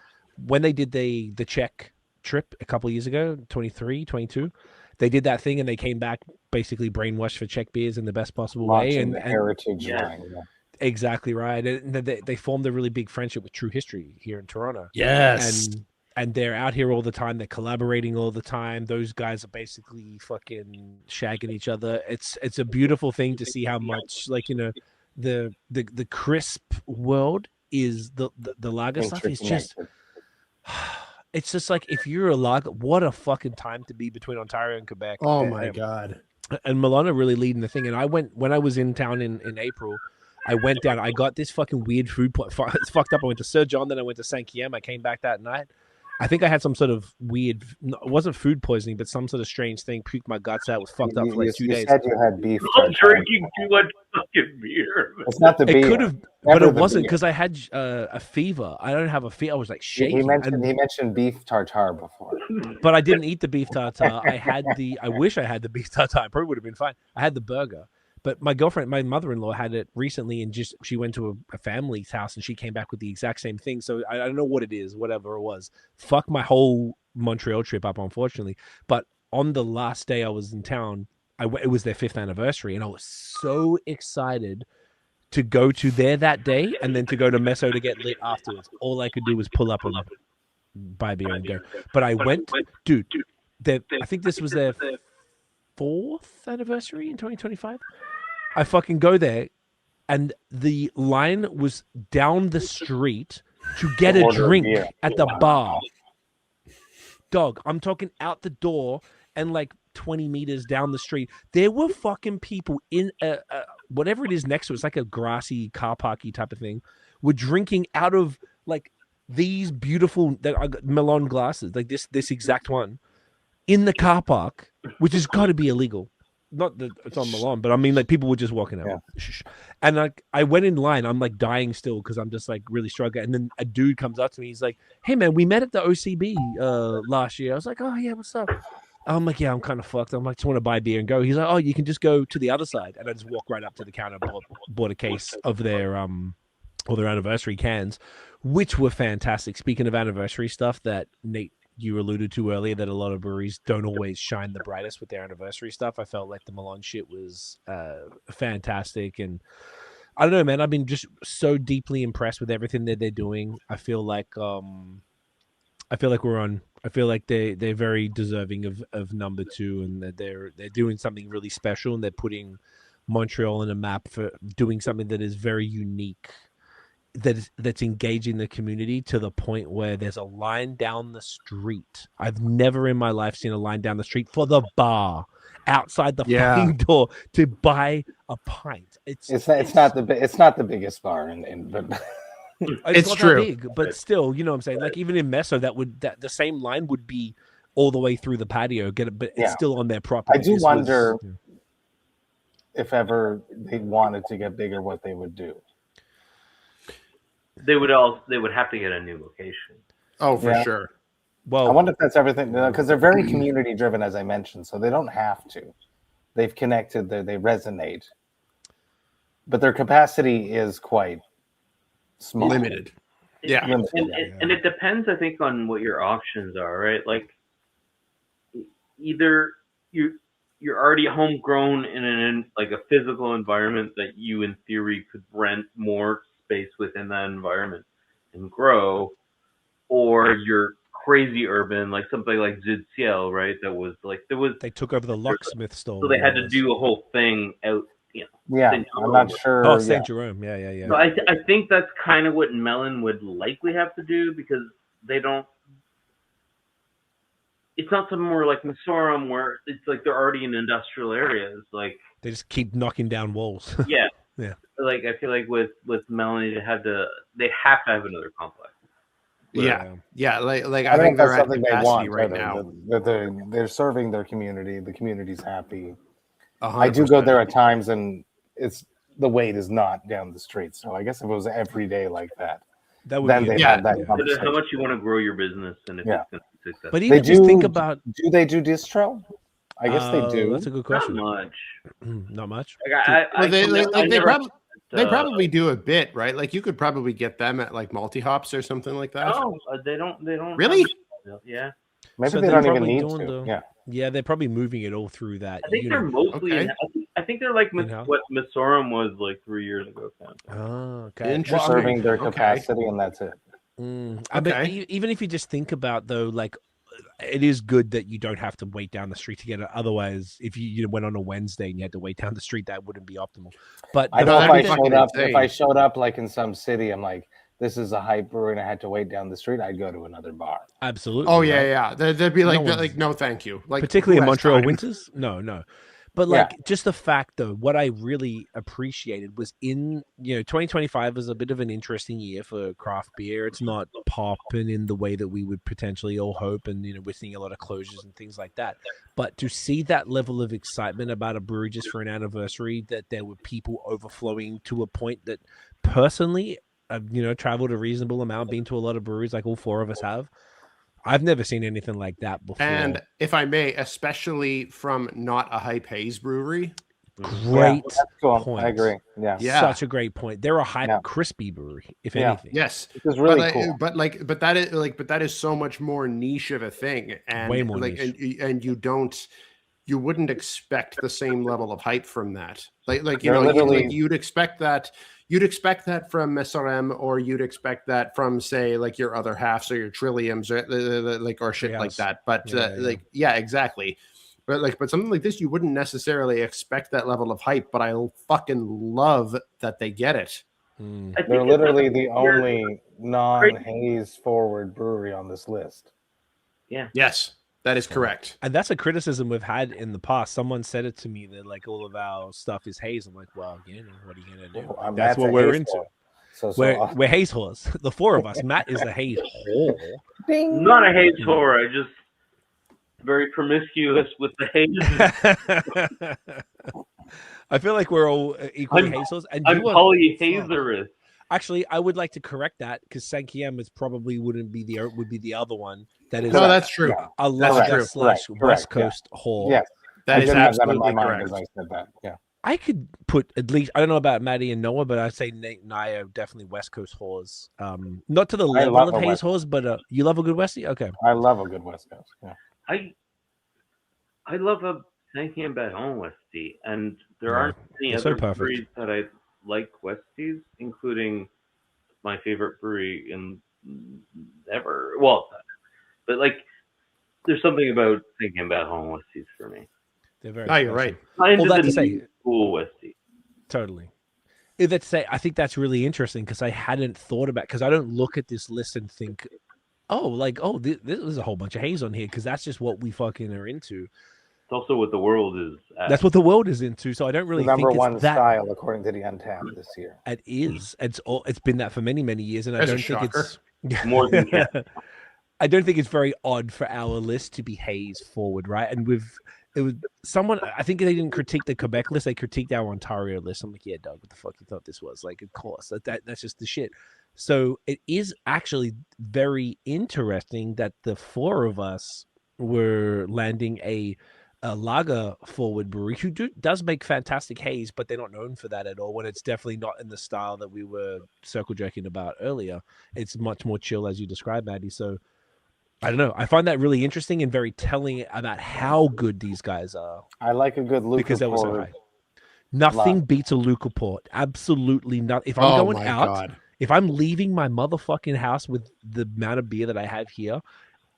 when they did the Czech trip a couple of years ago, 23, 22. They did that thing and they came back basically brainwashed for Czech beers in the best possible way. And heritage line. Yeah. Exactly right. And they formed a really big friendship with True History here in Toronto. Yes. And they're out here all the time. They're collaborating all the time. Those guys are basically fucking shagging each other. It's a beautiful thing to see how much the crisp world is the lager stuff is just. It's just like if you're a lager, what a fucking time to be between Ontario and Quebec. Oh my God. And Milano really leading the thing. And I went when I was in town in April. I went down. I got this fucking weird food. It's fucked up. I went to Sir John, then I went to Saint Kiem. I came back that night. I think I had some sort of weird. It wasn't food poisoning, but some sort of strange thing. Puked my guts out. Was fucked up for like 2 days. You said you had beef. I'm drinking too much fucking beer. It's not the beer. It could have, but it wasn't because I had a fever. I don't have a fever. I was like shaking. He mentioned beef tartare before, but I didn't eat the beef tartare. I had I wish I had the beef tartare. Probably would have been fine. I had the burger. But my girlfriend, my mother-in-law had it recently, and she went to a family's house, and she came back with the exact same thing. So I don't know what it is, whatever it was. Fuck my whole Montreal trip up, unfortunately. But on the last day I was in town, it was their 5th anniversary, and I was so excited to go to there that day, and then to go to Meso to get lit afterwards. All I could do was pull up and buy beer and go. But I went, dude. I think this was their 4th anniversary in 2025. I fucking go there, and the line was down the street to get a order a drink beer. at the bar. Dog, I'm talking out the door and like 20 meters down the street. There were fucking people in whatever it is next to it. It's like a grassy car parky type of thing. Were drinking out of like these beautiful Milan glasses, like this exact one, in the car park, which has got to be illegal. Not that it's on Milan, but I mean, like people were just walking out. Yeah. And like I went in line, I'm like dying still because I'm just like really struggling. And then a dude comes up to me, he's like, "Hey man, we met at the OCB last year." I was like, "Oh yeah, what's up?" I'm like, "Yeah, I'm kind of fucked." I'm like, "Just want to buy beer and go." He's like, "Oh, you can just go to the other side," and I just walk right up to the counter, bought a case of their or their anniversary cans, which were fantastic. Speaking of anniversary stuff, that Nate, you alluded to earlier, that a lot of breweries don't always shine the brightest with their anniversary stuff. I felt like the Milan shit was fantastic, and I don't know, man. I've been just so deeply impressed with everything that they're doing. I feel like we're on. I feel like they're very deserving of number 2, and that they're doing something really special, and they're putting Montreal on a map for doing something that is very unique. That's engaging the community to the point where there's a line down the street. I've never in my life seen a line down the street for the bar outside the fucking door to buy a pint. It's not the biggest bar but it's not true. that big, but still, you know what I'm saying? Like even in Meso, that the same line would be all the way through the patio, but it's still on their property. I do wonder if ever they wanted to get bigger, what they would do. They would have to get a new location. Oh, for sure. Well, I wonder if that's everything, because they're very community driven, as I mentioned, so they don't have to. They've connected, they resonate, but their capacity is quite small, limited. Yeah, and it depends, I think, on what your options are, right? Like either you're already homegrown in like a physical environment that you, in theory, could rent more space within that environment and grow, or you're crazy urban, like something like Zid Ciel, right? They took over the locksmith store, so they had to do a whole thing out. I'm not sure. Oh, St. Jerome, yeah. So I think that's kind of what Mellon would likely have to do, because they don't. It's not something more like Masorum where it's like they're already in industrial areas. Like they just keep knocking down walls. Yeah. Yeah. Like I feel like with Mellon, they have to have another complex. Yeah. Like I think they're at capacity right now. They're serving their community. The community's happy. 100%. I do go there at times, and the wait is not down the street. So I guess if it was every day like that, that would then be have that But how much you want to grow your business, and if it's going to be successful. But even just think about, do they do distro? I guess they do. That's a good question. Not much. Not much. They probably do a bit, right? Like you could probably get them at like multi-hops or something like that. Oh, they don't. Really? Yeah. Maybe they don't even need to. Yeah, they're probably moving it all through that. I think they're mostly. I think they're like what Masorum was like 3 years ago. Oh, okay. Interesting. Serving their capacity, and that's it. But even if you just think about though, like it is good that you don't have to wait down the street to get it. Otherwise, if you went on a Wednesday and you had to wait down the street, that wouldn't be optimal. But I know if I showed up like in some city, I'm like, this is a hype brewery, and I had to wait down the street, I'd go to another bar. Absolutely. Oh yeah. They'd be like, no, thank you. Like particularly in Montreal winters. No. But like just the fact though, what I really appreciated was 2025 was a bit of an interesting year for craft beer. It's not popping in the way that we would potentially all hope, and we're seeing a lot of closures and things like that. But to see that level of excitement about a brewery just for an anniversary, that there were people overflowing to a point that personally, I've traveled a reasonable amount, been to a lot of breweries, like all 4 of us have. I've never seen anything like that before. And if I may, especially from not a hype haze brewery. Great point. I agree. Yeah. Such a great point. They're a hype crispy brewery, if anything. Yes. It was really cool. But that is so much more niche of a thing. And way more niche. And you wouldn't expect the same level of hype from that. You'd expect that. You'd expect that from SRM, or you'd expect that from, say, like your other halves or your Trilliums, or shit like that. But exactly. But something like this, you wouldn't necessarily expect that level of hype. But I fucking love that they get it. They're literally the only non-haze forward brewery on this list. Yeah. Yes, that is correct. And that's a criticism we've had in the past. Someone said it to me that like all of our stuff is haze. I'm like, well, again, what are you gonna do? Well, That's what we're into. So We're haze whores. The four of us. Matt is the haze whore. Not a haze whore. I just very promiscuous with the haze. I feel like we're all equally haze whores. And I'm polyhazerous. Actually, I would like to correct that because Sankiem is probably would be the other one that is. No, that's true. Alaska / West Coast whore. Yes, that is absolutely correct. correct. As I said that. Yeah. I could put at least, I don't know about Maddie and Noah, but I'd say Nate and I are definitely West Coast whores. Not to the level of haze whores, but you love a good Westie? Okay. I love a good West Coast. Yeah. I love a Sankiem Bad Home Westie, and there aren't any other breweries that I like Westies, including my favorite brewery in ever. Well, but like, there's something about Sankiem Bad Home Westies for me. They're very you're right. Well, that's to say, cool Westie. Totally. That's to say, I think that's really interesting because I hadn't thought about, because I don't look at this list and think, there's a whole bunch of haze on here because that's just what we fucking are into. It's also what the world is at. That's what the world is into. So I don't really think number it's one that style according to the Untapped this year. It is. It's been that for many, many years, and I don't think it's more than I don't think it's very odd for our list to be haze forward, right? And it was someone, I think they didn't critique the Quebec list, they critiqued our Ontario list. I'm like, yeah, Doug, what the fuck you thought this was? Like, of course, that's just the shit. So it is actually very interesting that the four of us were landing a lager forward brewery who does make fantastic haze, but they're not known for that at all. When it's definitely not in the style that we were circle jerking about earlier. It's much more chill, as you described, Maddie. So I don't know. I find that really interesting and very telling about how good these guys are. I like a good Luca because they were so high. Nothing beats a Luca Port. Absolutely not. If I'm going out, if I'm leaving my motherfucking house with the amount of beer that I have here,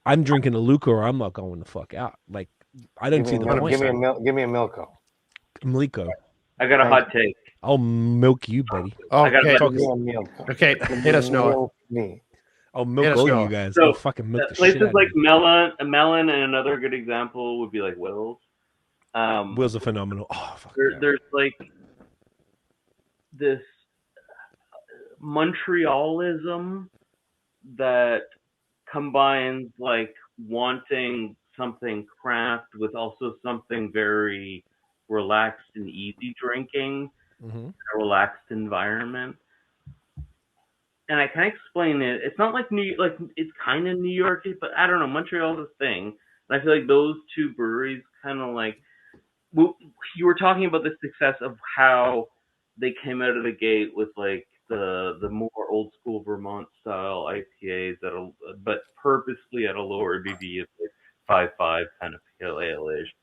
I'm drinking a Luca or I'm not going the fuck out. Like, I don't see the point. Give me a Milko. Milko. I got a hot take. I'll milk you, buddy. Okay, hit us, Noah. I'll milk all you guys. So, I'll fucking milk the places shit out like of you. Melon, and another good example would be like Will's. Will's are phenomenal. Oh, fuck there's like this Montrealism that combines like wanting something craft with also something very relaxed and easy drinking, a relaxed environment. And I can't explain it. It's not like it's kind of New York-y, but I don't know. Montreal's a thing. And I feel like those two breweries kind of like, you were talking about the success of how they came out of the gate with like the more old school Vermont style IPAs but purposely at a lower ABV of like 5.5 kind of pale ale-ish.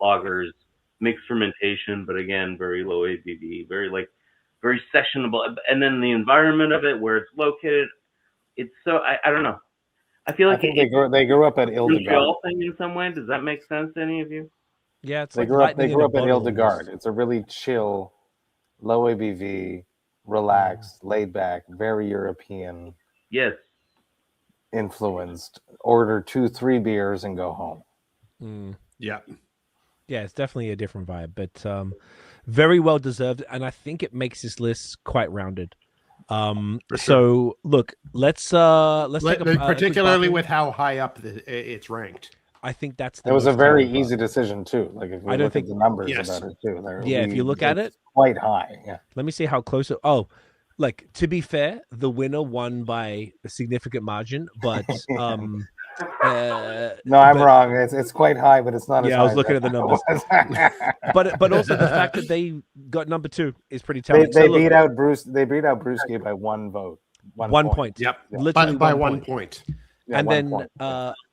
Lagers, mixed fermentation, but again, very low ABV, very sessionable, and then the environment of it, where it's located, it's so I don't know. I feel like they grew up at Ile-de-Garde thing in some way. Does that make sense to any of you? Yeah, it's they grew up at Ile-de-Garde. It's a really chill, low ABV, relaxed, laid back, very European. Yes. Influenced. Order 2-3 beers and go home. Yeah. Yeah, it's definitely a different vibe, but very well deserved, and I think it makes this list quite rounded. So look, let's take particularly with how high up it's ranked. I think that's it was a very easy decision too. Like if you look at the numbers about it too, if you look at it, quite high. Yeah. Let me see how close. Like, to be fair, the winner won by a significant margin, but no, I'm wrong. It's quite high, but it's not. Yeah, as high I was looking at the numbers. but also the fact that they got number 2 is pretty telling. They beat out Bruce. They beat out Brewski by 1 vote. 1 point. Yep. Literally by 1 point. Yeah, and then point.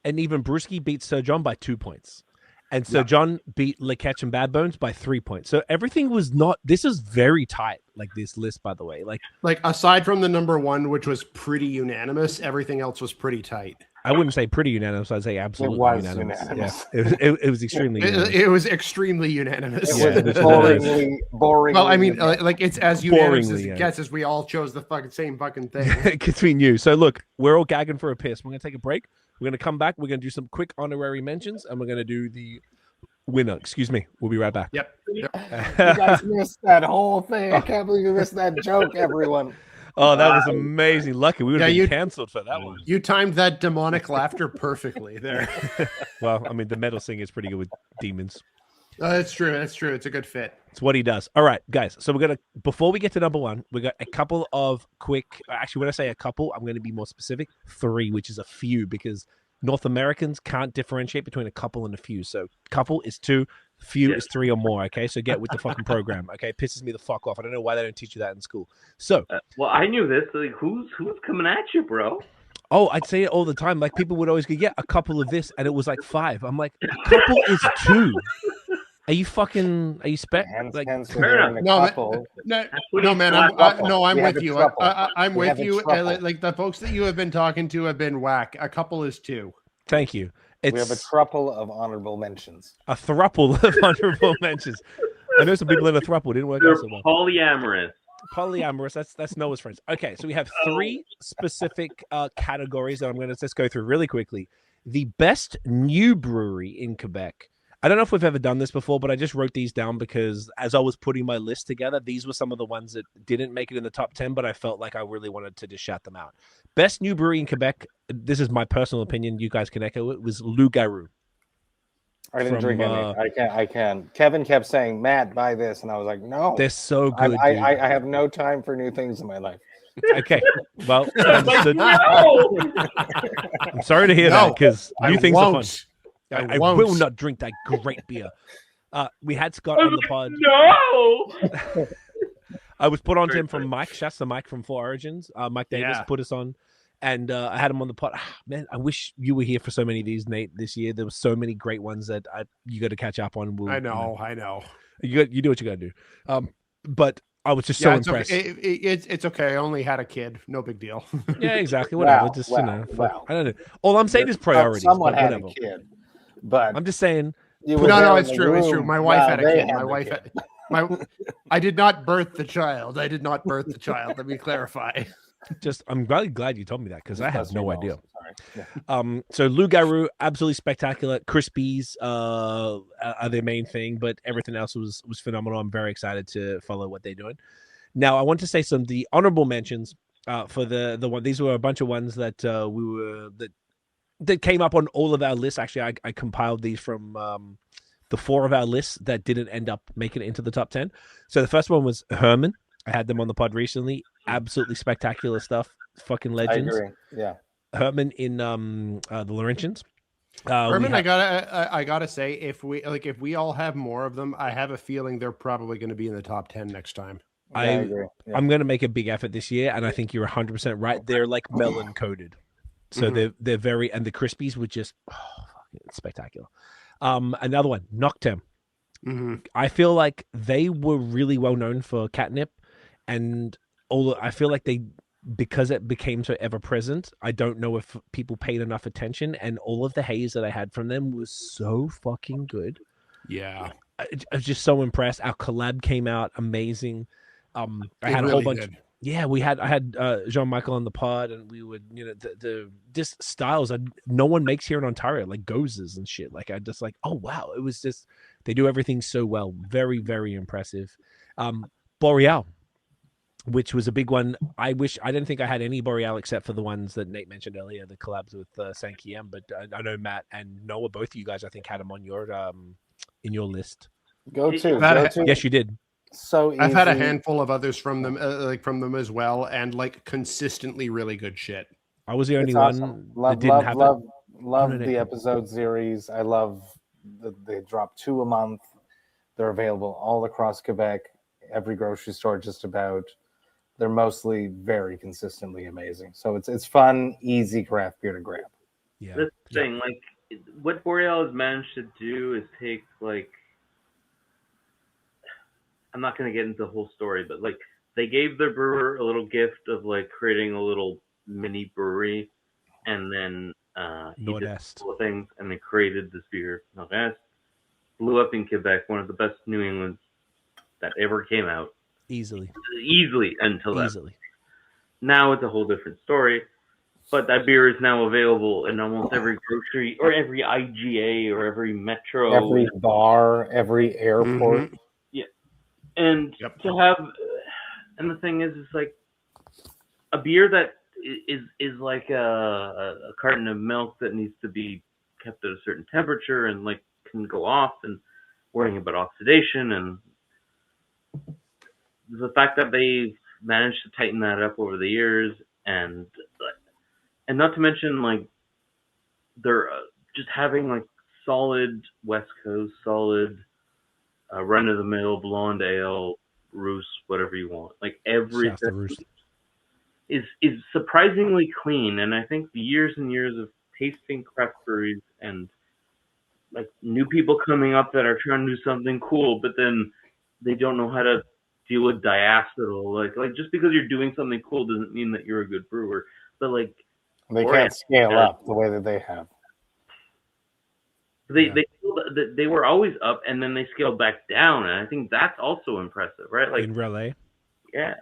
And even Brewski beat Sir John by 2 points. And Sir John beat LeCatch and Bad Bones by 3 points. So everything was not. This is very tight. like this list, by the way. Like aside from the number one, which was pretty unanimous, everything else was pretty tight. I wouldn't say pretty unanimous. I'd say absolutely unanimous. Yeah, it was extremely unanimous. It was extremely unanimous. It was boringly. Well, I mean, like it's as unanimous as it gets, as we all chose the same fucking thing. Between you. So look, we're all gagging for a piss. We're going to take a break. We're going to come back. We're going to do some quick honorary mentions, and we're going to do the winner. Excuse me. We'll be right back. Yep. You guys missed that whole thing. I can't believe you missed that joke, everyone. Oh, that was amazing. Lucky we would have been canceled for that one. You timed that demonic laughter perfectly there. Well, I mean, the metal singer is pretty good with demons. That's true. That's true. It's a good fit. It's what he does. All right, guys. So we're going to, before we get to number one, we got a couple of quick, actually, when I say a couple, I'm going to be more specific. 3, which is a few, because North Americans can't differentiate between a couple and a few. So couple is 2, few is 3 or more. Okay, so get with the fucking program. Okay, it pisses me the fuck off. I don't know why they don't teach you that in school. So, well, I knew this. Like, who's coming at you, bro? Oh, I'd say it all the time. Like people would always go, "Yeah, a couple of this," and it was like 5. I'm like, a couple is 2. Are you fucking? Are you like? No, man. I'm with you. I'm with you. Like the folks that you have been talking to have been whack. A couple is 2. Thank you. We have a thruple of honorable mentions. A thruple of honorable mentions. I know some people in a thruple didn't work out so well. Polyamorous. Polyamorous. That's Noah's friends. Okay, so we have 3 specific categories that I'm going to just go through really quickly. The best new brewery in Quebec. I don't know if we've ever done this before, but I just wrote these down because as I was putting my list together, these were some of the ones that didn't make it in the top 10, but I felt like I really wanted to just shout them out. Best new brewery in Quebec. This is my personal opinion. You guys can echo it. Was Loup-Garou. I didn't drink any. I can. Kevin kept saying, "Matt, buy this," and I was like, "No." They're so good. I have no time for new things in my life. Okay, well, I'm sorry to hear that because new things are fun. I will not drink that great beer. We had Scott on the pod. No. I was put on to him from Mike. Shouts to Mike from Four Origins. Mike Davis put us on. And I had him on the pod. Man, I wish you were here for so many of these, Nate, this year. There were so many great ones that you got to catch up on. I know. You do what you got to do. But I was just so impressed. Okay. It's okay. I only had a kid. No big deal. Yeah, exactly. Whatever. I don't know. All I'm saying is priorities. Someone had a kid. But I'm just saying. No, it's true. It's true. My wife had a kid. My wife had... I did not birth the child. Let me clarify. I'm really glad you told me that because I have no idea. So Loup-Garou, absolutely spectacular. Crispies are their main thing, but everything else was phenomenal. I'm very excited to follow what they're doing. Now, I want to say the honorable mentions for the one. These were a bunch of ones that that came up on all of our lists. Actually, I compiled these from the 4 of our lists that didn't end up making it into the top 10. So the first one was Herman. I had them on the pod recently. Absolutely spectacular stuff. Fucking legends. I agree. Yeah. Herman in the Laurentians. Herman, I gotta say, if we all have more of them, I have a feeling they're probably going to be in the top 10 next time. I agree. Yeah. I'm going to make a big effort this year, and I think you're 100% right. They're like melon coated, so they're very, and the Crispies were just spectacular. Another one, Noctem. I feel like they were really well known for catnip, and I feel like because it became so ever present, I don't know if people paid enough attention, and all of the haze that I had from them was so fucking good. Yeah. I was just so impressed. Our collab came out amazing. I had a whole bunch. Yeah, I had Jean-Michael on the pod, and we would, the just styles that no one makes here in Ontario, like Gozes and shit. Like I just like, oh wow, it was just, they do everything so well. Very, very impressive. Boreal, which was a big one. I didn't think I had any Boreal except for the ones that Nate mentioned earlier, the collabs with Sankiem. But I know Matt and Noah, both of you guys, I think had them on your in your list. Go to. Yes, you did. So easy. I've had a handful of others from them, from them as well, and like consistently really good shit. I was the only one that didn't have it. Love the episode series. I love they drop 2 a month. They're available all across Quebec, every grocery store just about. They're mostly very consistently amazing. So it's fun, easy craft beer to grab. Yeah. This thing, like what Boreal has managed to do is take like, I'm not going to get into the whole story, but like they gave their brewer a little gift of like creating a little mini brewery, and then he did a couple of things, and they created this beer. Nord-Est blew up in Quebec, one of the best New Englands that ever came out. Easily until that. Now it's a whole different story. But that beer is now available in almost every grocery or every IGA or every metro. Every bar, every airport. Mm-hmm. Yeah. And to have, and the thing is, it's like a beer that is like a carton of milk that needs to be kept at a certain temperature and like can go off, and worrying about oxidation, and the fact that they managed to tighten that up over the years, and not to mention like they're just having like solid West Coast, solid run of the mill blonde ale, Roos, whatever you want. Like everything is surprisingly clean, and I think the years and years of tasting craft breweries and like new people coming up that are trying to do something cool, but then they don't know how to deal with diacetyl. Like just because you're doing something cool doesn't mean that you're a good brewer. But like they can't scale up the way that they have. They were always up, and then they scaled back down, and I think that's also impressive, right? Like in Relais. Yeah.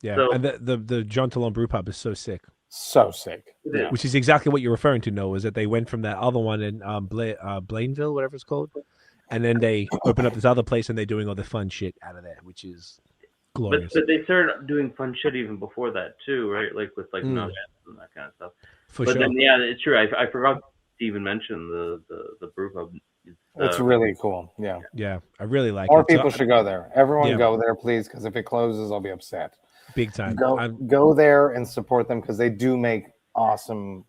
Yeah, so, and the Jean Talon brew pub is so sick. So sick. Yeah. Which is exactly what you're referring to, Noah, is that they went from that other one in Blainville, whatever it's called, and then they opened up this other place, and they're doing all the fun shit out of there, which is glorious. But they started doing fun shit even before that too, right? Like with like nuggets and that kind of stuff. But then it's true. I forgot to even mention the brew pub. It's really cool. Yeah. Yeah, I really like More it. people should go there. Everyone go there, please, because if it closes, I'll be upset. Big time. Go there and support them because they do make awesome,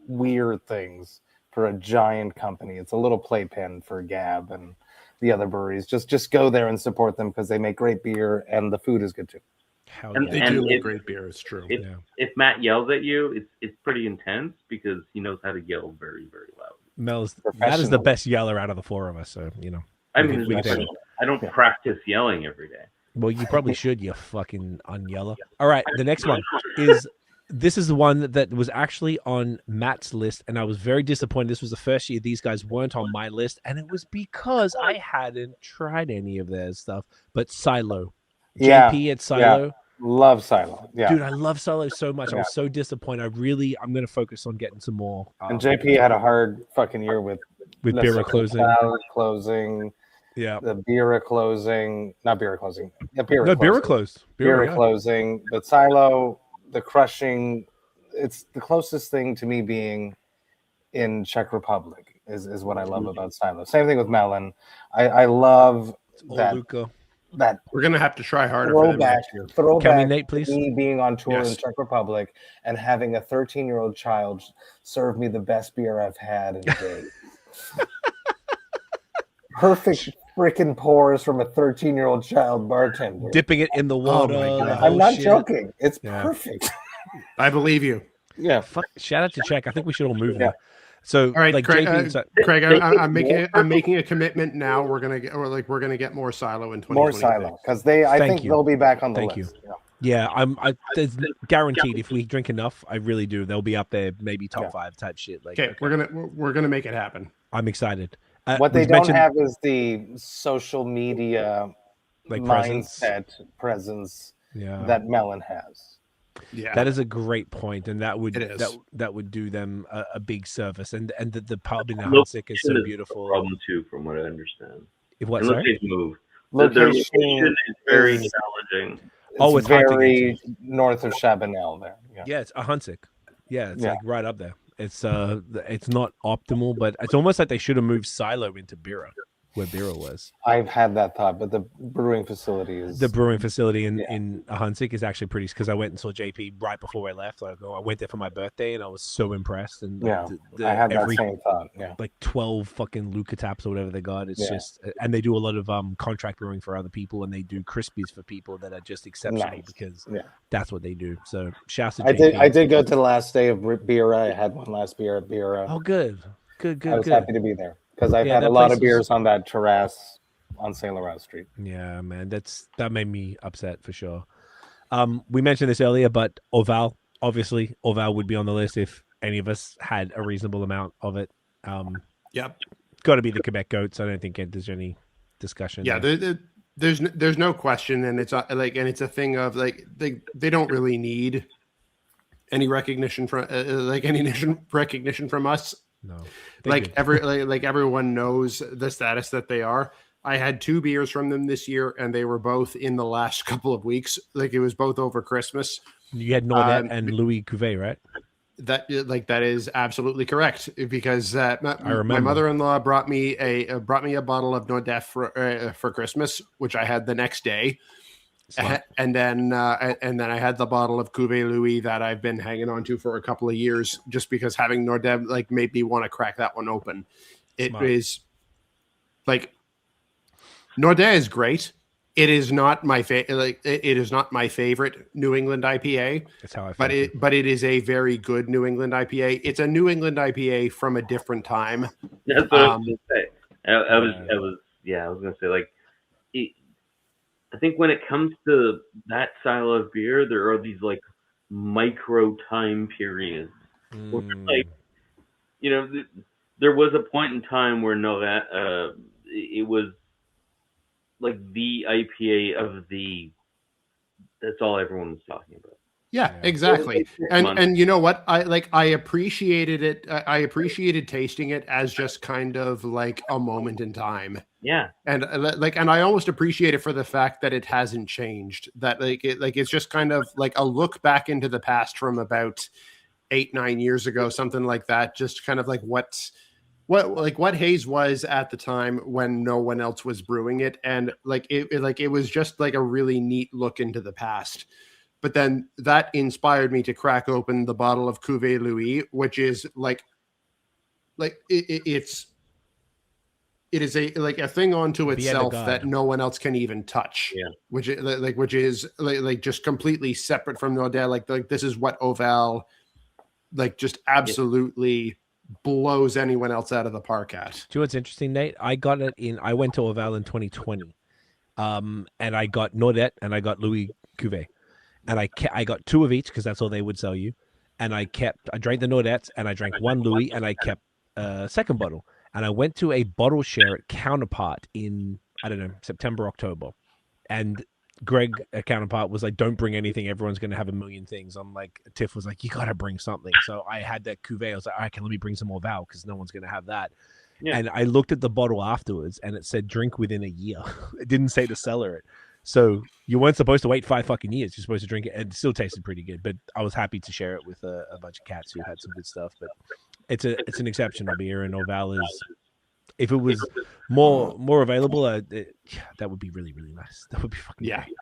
weird things for a giant company. It's a little playpen for Gab and the other breweries. Just go there and support them because they make great beer and the food is good too. They do make great beer. It's true. If Matt yells at you, it's pretty intense because he knows how to yell very, very loud. That is the best yeller out of the four of us. So I mean, I don't practice yelling every day. Well, you probably should, you fucking unyeller. All right, the next one is the one that was actually on Matt's list, and I was very disappointed. This was the first year these guys weren't on my list, and it was because I hadn't tried any of their stuff. But Silo, JP at Silo. Yeah. Love Silo. Yeah, dude, I love Silo so much. I was so disappointed. I'm going to focus on getting some more. And JP had a hard fucking year with Beer closing. Yeah, the Beer closing, not Beer closing. Yeah, Beer closed. Beer closing, but Silo, the crushing. It's the closest thing to me being in Czech Republic is what I love about Silo. Same thing with Melon. I love that. That we're gonna have to try harder for them next year. Throwback Can we, Nate, please? Me being on tour in Czech Republic and having a 13-year-old child serve me the best beer I've had in days. Perfect freaking pours from a 13-year-old child bartender. Dipping it in the water. Oh my God. I'm not joking. It's perfect. I believe you. Yeah. Shout out to Czech. I think we should all move there. So, all right, like Craig, Craig, I'm making a commitment now. We're gonna get more Silo in 2020. More Silo because I think they'll be back on the list. Thank you. Yeah, there's guaranteed if we drink enough, I really do. They'll be up there, maybe top 5 type shit. Like, okay, we're gonna make it happen. I'm excited. What they don't have is the social media mindset presence that Melon has. Yeah, that is a great point, and that would do them a big service. And the pub in the Hansik is so beautiful. Problem too, from what I understand. If what? Unless they've moved, their location is very challenging. It's very north of Chabanel there. Yeah, it's a Hansik. Yeah, it's like right up there. It's not optimal, but it's almost like they should have moved Silo into Bira, where Bira was. I've had that thought, but the brewing facility in Hansik is actually pretty, because I went and saw JP right before I left. I went there for my birthday, and I was so impressed. And I had that same thought. Yeah, like 12 fucking Luca taps or whatever they got. It's just, and they do a lot of contract brewing for other people, and they do crispies for people that are just exceptional because that's what they do. So shouts to JP. I did go to the last day of Bira. I had one last beer at Bira. Oh, good. I was happy to be there. Because I've had a lot of beers on that terrace on St. Laurent Street. Yeah, man, that made me upset for sure. We mentioned this earlier, but Orval, obviously, Orval would be on the list if any of us had a reasonable amount of it. Yep. Got to be the Quebec goats. I don't think there's any discussion. Yeah, there's no question, and it's it's a thing of like they don't really need any recognition from recognition from us. No, like everyone knows the status that they are. I had 2 beers from them this year, and they were both in the last couple of weeks. Like it was both over Christmas. You had Nordet and Louis Cuvée, right? That is absolutely correct, because my mother-in-law brought me a bottle of Nordet for Christmas, which I had the next day. And then I had the bottle of Cuvée Louis that I've been hanging on to for a couple of years, just because having Nordet made me want to crack that one open. It is Nordet is great. It is not my it is not my favorite New England IPA. That's how I feel. But it is a very good New England IPA. It's a New England IPA from a different time. That's what I was going to say. I was going to say I think when it comes to that style of beer, there are these micro time periods. Where, there was a point in time where it was the IPA of that's all everyone was talking about. Yeah, exactly. And you know what? I appreciated it. I appreciated tasting it as just kind of like a moment in time. Yeah. And and I almost appreciate it for the fact that it hasn't changed. That it's just kind of like a look back into the past from about 8-9 years ago, something like that. Just kind of like what Haze was at the time when no one else was brewing it, and it was just like a really neat look into the past. But then that inspired me to crack open the bottle of Cuvée Louis, which is it is a thing unto itself that no one else can even touch. Yeah. Which is just completely separate from Nordet. This is what Orval just absolutely blows anyone else out of the park at. Do you know what's interesting, Nate? I went to Orval in 2020. And I got Nordet and I got Louis Cuvée. And I got 2 of each because that's all they would sell you. And I drank the Nordets and I drank 1 Louis and I kept a second bottle. And I went to a bottle share at Counterpart in, I don't know, September, October. And Greg at Counterpart was like, don't bring anything. Everyone's going to have a million things. I'm like, Tiff was like, you got to bring something. So I had that Cuvée. I was like, all right, let me bring some more Val because no one's going to have that. Yeah. And I looked at the bottle afterwards and it said drink within a year. It didn't say to cellar it. So you weren't supposed to wait 5 fucking years. You're supposed to drink it. And it still tasted pretty good. But I was happy to share it with a bunch of cats who had some good stuff. But it's an exceptional beer. And Orval is, if it was more available, that would be really, really nice. That would be fucking great.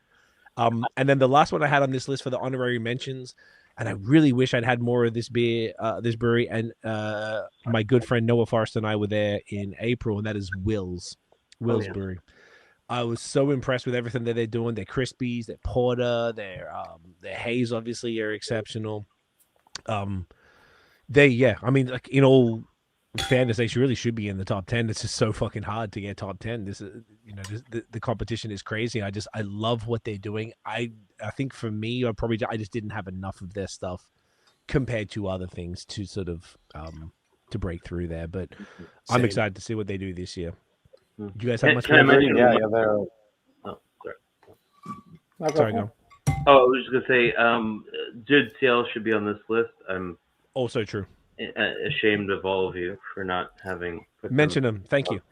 And then the last one I had on this list for the honorary mentions, and I really wish I'd had more of this beer, this brewery. And my good friend Noah Forrest and I were there in April, and that is Will's Brewery. I was so impressed with everything that they're doing. Their Crispies, their Porter, their Haze obviously are exceptional. I mean, like in all fairness, they really should be in the top 10. It's just so fucking hard to get top 10. This is, the competition is crazy. I love what they're doing. I think for me, I just didn't have enough of their stuff compared to other things to sort of to break through there. But I'm excited to see what they do this year. Do you guys have much? Can I mention? Yeah, they're. Oh, sorry. Sorry, go. Oh, I was just gonna say, Jude CL should be on this list. I'm also true. Ashamed of all of you for not having mention them. Thank you.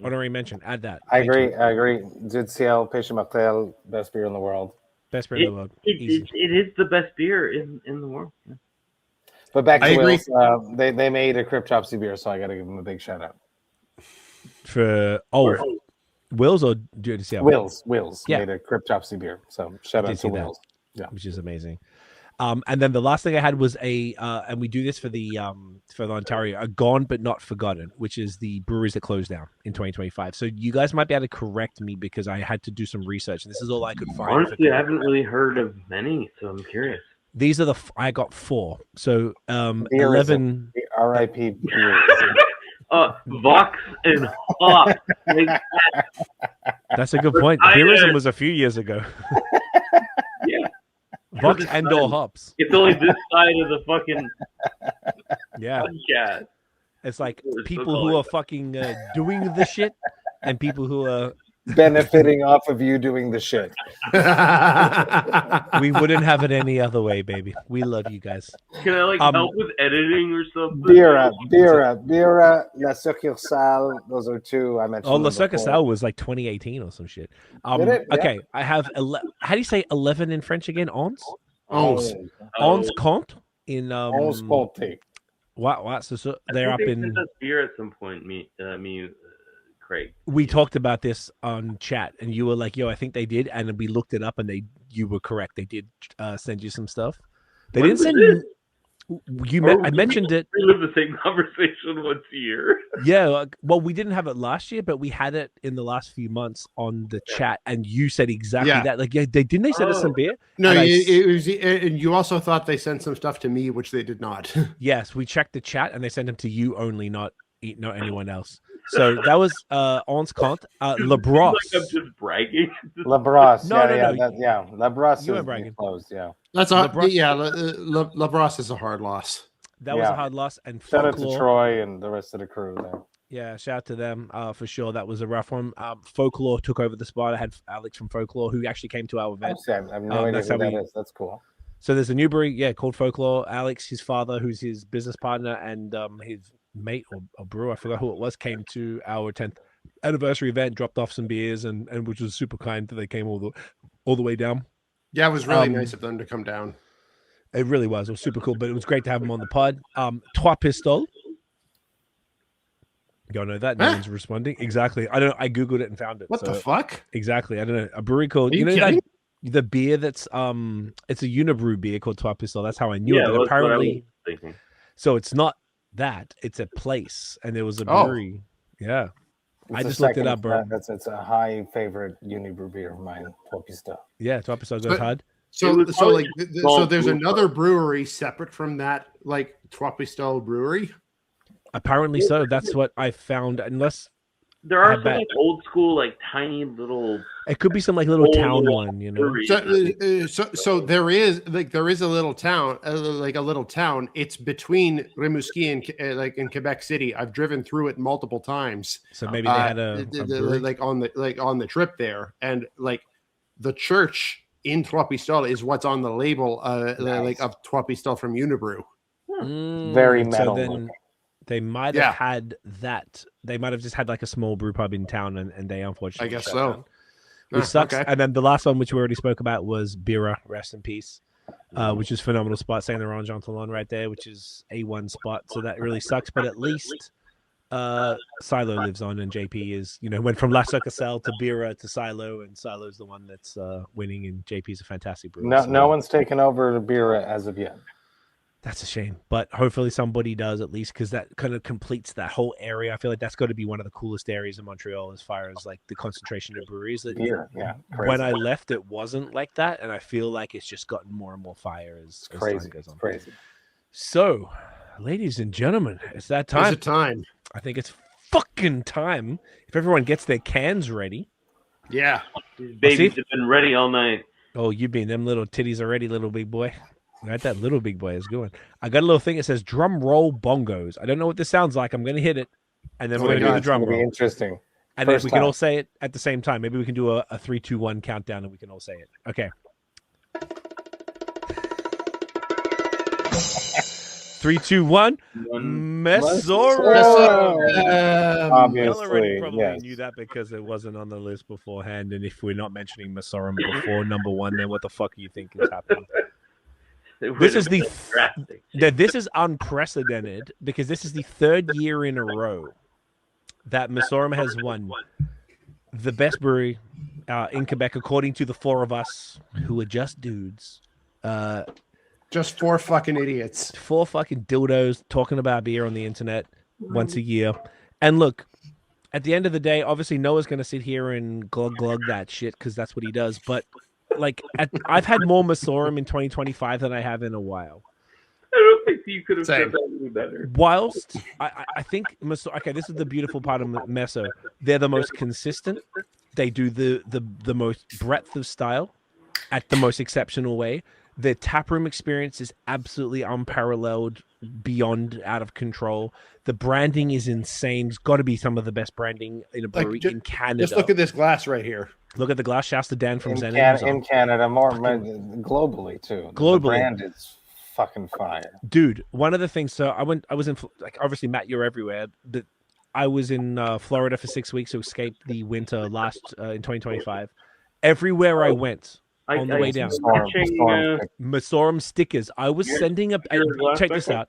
Honorary mention. Add that. I agree. Jude CL, Patient Mocktail, best beer in the world. Best beer in the world. It is the best beer in the world. Yeah. But back to Will's, they made a Cryptopsy beer, so I got to give them a big shout out. For Will's or DCL? Will's made a Cryptopsy beer, so shout out to Will's. Yeah, which is amazing. And then the last thing I had was and we do this for the Ontario, a Gone But Not Forgotten, which is the breweries that closed down in 2025. So you guys might be able to correct me because I had to do some research, and this is all I could find. Honestly, I haven't really heard of many, so I'm curious. These are I got 4. So Beerism, 11. the RIP Beerism. Vox and Hops. That's a good point. Beerism was a few years ago. Yeah. Vox and or hops. It's only this side of the fucking podcast. It's like people who are fucking doing the shit and people who are benefiting off of you doing the shit. We wouldn't have it any other way, baby. We love you guys. Can I help with editing or something? Bira, La Succursale. Those are two I mentioned. Oh, La Succursale was like 2018 or some shit. Did it? Yeah. Okay, I have how do you say 11 in French again? Onze? Onze compte in Onze compte. What? So they're up in beer at some point. Me, Craig. We talked about this on chat, and you were like, "Yo, I think they did," and we looked it up, and you were correct. They did send you some stuff. They didn't send you. I mentioned it. We live the same conversation once a year. Yeah, well, we didn't have it last year, but we had it in the last few months on the chat, and you said exactly that. Like, yeah, they send us some beer. No, it was, and you also thought they sent some stuff to me, which they did not. Yes, we checked the chat, and they sent them to you only, not anyone else. So that was Onze Compte, La Brosse. Like I'm just bragging. La Brosse. No. La Brosse is bragging. closed. Yeah. That's a La Brosse is a hard loss. That was a hard loss. And shout out to Troy and the rest of the crew there. Yeah, shout out to them for sure. That was a rough one. Folklore took over the spot. I had Alex from Folklore who actually came to our event. I have no idea who that is. That's cool. So there's a new brewery, called Folklore. Alex, his father, who's his business partner, and his mate or brewer, I forgot who it was, came to our 10th anniversary event, dropped off some beers, and which was super kind that they came all the way down. Yeah, it was really nice of them to come down. It really was. It was super cool, but it was great to have them on the pod. Trois Pistoles. You don't know that? No one's responding. Exactly. I don't know. I googled it and found it. What the fuck? Exactly. I don't know. A brewery called. Are you kidding? The beer that's it's a unibrew beer called Trois Pistoles. That's how I knew it. But apparently, so it's not that. It's a place, and there was a brewery. Yeah. I just looked it up, bro. It's a high favorite unibrew beer of mine, Trois Pistoles. Yeah, Trois Pistoles goes hard. So there's another brewery separate from that, like Trois Pistoles brewery. Apparently so. That's what I found. Unless there are some old school, like tiny little. It could be some like little town one, So there is a little town, like a little town. It's between Rimouski and like in Quebec City. I've driven through it multiple times. So maybe they had a like on the trip there, and like the church in Trois Pistoles is what's on the label, like of Trois Pistoles from Unibrew. Very metal. So then they might have had that. They might have just had like a small brew pub in town, and they unfortunately. I guess so. Which sucks. Okay. And then the last one, which we already spoke about, was Bira, rest in peace, which is a phenomenal spot. Saint Laurent Jean Talon right there, which is A1 spot. So that really sucks. But at least Silo lives on, and JP is, went from La Succursale to Bira to Silo, and Silo's the one that's winning, and JP's a fantastic brewer. No one's taken over the Bira as of yet. That's a shame, but hopefully somebody does, at least, because that kind of completes that whole area. I feel like that's got to be one of the coolest areas in Montreal as far as like the concentration of breweries. When I left, it wasn't like that, and I feel like it's just gotten more and more fire as time goes on. Crazy. So, ladies and gentlemen, it's that time. It's time. I think it's fucking time. If everyone gets their cans ready. Yeah. These babies have been ready all night. Oh, you been them little titties already, little big boy. Right, that little big boy is going. I got a little thing that says drum roll bongos. I don't know what this sounds like. I'm going to hit it, and then we're going to do the drum roll. Interesting. And then we can all say it at the same time. Maybe we can do a 3, 2, 1 countdown, and we can all say it. Okay. 3, 2, 1. Messorem. Obviously, probably knew that because it wasn't on the list beforehand. And if we're not mentioning Messorem before number 1, then what the fuck do you think is happening? This is unprecedented because this is the 3rd year in a row that Messorem has won the best brewery in Quebec, according to the 4 of us who are just dudes. Just 4 fucking idiots. 4 fucking dildos talking about beer on the internet once a year. And look, at the end of the day, obviously Noah's going to sit here and glug that shit because that's what he does. But like, I've had more Messorem in 2025 than I have in a while. like you could have said that really better. Whilst I think okay, this is the beautiful part of Meso. They're the most consistent. They do the most breadth of style at the most exceptional way. The taproom experience is absolutely unparalleled, beyond out of control. The branding is insane. It's got to be some of the best branding in a brewery in Canada. Just look at this glass right here. Look at the glass. Shouts to Dan from Zen. In Canada, more globally too. Globally, the brand is fucking fire, dude. One of the things. So I was in, like, obviously, Matt, you're everywhere. But I was in Florida for 6 weeks to escape the winter in 2025. Everywhere I went. On the way down, Masorum stickers. I was sending check this out.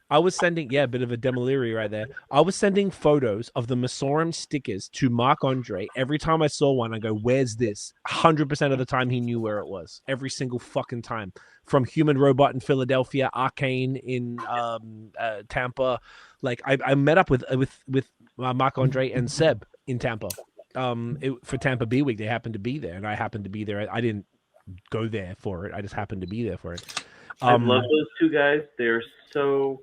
I was sending, a bit of a demoliry right there. I was sending photos of the Masorum stickers to Marc Andre. Every time I saw one, I go, "Where's this?" 100% of the time, he knew where it was. Every single fucking time. From Human Robot in Philadelphia, Arcane in Tampa. Like I met up with Marc Andre and Seb in Tampa. For Tampa Bee Week, they happened to be there, and I happened to be there. I didn't go there for it. I just happened to be there for it. I love those two guys. They're so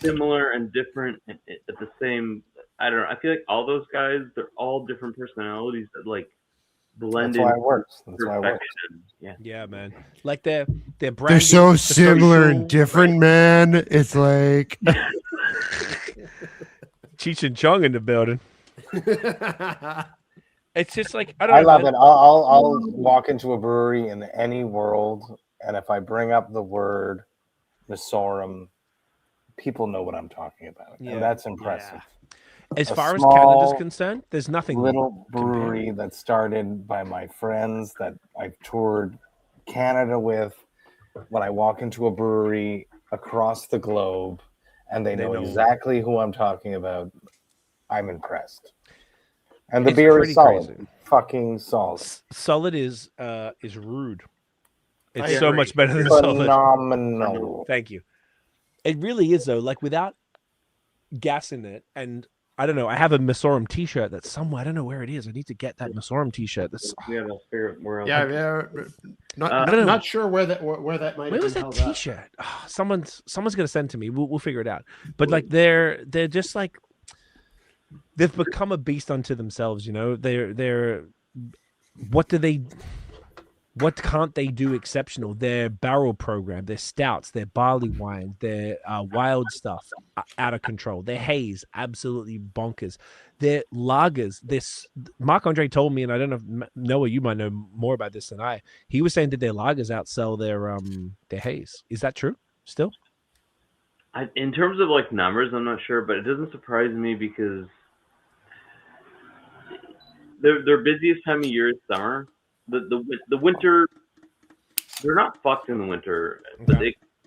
similar and different at the same. I don't know. I feel like all those guys, they're all different personalities that like blend in. That's why it works. That's why it works. Yeah, man. Like they're branding, they're so similar and different, right? Man. It's like Cheech and Chong in the building. It's just like I love it. I'll walk into a brewery in any world, and if I bring up the word Masorum, people know what I'm talking about, and that's impressive. Yeah. As far as Canada's concerned, there's nothing. Little brewery that started by my friends that I've toured Canada with. When I walk into a brewery across the globe, and they know exactly who I'm talking about, I'm impressed. And the beer is solid. Crazy. Fucking solid. Solid is rude. It's so much better than solid. Phenomenal. Thank you. It really is, though. Like, without gas in it, and I don't know. I have a Masorum T-shirt that's somewhere. I don't know where it is. I need to get that Masorum T-shirt. Not sure where that might. Where was that T-shirt? Oh, someone's gonna send to me. We'll figure it out. But like, they're just like. They've become a beast unto themselves, you know. They're what can't they do exceptional? Their barrel program, their stouts, their barley wines, their wild stuff, out of control. Their haze, absolutely bonkers. Their lagers. Marc Andre told me, and I don't know if Noah, you might know more about this than I. He was saying that their lagers outsell their haze. Is that true? Still? In terms of like numbers, I'm not sure, but it doesn't surprise me because their busiest time of year is summer. The winter, they're not fucked in the winter, but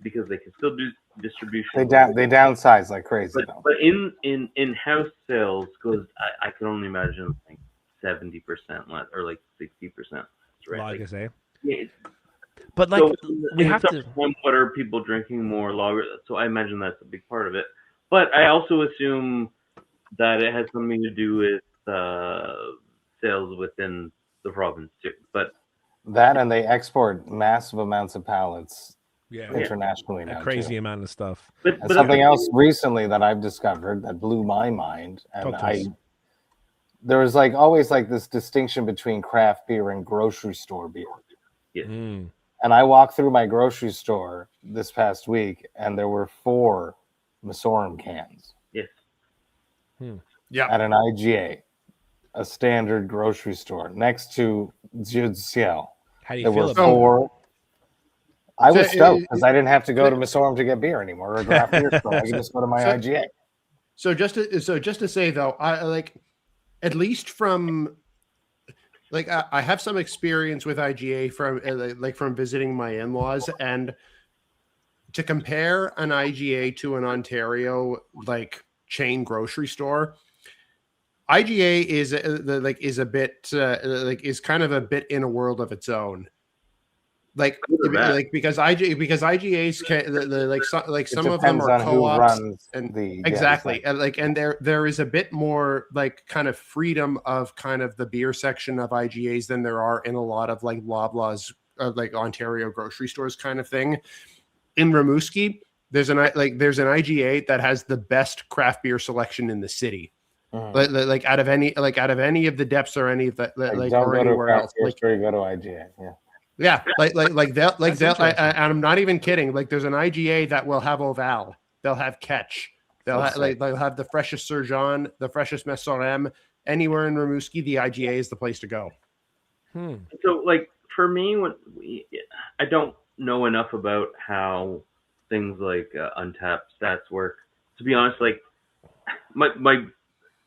because they can still do distribution. They downsize like crazy. But in house sales goes, I can only imagine like 70% less or like 60% less, right? Lagers, like, eh? Yeah. But like we have to. What are people drinking more lager? So I imagine that's a big part of it. But I also assume that it has something to do with sales within the province too. But that, and they export massive amounts of pallets internationally now. A crazy amount of stuff. But something else recently that I've discovered that blew my mind, and there was like always like this distinction between craft beer and grocery store beer. Yeah. And I walked through my grocery store this past week, and there were 4 Masorum cans. Yes. Yeah. At an IGA, a standard grocery store, next to Jude's Ciel. How do you feel about 4. I was stoked because I didn't have to go to Masorum to get beer anymore, or a craft beer store. I could just go to my IGA. So just to say though, I like, at least from. Like I have some experience with IGA from visiting my in-laws, and to compare an IGA to an Ontario like chain grocery store, IGA is a bit is kind of a bit in a world of its own. Because IGAs can, some of them are co-ops and exactly and there is a bit more like kind of freedom of kind of the beer section of IGAs than there are in a lot of like Loblaws like Ontario grocery stores kind of thing. in Rimouski, there's an IGA that has the best craft beer selection in the city. Like out of any of the depths or any of that, like or anywhere else. Like you go to IGA. Yeah, they'll and I'm not even kidding. Like there's an IGA that will have Oval, they'll have Catch, they'll have the freshest Sir John, the freshest Messorem. Anywhere in Rimouski, the IGA is the place to go. So like for me, I don't know enough about how things like Untapped stats work. To be honest, like my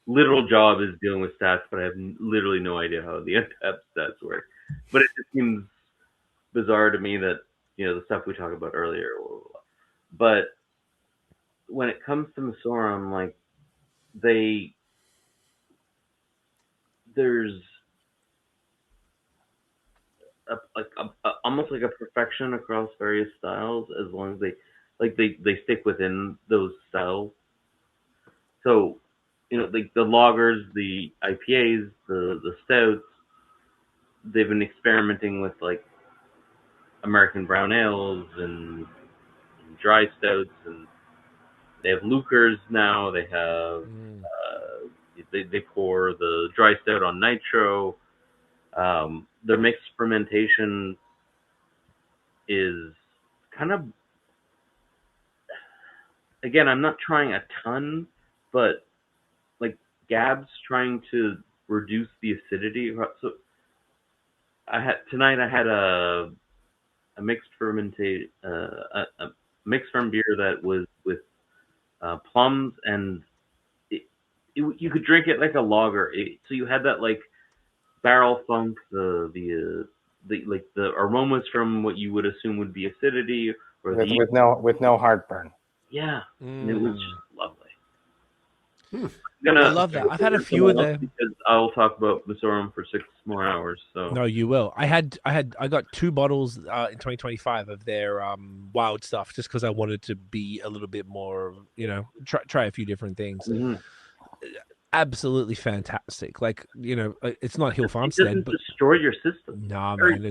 literal job is dealing with stats, but I have literally no idea how the Untapped stats work. But it just seems bizarre to me that, you know, the stuff we talked about earlier. But when it comes to Messorem, like there's almost like a perfection across various styles, as long as they stick within those styles. So, you know, like the lagers, the IPAs, the stouts, they've been experimenting with like American brown ales and dry stouts, and they have Lucers now. They have they pour the dry stout on nitro. Their mixed fermentation is kind of, again, I'm not trying a ton, but like Gab's trying to reduce the acidity. So I had a mixed fermented a mixed ferm beer that was with plums, and you could drink it like a lager. So you had that like barrel funk, the aromas from what you would assume would be acidity, or with no heartburn. Yeah, and it was just lovely. I love that. I've had a few of them because I'll talk about Messorem for 6 more hours. So no, you will. I got 2 bottles in 2025 of their wild stuff, just because I wanted to be a little bit more, you know, try a few different things. Absolutely fantastic. Like, you know, it's not Hill Farmstead, but destroy your system. Nah, man,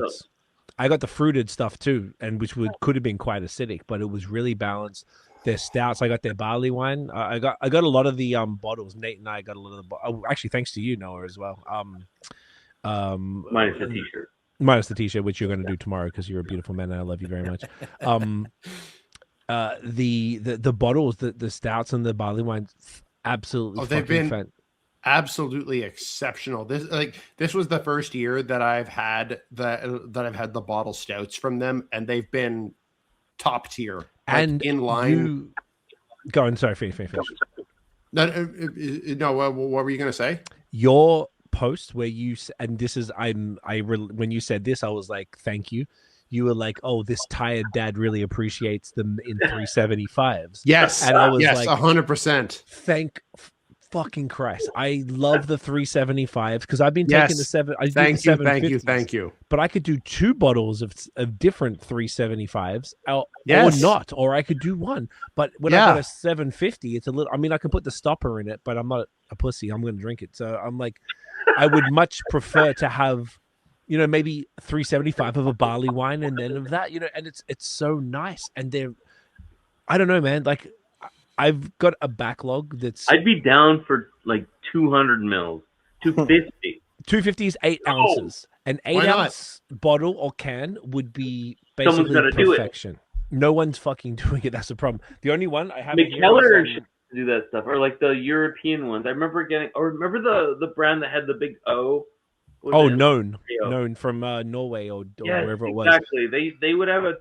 I got the fruited stuff too, and which could have been quite acidic, but it was really balanced. Their stouts, I got their barley wine. I got a lot of the bottles. Nate and I got a lot of the actually, thanks to you, Noah, as well. Minus the t-shirt. Minus the t-shirt, which you're going to do tomorrow because you're a beautiful man and I love you very much. The bottles, the stouts and the barley wine, absolutely. They've been absolutely exceptional. This was the first year that I've had the bottle stouts from them, and they've been top tier. And in line. Go on. Sorry, finish. No. What were you going to say? Your post where you, and this is when you said this, I was like, thank you. You were like, oh, this tired dad really appreciates them in 375s. Yes, and I was like 100%. Thank fucking Christ. I love the 375s because I've been taking the 7. Thank you. But I could do 2 bottles of different 375s or not, or I could do 1. But when I got a 750, it's a little. I mean, I can put the stopper in it, but I'm not a pussy. I'm going to drink it. So I'm like, I would much prefer to have, you know, maybe 375 of a barley wine and then of that, you know, and it's so nice. And they're, I don't know, man, like. I've got a backlog that's. I'd be down for like 200 mils, 250. 250 is 8 ounces. An 8-ounce bottle or can would be basically perfection. No one's fucking doing it. That's the problem. The only one I have. McKellar should do that stuff, or like the European ones. I remember remember the brand that had the big O. Known from Norway or wherever it was. Exactly. They would have a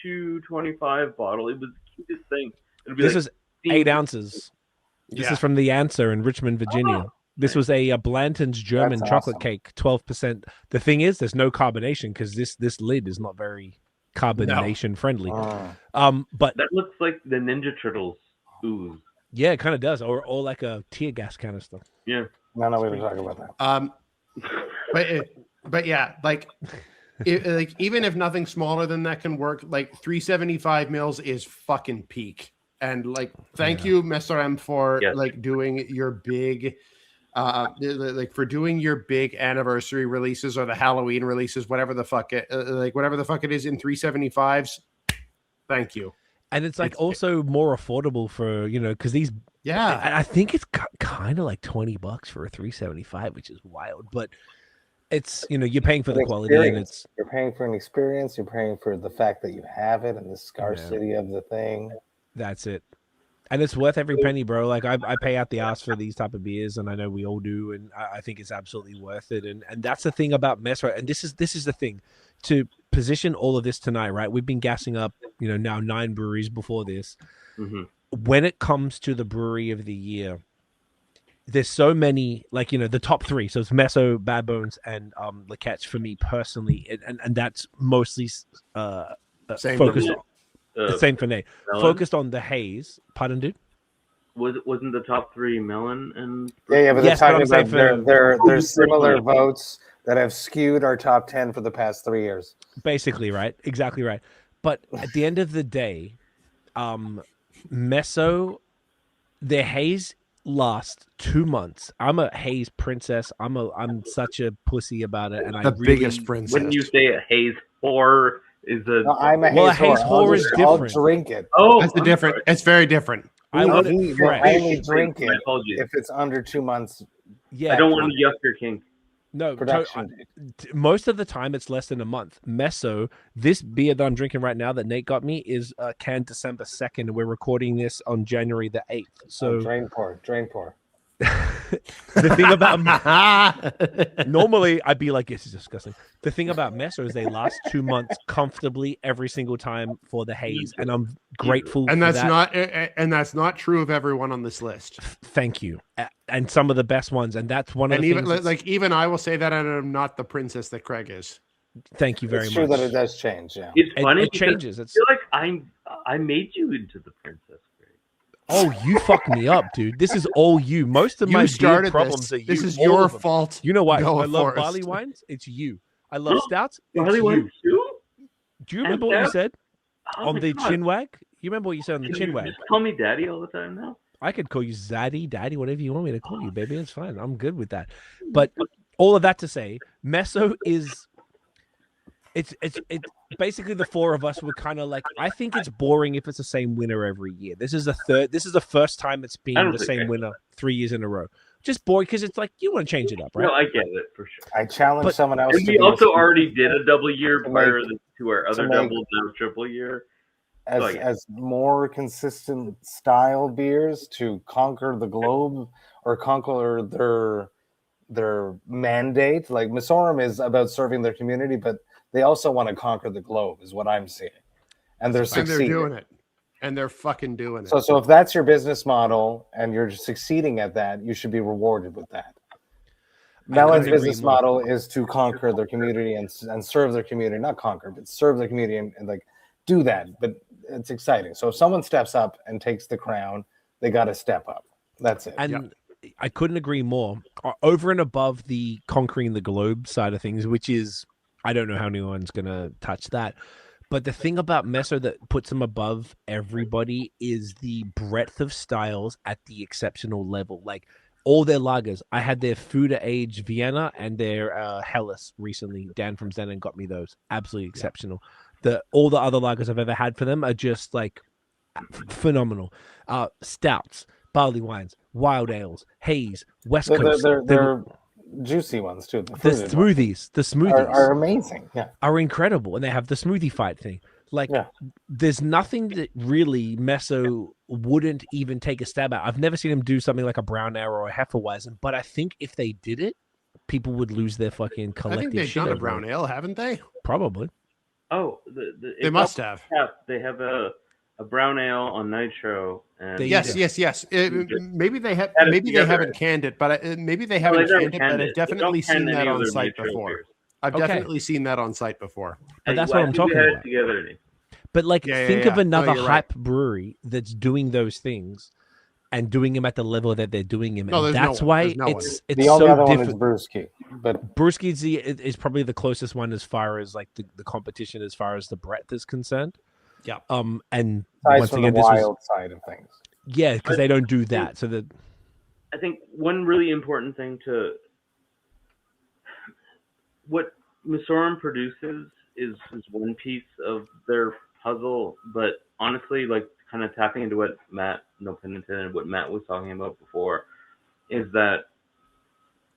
225 bottle. It was the cutest thing. This is 8 ounces. This is from the Answer in Richmond, Virginia. This was a Blanton's German chocolate cake, 12%. The thing is, there's no carbonation because this lid is not very carbonation friendly. But that looks like the Ninja Turtles ooze. Yeah, it kind of does, or like a tear gas canister. Yeah. No, we were talking about that. But yeah, like. Even if nothing smaller than that can work, like 375 mils is fucking peak. And like, thank you, Messorem, for like doing your big, doing your big anniversary releases or the Halloween releases, whatever the fuck it is in 375s. Thank you. And it's like also more affordable for, because these. Yeah. I think it's kind of like $20 for a 375, which is wild. But it's, you're paying for the quality, and you're paying for an experience. You're paying for the fact that you have it and the scarcity of the thing. That's it. And it's worth every penny, bro. Like I pay out the ass for these type of beers, and I know we all do, and I think it's absolutely worth it. And that's the thing about Mess, right? And this is the thing, to position all of this tonight, right? We've been gassing up, now 9 breweries before this. Mm-hmm. When it comes to the brewery of the year, there's so many, like, the top 3. So it's Meso, Bad Bones, and McGachy for me personally, and that's mostly focused on. Same for Nate. Melon? Focused on the haze. Pardon, dude? Wasn't the top 3 Melon and Yeah, but there's similar votes that have skewed our top 10 for the past 3 years. Basically, right? Exactly right. But at the end of the day, Meso, their haze lasts 2 months. I'm a haze princess. I'm such a pussy about it, and biggest princess. Wouldn't you say a haze whore is a? No, I'm a haze whore is different. I'll drink it. Oh, That's different. It's very different. I want it fresh. I only drink it if it's under 2 months. Yeah, I don't want to yuck your king. No, production. Most of the time it's less than a month. Meso, this beer that I'm drinking right now that Nate got me is canned December 2nd. We're recording this on January the 8th. So drain pour. The thing about normally I'd be like, this is disgusting. The thing about Meso is they last 2 months comfortably every single time for the haze, and I'm grateful. And for that's not true of everyone on this list. Thank you. And some of the best ones, and that's one of the things. Even I will say that I'm not the princess that Craig is. Thank you very much. It's true that it does change. Yeah, it's funny. It changes. I feel like I made you into the princess. Oh, you fucked me up, dude. This is all you. Most of my beer problems are you. This is your fault. You know why? I love Forrest. barley wines. It's you. I love stouts. Barley wines too? Do you remember what you said on the chinwag? You remember what you said on the chinwag? Just call me daddy all the time now. I could call you Zaddy, Daddy, whatever you want me to call you, baby. It's fine. I'm good with that. But all of that to say, Meso is. It's basically the 4 of us were kind of like, I think it's boring if it's the same winner every year. This is the first time it's been the same winner 3 years in a row. Just boring because it's like you want to change it up, right? No, I get it for sure. I challenge someone else. And we also already did a double year prior to our other double, now triple year. As more consistent style beers to conquer the globe or conquer their mandate. Like Misorum is about serving their community, but they also want to conquer the globe, is what I'm seeing. And they're succeeding. And they're doing it. And they're fucking doing it. So if that's your business model and you're succeeding at that, you should be rewarded with that. Melon's business model is to conquer their community and serve their community. Not conquer, but serve their community and like do that. But it's exciting. So if someone steps up and takes the crown, they got to step up. That's it. And I couldn't agree more. Over and above the conquering the globe side of things, which is, I don't know how anyone's going to touch that. But the thing about Meso that puts them above everybody is the breadth of styles at the exceptional level. Like all their lagers. I had their Food Age Vienna and their Hellas recently. Dan from Zen got me those. Absolutely exceptional. All the other lagers I've ever had for them are just like phenomenal. Stouts, barley wines, wild ales, haze, West Coast. They're juicy ones too. The smoothies are amazing. Yeah, are incredible, and they have the smoothie fight thing. Like, there's nothing that really Meso wouldn't even take a stab at. I've never seen them do something like a brown ale or a Hefeweizen, but I think if they did it, people would lose their fucking collective. I think they've done a brown ale, haven't they? Probably. Oh, they must have. They have a brown ale on Nitro. And yes. Maybe they have. Maybe they haven't canned it, but maybe they haven't canned it. But I've definitely seen that on site before. I've definitely seen that on site before. But that's what I'm talking about. But like, think of another hype brewery that's doing those things and doing them at the level that they're doing them. And that's why it's the so only other different. One is Brewski, but Brewski is probably the closest one as far as like the competition, as far as the breadth is concerned. Yeah. And once again, the wild side of things. Yeah, because they don't do that. So I think one really important thing to what Misorum produces is one piece of their puzzle. But honestly, like kind of tapping into what Matt, no pun intended, what Matt was talking about before, is that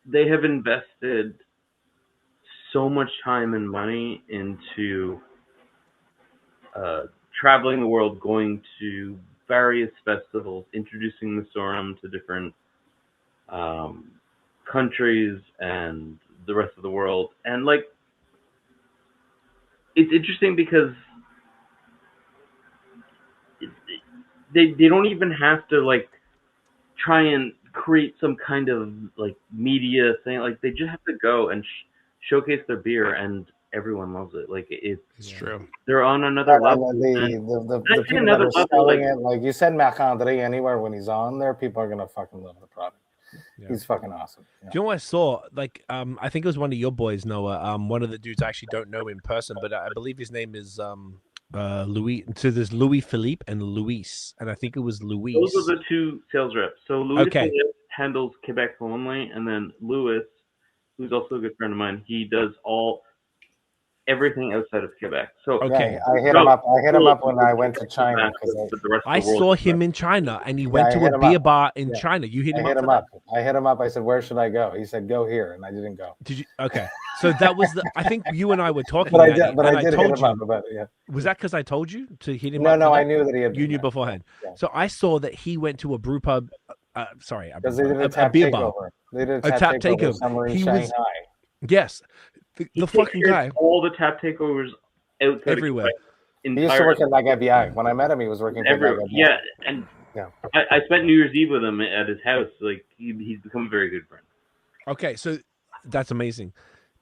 they have invested so much time and money into traveling the world, going to various festivals, introducing the Sorum to different countries and the rest of the world. And like, it's interesting because they don't even have to like try and create some kind of like media thing. Like they just have to go and showcase their beer, and everyone loves it. Like It's true. They're on another level. The people that are selling it, like you said, Marc-André, anywhere when he's on there, people are gonna fucking love the product. Yeah. He's fucking awesome. Yeah. Do you know what I saw? Like, I think it was one of your boys, Noah. One of the dudes I actually don't know in person, but I believe his name is Louis. So there's Louis Philippe and Luis, and I think it was Luis. Those are the two sales reps. So Louis Philippe handles Quebec only, and then Louis, who's also a good friend of mine, he does everything outside of Quebec. So okay, I hit him up. I hit him up when I went to China because I saw him in China, and he went to a beer bar in China. You hit him up. I hit him up. I said, "Where should I go?" He said, "Go here," and I didn't go. Did you? Okay, so that was the. I think you and I were talking. But I did hit him up about it. Yeah. Was that because I told you to hit him? No, I knew that he had. You knew beforehand. Yeah. So I saw that he went to a brew pub. Sorry, a beer bar. They did a tap takeover somewhere in Shanghai. Yes. The fucking guy. All the tap takeovers outside everywhere. He used to work at McGachy. When I met him, he was working at McGachy. Yeah, and I spent New Year's Eve with him at his house. Like he's become a very good friend. Okay, so that's amazing.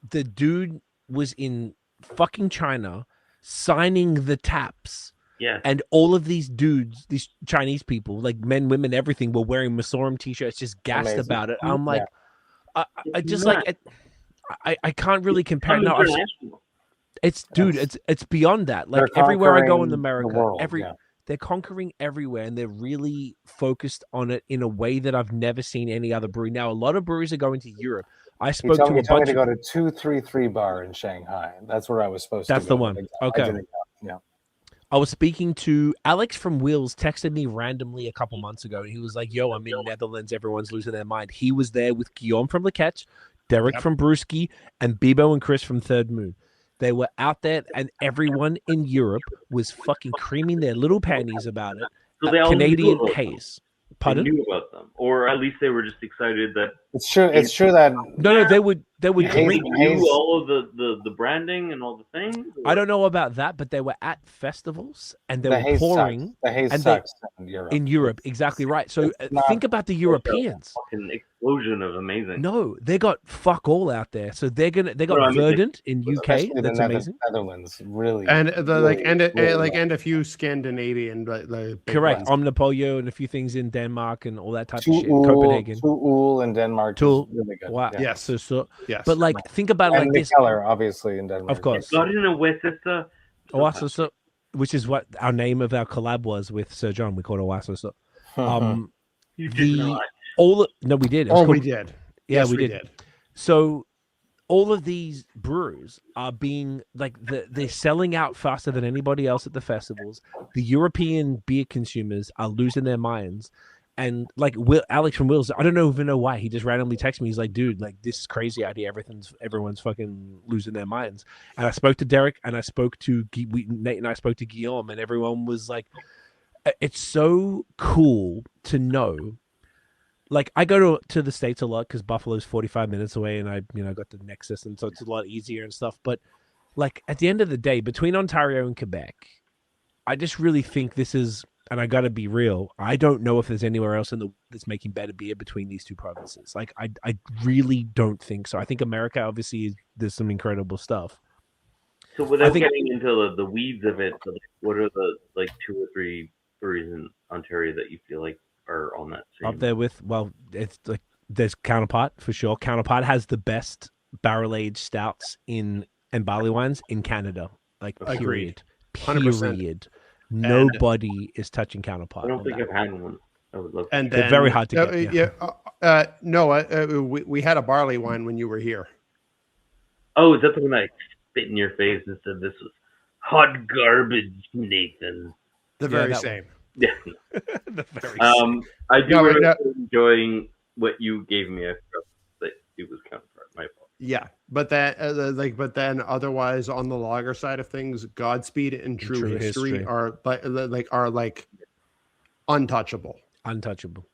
The dude was in fucking China signing the taps. Yeah. And all of these dudes, these Chinese people, like men, women, everything, were wearing Masorum t-shirts, just gassed about it. I'm like, I just like. I can't really compare. No, it's beyond that. Like everywhere I go in America, they're conquering everywhere, and they're really focused on it in a way that I've never seen any other brewery. Now, a lot of breweries are going to Europe. I spoke to a bunch. He told me to go to 233 bar in Shanghai. That's where I was supposed to go. That's the one. Okay. Yeah. I was speaking to Alex from Wheels, texted me randomly a couple months ago, and he was like, "Yo, I'm in Netherlands. Everyone's losing their mind." He was there with Guillaume from Leketch, Derek from Brewski, and Bebo and Chris from Third Moon. They were out there, and everyone in Europe was fucking creaming their little panties about it. So they all Canadian haze. Pardon? They knew about them, or at least they were just excited that it's true. It's true that they would knew all of the branding and all the things. I don't know about that, but they were at festivals and they were pouring. The haze sucks in Europe. Exactly right. So think about the Europeans. Fucking explosion of amazing. No, they got fuck all out there. So they got Verdant in UK. That's amazing. Netherlands, really, and and a few Scandinavian correct. Omnipolio and a few things in Denmark and all that type of shit. Copenhagen. Tool in Denmark. Tool. Really good. Wow. Yeah. Yes. So yes. But like, think about it like this. Keller, obviously in Denmark. Of course. Oasoso, which is what our name of our collab was with Sir John. We called it Oasoso. You did not. No, we did. We did. Yeah, yes, we did. So all of these brewers are being like they're selling out faster than anybody else at the festivals. The European beer consumers are losing their minds. And like Alex from Wills, I don't even know why. He just randomly texted me. He's like, dude, like this is crazy out here. Everyone's fucking losing their minds. And I spoke to Derek and I spoke to Nate and I spoke to Guillaume, and everyone was like, it's so cool to know. Like I go to the States a lot because Buffalo's 45 minutes away, and I got the Nexus, and so it's a lot easier and stuff. But like at the end of the day, between Ontario and Quebec, I just really think this is. And I got to be real. I don't know if there's anywhere else in the world that's making better beer between these two provinces. Like, I really don't think so. I think America, obviously, there's some incredible stuff. So without getting into the weeds of it, what are the like 2 or 3 breweries in Ontario that you feel like are on that same? Up there with, well, it's like there's Counterpart for sure. Counterpart has the best barrel-aged stouts and barley wines in Canada. Like, period. 100%. Nobody is touching Counterpart. I don't think I've had one. I would love to. And they're very hard to get. We had a barley wine when you were here. Oh, is that the one I spit in your face and said this was Hot garbage, Nathan. The very same. Yeah. The very same. I do remember enjoying what you gave me. I forgot that it was counterpart. My fault. Yeah, but that but then otherwise on the lager side of things, Godspeed and True History are like untouchable. Untouchable.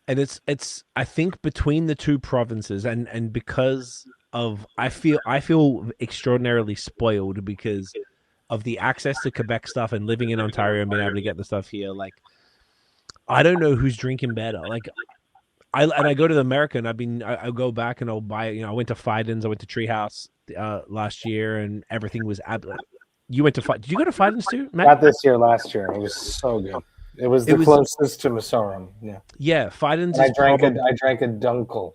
And it's I think between the two provinces and because of I feel extraordinarily spoiled because of the access to Quebec stuff and living in Ontario and being able to get the stuff here. Like, I don't know who's drinking better. Like, I go to the American. I go back and I'll buy. I went to Fiden's. I went to Treehouse last year, and everything was You went to Did you go to Fiden's too, Matt? Not this year. Last year, it was so good. It was the closest to Masorum. Yeah. Yeah, Fiden's. I drank a Dunkel.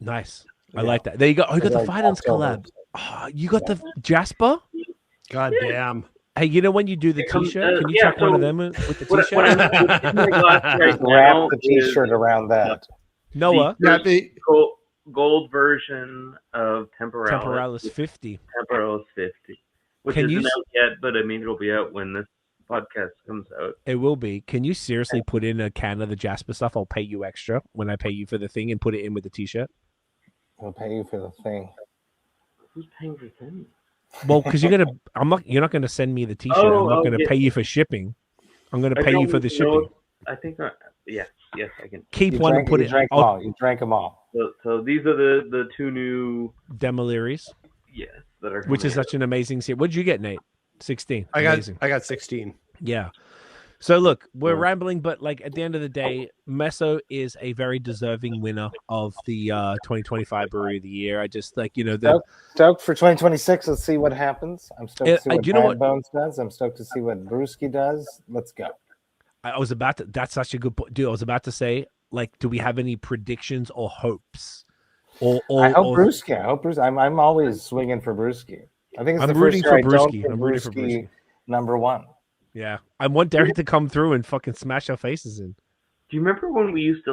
Nice. I like that. There you go. Oh, you got the Fiden's collab. Oh, you got the Jasper. God damn. Hey, you know when you do the T-shirt, can you check one of them with the T-shirt? Wrap the T-shirt around that. Noah. The gold version of Temporalis 50. Temporalis 50. Which isn't out yet, but I mean it'll be out when this podcast comes out. It will be. Can you seriously put in a can of the Jasper stuff? I'll pay you extra when I pay you for the thing and put it in with the T-shirt. I'll pay you for the thing. Who's paying for things? Well, because you're not gonna send me the T-shirt. I'm not gonna pay you for shipping. I'm gonna pay you for the shipping. I think yes, I can keep one and put it. You drank them all. So these are the two new Demileries. Yes, that are which is such an amazing series. What did you get, Nate? 16. I got 16. Yeah. So look, we're rambling, but like at the end of the day, Meso is a very deserving winner of the 2025 Brewery of the Year. I just stoked for 2026. Let's see what happens. I'm stoked to see what Bad Bones does. I'm stoked to see what Brewski does. Let's go. That's such a good point, dude. I was about to say, like, do we have any predictions or hopes? I hope Brewski. I'm always swinging for Brewski. I think it's the first year I'm rooting for Brewski number one. Yeah, I want Derek to come through and fucking smash our faces in. Do you remember when we used to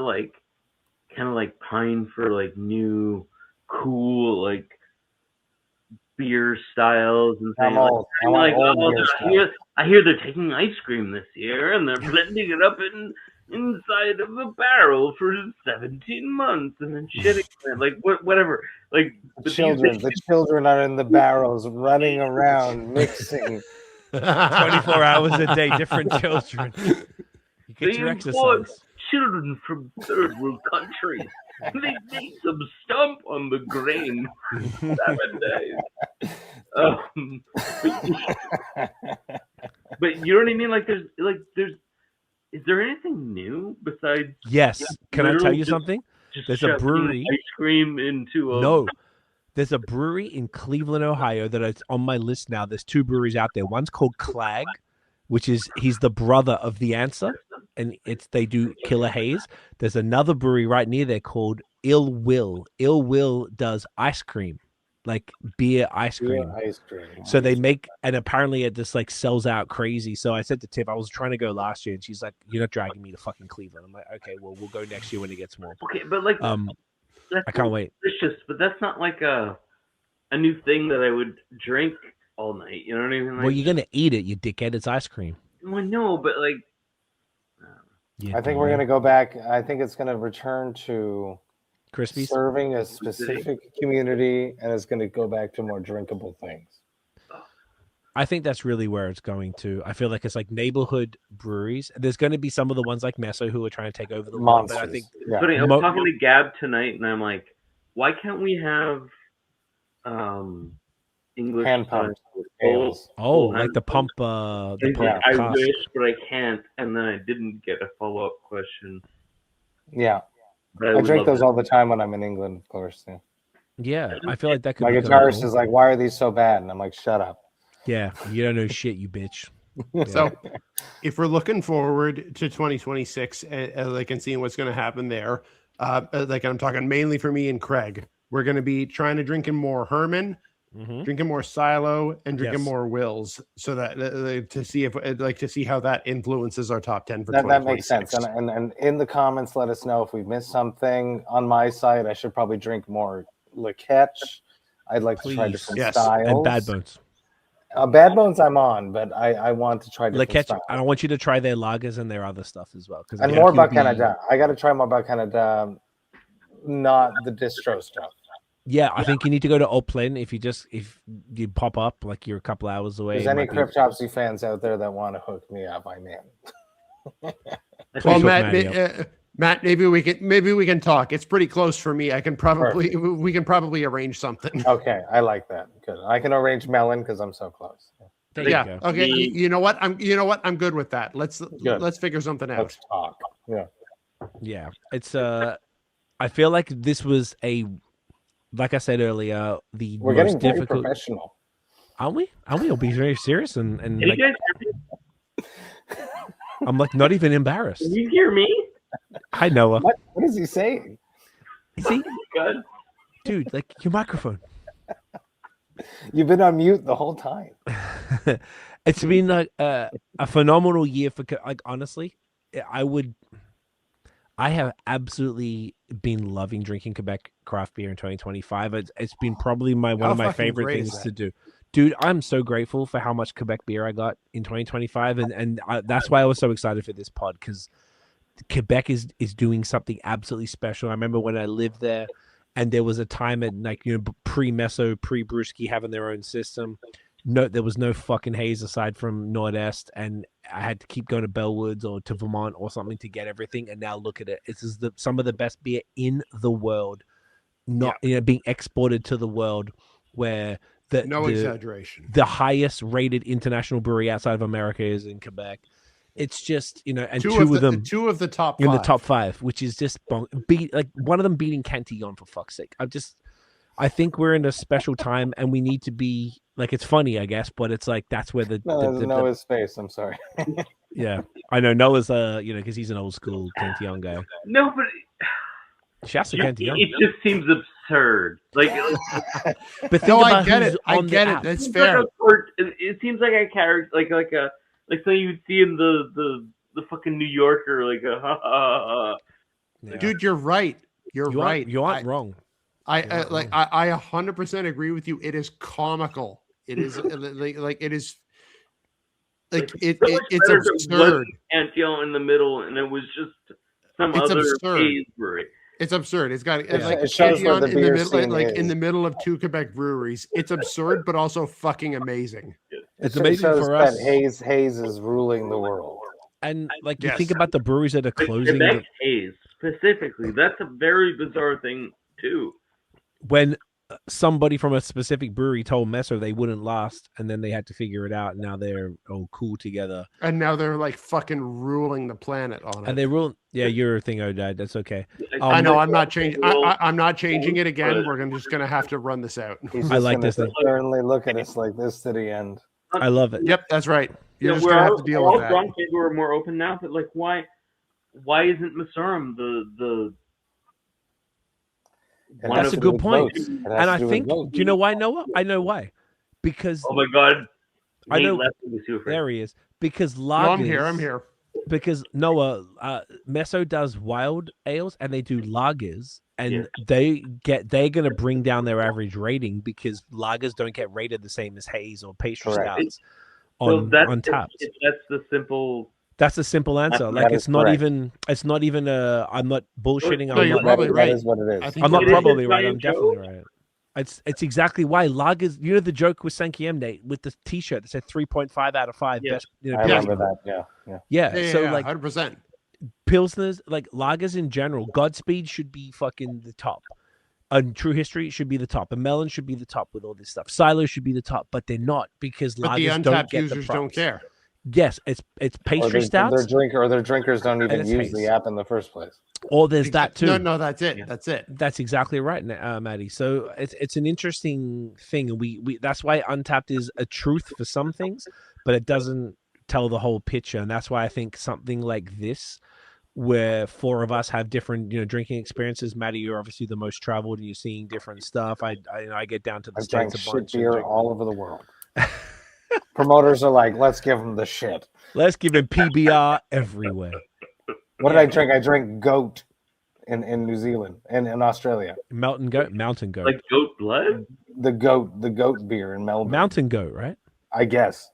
kind of pine for new, cool beer styles and things? I hear they're taking ice cream this year and they're blending it up inside of a barrel for 17 months and then shitting whatever. The children are in the barrels running around mixing. 24 hours a day, different children. You get your exercise. Children from third world countries. They need some stump on the grain for 7 days. But you know what I mean? Is there anything new besides? Yes. Can I tell you something? There's a brewery. Ice cream into a no. There's a brewery in Cleveland, Ohio that is on my list now. There's 2 breweries out there. One's called Clag, which is he's the brother of The Answer, and they do Killer Haze. There's another brewery right near there called Ill Will. Ill Will does ice cream, like beer ice cream. So they make, and apparently it just sells out crazy. So I said to Tiff, I was trying to go last year, and she's like, "You're not dragging me to fucking Cleveland." I'm like, "Okay, well, we'll go next year when it gets warm." Okay, but I can't wait. Delicious, but that's not a new thing that I would drink all night. You know what I mean? Well, you're gonna eat it, you dickhead. It's ice cream. Well, no, but I think we're gonna go back. I think it's gonna return to Crispies serving a specific community, and it's gonna go back to more drinkable things. I think that's really where it's going to. I feel like it's neighborhood breweries. There's going to be some of the ones like Meso who are trying to take over the world. But I think I was talking to Gab tonight, and I'm like, why can't we have English hand pumps? Like the pump. I wish, but I can't. And then I didn't get a follow-up question. Yeah, I drink those all the time when I'm in England, of course. Yeah, I feel like that could. My guitarist is like, "Why are these so bad?" And I'm like, "Shut up." Yeah, you don't know shit, you bitch. Yeah. So, if we're looking forward to 2026, and seeing what's going to happen there, I'm talking mainly for me and Craig, we're going to be trying to drink in more Herman, drinking more Silo, and drinking more Wills, so that to see how that influences our top 10 for 2026. That makes sense. And in the comments, let us know if we missed something. On my side, I should probably drink more Le Ketch. I'd like to try different styles. And Bad Bones. Bad Bones I'm on, but I want to try different McGachy, styles. I want you to try their lagers and their other stuff as well. And more about Canada. I got to try more about Canada, not the distro stuff. Yeah, I think you need to go to Oakland if you pop up like you're a couple hours away. There's any Cryptopsy fans out there that want to hook me up, I'm in. Well, Matt, maybe we can talk. It's pretty close for me. We can probably arrange something. Okay, I like that. Good. I can arrange Melon because I'm so close. Yeah. Okay. You know what? I'm good with that. Let's figure something out. Let's talk. Yeah. Yeah. It's I feel like this was like I said earlier, we're most getting very difficult. Professional. Aren't we? We'll be very serious and Can like, you guys hear me? I'm like not even embarrassed. Can you hear me? Hi Noah. What is he saying? See, Good. dude, like your microphone. You've been on mute the whole time. It's been like a phenomenal year for like honestly, I have absolutely been loving drinking Quebec craft beer in 2025. It's been probably one of my favorite things to do. Dude, I'm so grateful for how much Quebec beer I got in 2025, and that's why I was so excited for this pod, because Quebec is doing something absolutely special. I remember when I lived there, and there was a time at pre-Meso, pre-Brewski having their own system. No, there was no fucking haze aside from Nord-Est, and I had to keep going to Bellwoods or to Vermont or something to get everything. And now look at it. This is some of the best beer in the world, being exported to the world, where exaggeration. The highest rated international brewery outside of America is in Quebec. It's just, and two of the top 5. In the top 5, which is just like one of them beating Cantillon, for fuck's sake. I think we're in a special time, and we need to be like, it's funny, I guess, but it's like that's where Noah's face. I'm sorry. Yeah, I know Noah's because he's an old school Cantillon guy. No, but shouts to Cantillon. It just seems absurd. Like, but think about I get who's it. I on get the it. app. That's fair. It seems like I carry like something you would see in the fucking New Yorker, like a Yeah. Dude, you're right. You're right. You aren't wrong. I 100% agree with you. It is comical. It is it's absurd. Cantillon in the middle, and it was just some It's other absurd. brewery. It's absurd. It's got it shows where the in the beer middle, scene in is. the middle of 2 Quebec breweries. It's absurd, but also fucking amazing. It's amazing for us. Hayes is ruling the world. And like you think about the breweries that are closing. Quebec haze specifically, that's a very bizarre thing too. When somebody from a specific brewery told Meso they wouldn't last, and then they had to figure it out, and now they're all cool together. And now they're like fucking ruling the planet on it. And they rule. Yeah, your thing, Odad. That's okay. I know. I'm not changing. I'm not changing it again. We're just gonna have to run this out. I like this thing. Sternly look at us like this to the end. I love it. Yep, that's right. You're just gonna have to deal with that. Drunk people are more open now, but like, why isn't Masarum the That's a good point. And I think, do you know why, Noah? I know why. Because oh my god, I know there he is. Because lagers. No, I'm here. Because Noah, Meso does wild ales and they do lagers, and they're gonna bring down their average rating because lagers don't get rated the same as haze or pastry stouts on tap. That's the simple answer. Like it's not even I'm not bullshitting. No, you're probably right. That is what it is. I'm not probably right. I'm definitely right. It's exactly why lagers. You know the joke with Sankiem Nate with the T-shirt that said 3.5 out of 5 best. I remember that. Yeah. So like 100%. Pilsners, like lagers in general, Godspeed should be fucking the top. And True History should be the top. And Melon should be the top with all this stuff. Silo should be the top, but they're not because but the lagers untapped don't get users the don't care. Yes, it's pastry stouts. Their drinkers don't even use the app in the first place. Or there's that too. No, that's it. Yeah. That's it. That's exactly right, Maddie. So it's an interesting thing, and we that's why Untapped is a truth for some things, but it doesn't tell the whole picture. And that's why I think something like this, where 4 of us have different drinking experiences. Maddie, you're obviously the most traveled, and you're seeing different stuff. I get down to the States a bunch. Beer all over the world. Promoters are like, let's give them the shit. Let's give him PBR everywhere. What did I drink? I drank goat in New Zealand and in Australia. Mountain goat. Like goat blood? The goat beer in Melbourne. Mountain goat, right? I guess.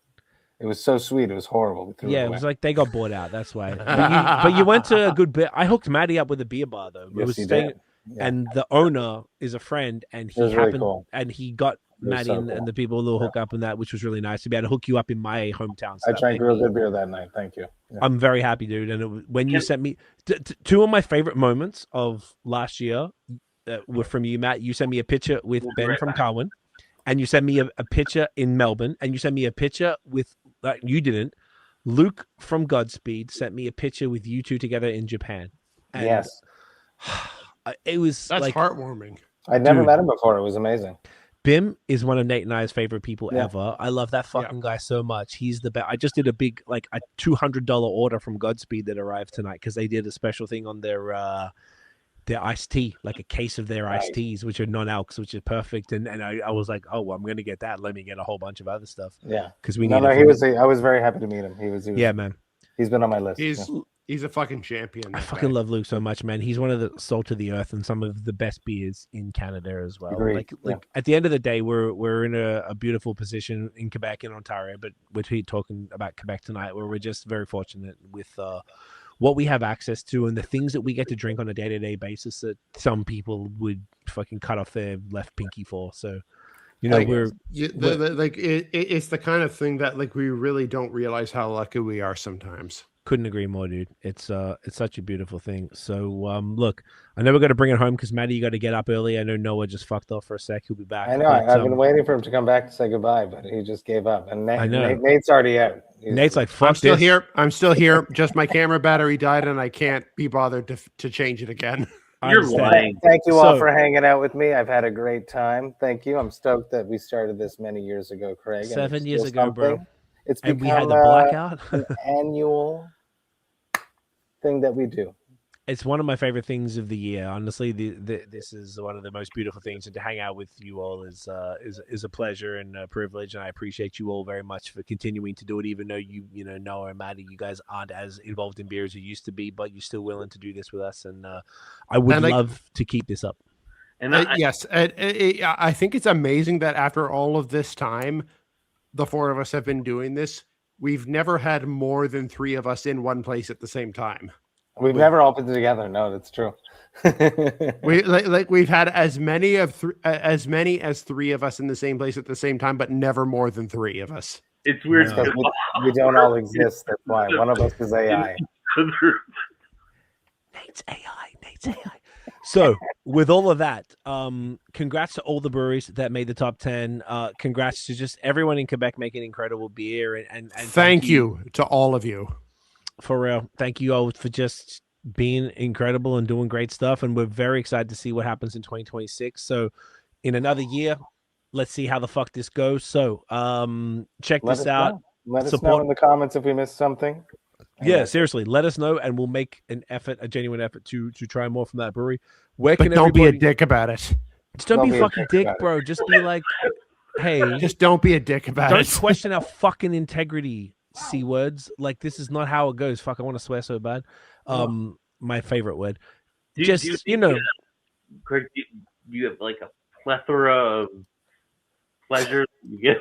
It was so sweet. It was horrible. Yeah, it was like they got bought out. That's why. But you went to a good bit. I hooked Maddie up with a beer bar though. Yes, It was you staying, did. Yeah. and the owner is a friend, and he It was really happened, cool. and he got Maddie so and cool. the people a little hook up in that, which was really nice to be able to hook you up in my hometown. So I drank real good beer that night. Thank you. Yeah. I'm very happy, dude. And when you sent me two of my favorite moments of last year were from you, Matt. You sent me a picture with Ben from Carwin, and you sent me a picture in Melbourne, and you sent me a picture with you didn't. Luke from Godspeed sent me a picture with you two together in Japan. And yes, it was that's heartwarming. I'd never met him before. It was amazing. Bim is one of Nate and I's favorite people ever. I love that fucking guy so much. He's the best. I just did a big, like a $200 order from Godspeed that arrived tonight because they did a special thing on their iced tea, like a case of their iced teas, which are non-alcs, which is perfect. And I was like, oh, well, I'm going to get that. Let me get a whole bunch of other stuff. Yeah. Because we I was very happy to meet him. He was yeah, man. He's been on my list. He's a fucking champion. I fucking love Luke so much, man. He's one of the salt of the earth and some of the best beers in Canada as well. Agreed. Like at the end of the day, we're in a beautiful position in Quebec and Ontario, but we're talking about Quebec tonight, where we're just very fortunate with what we have access to and the things that we get to drink on a day-to-day basis that some people would fucking cut off their left pinky for. So, you know, it's the kind of thing that like we really don't realize how lucky we are sometimes. Couldn't agree more, dude. It's such a beautiful thing. So look, I know we're gonna bring it home because Maddie, you got to get up early. I know Noah just fucked off for a sec. He'll be back. I know. I've been waiting for him to come back to say goodbye, but he just gave up. And Nate's already out. Nate's like, fuck. I'm still here. Just my camera battery died, and I can't be bothered to change it again. You're lying. Thank you all for hanging out with me. I've had a great time. Thank you. I'm stoked that we started this many years ago, Craig. 7 years ago, bro. It's become we had the blackout. An annual thing that we do. It's one of my favorite things of the year. Honestly, this is one of the most beautiful things, and to hang out with you all is a pleasure and a privilege. And I appreciate you all very much for continuing to do it, even though you know Noah and Maddie, you guys aren't as involved in beer as you used to be, but you're still willing to do this with us. And I would love to keep this up. And I think it's amazing that after all of this time, the four of us have been doing this. We've never had more than three of us in one place at the same time. We've never all been together. No, that's true. We've had as many as three of us in the same place at the same time, but never more than three of us. It's weird. We don't all exist. That's why one of us is AI. Nate's AI. So with all of that, congrats to all the breweries that made the top 10. Congrats to just everyone in Quebec making incredible beer. And thank you to all of you. For real. Thank you all for just being incredible and doing great stuff. And we're very excited to see what happens in 2026. So in another year, let's see how the fuck this goes. So check this out. Let us know in the comments if we missed something. Yeah, seriously, let us know, and we'll make a genuine effort to try more from that brewery. Don't be a dick about it. Just don't be a fucking dick, bro. Just be like, hey. Just don't be a dick about it. Don't question our fucking integrity, C words. Like, this is not how it goes. Fuck, I want to swear so bad. My favorite word. Craig, do you have like a plethora of pleasures you get?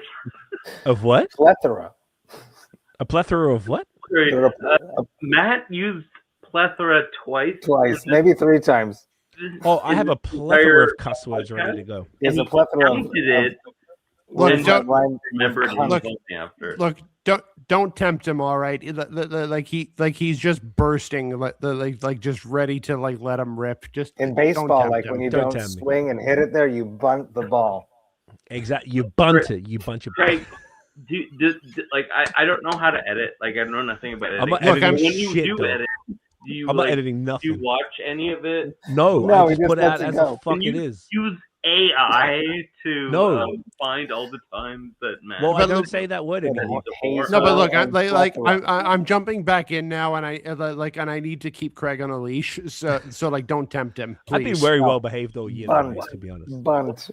Of what? Plethora. A plethora of what? Matt used plethora twice, maybe three times. Oh, I have a plethora of cuss words ready to go. There's a plethora of it. Look, don't tempt him. All right, like he's just bursting, like just ready to like let him rip. Just in baseball, like when you don't swing and hit it there, you bunt the ball. Exactly, you bunt it. You bunch of. Right. I don't know how to edit. Like, I know nothing about editing. I'm not editing when shit, you do edit, I'm not editing nothing. Do you watch any of it? No, I just put it out as the fuck it is. Use AI to find all the times that Matt. Well, I don't say that word anymore. No, but look, I'm jumping back in now, and I need to keep Craig on a leash. So like, don't tempt him. Please. I've been very well behaved all year, to be honest. Bunt.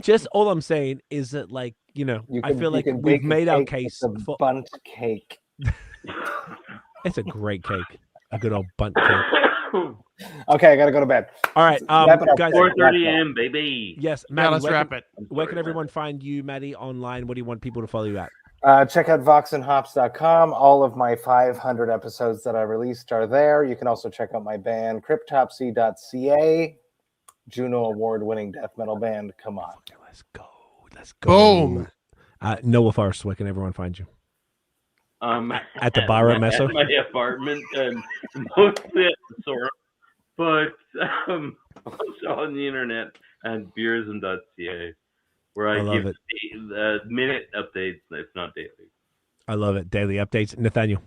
Just all I'm saying is that, like, I feel like we've made our case for bunt cake. It's a great cake, a good old bunt cake. Okay, I gotta go to bed. All right, Wrap it up, guys. 4:30 a.m. baby. Yes, Maddie, let's wrap it. Where can everyone find you, Maddie, online? What do you want people to follow you at? Check out voxandhops.com. All of my 500 episodes that I released are there. You can also check out my band, cryptopsy.ca, Juno Award-winning death metal band. Come on. Okay, let's go. Boom. Noah Forrest, where can everyone find you? At the bar at Meso? At my apartment, and mostly at the store, but also on the internet at Beerism.ca, where I love give minute updates, if not daily. I love it. Daily updates. Nathaniel.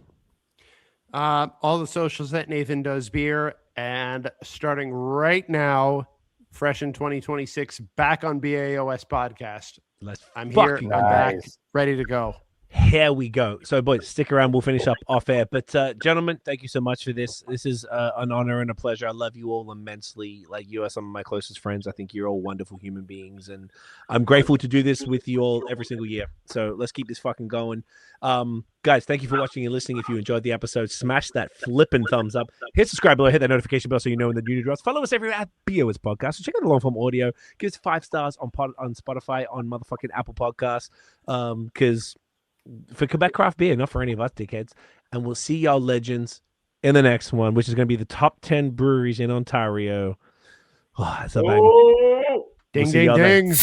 All the socials at Nathan Does Beer, and starting right now, fresh in 2026, back on BAOS podcast. I'm here. I'm back, ready to go. Here we go. So, boys, stick around. We'll finish up off air. But, gentlemen, thank you so much for this. This is an honor and a pleasure. I love you all immensely. Like, you are some of my closest friends. I think you're all wonderful human beings. And I'm grateful to do this with you all every single year. So let's keep this fucking going. Guys, thank you for watching and listening. If you enjoyed the episode, smash that flipping thumbs up. Hit subscribe below. Hit that notification bell so you know when the new drops. Follow us everywhere at BOS Podcast. So check out the long form audio. Give us 5 stars on Spotify, on motherfucking Apple Podcasts. Because for Quebec craft beer, not for any of us dickheads. And we'll see y'all legends in the next one, which is going to be the top 10 breweries in Ontario. Oh, that's a bang. Ding, ding, ding.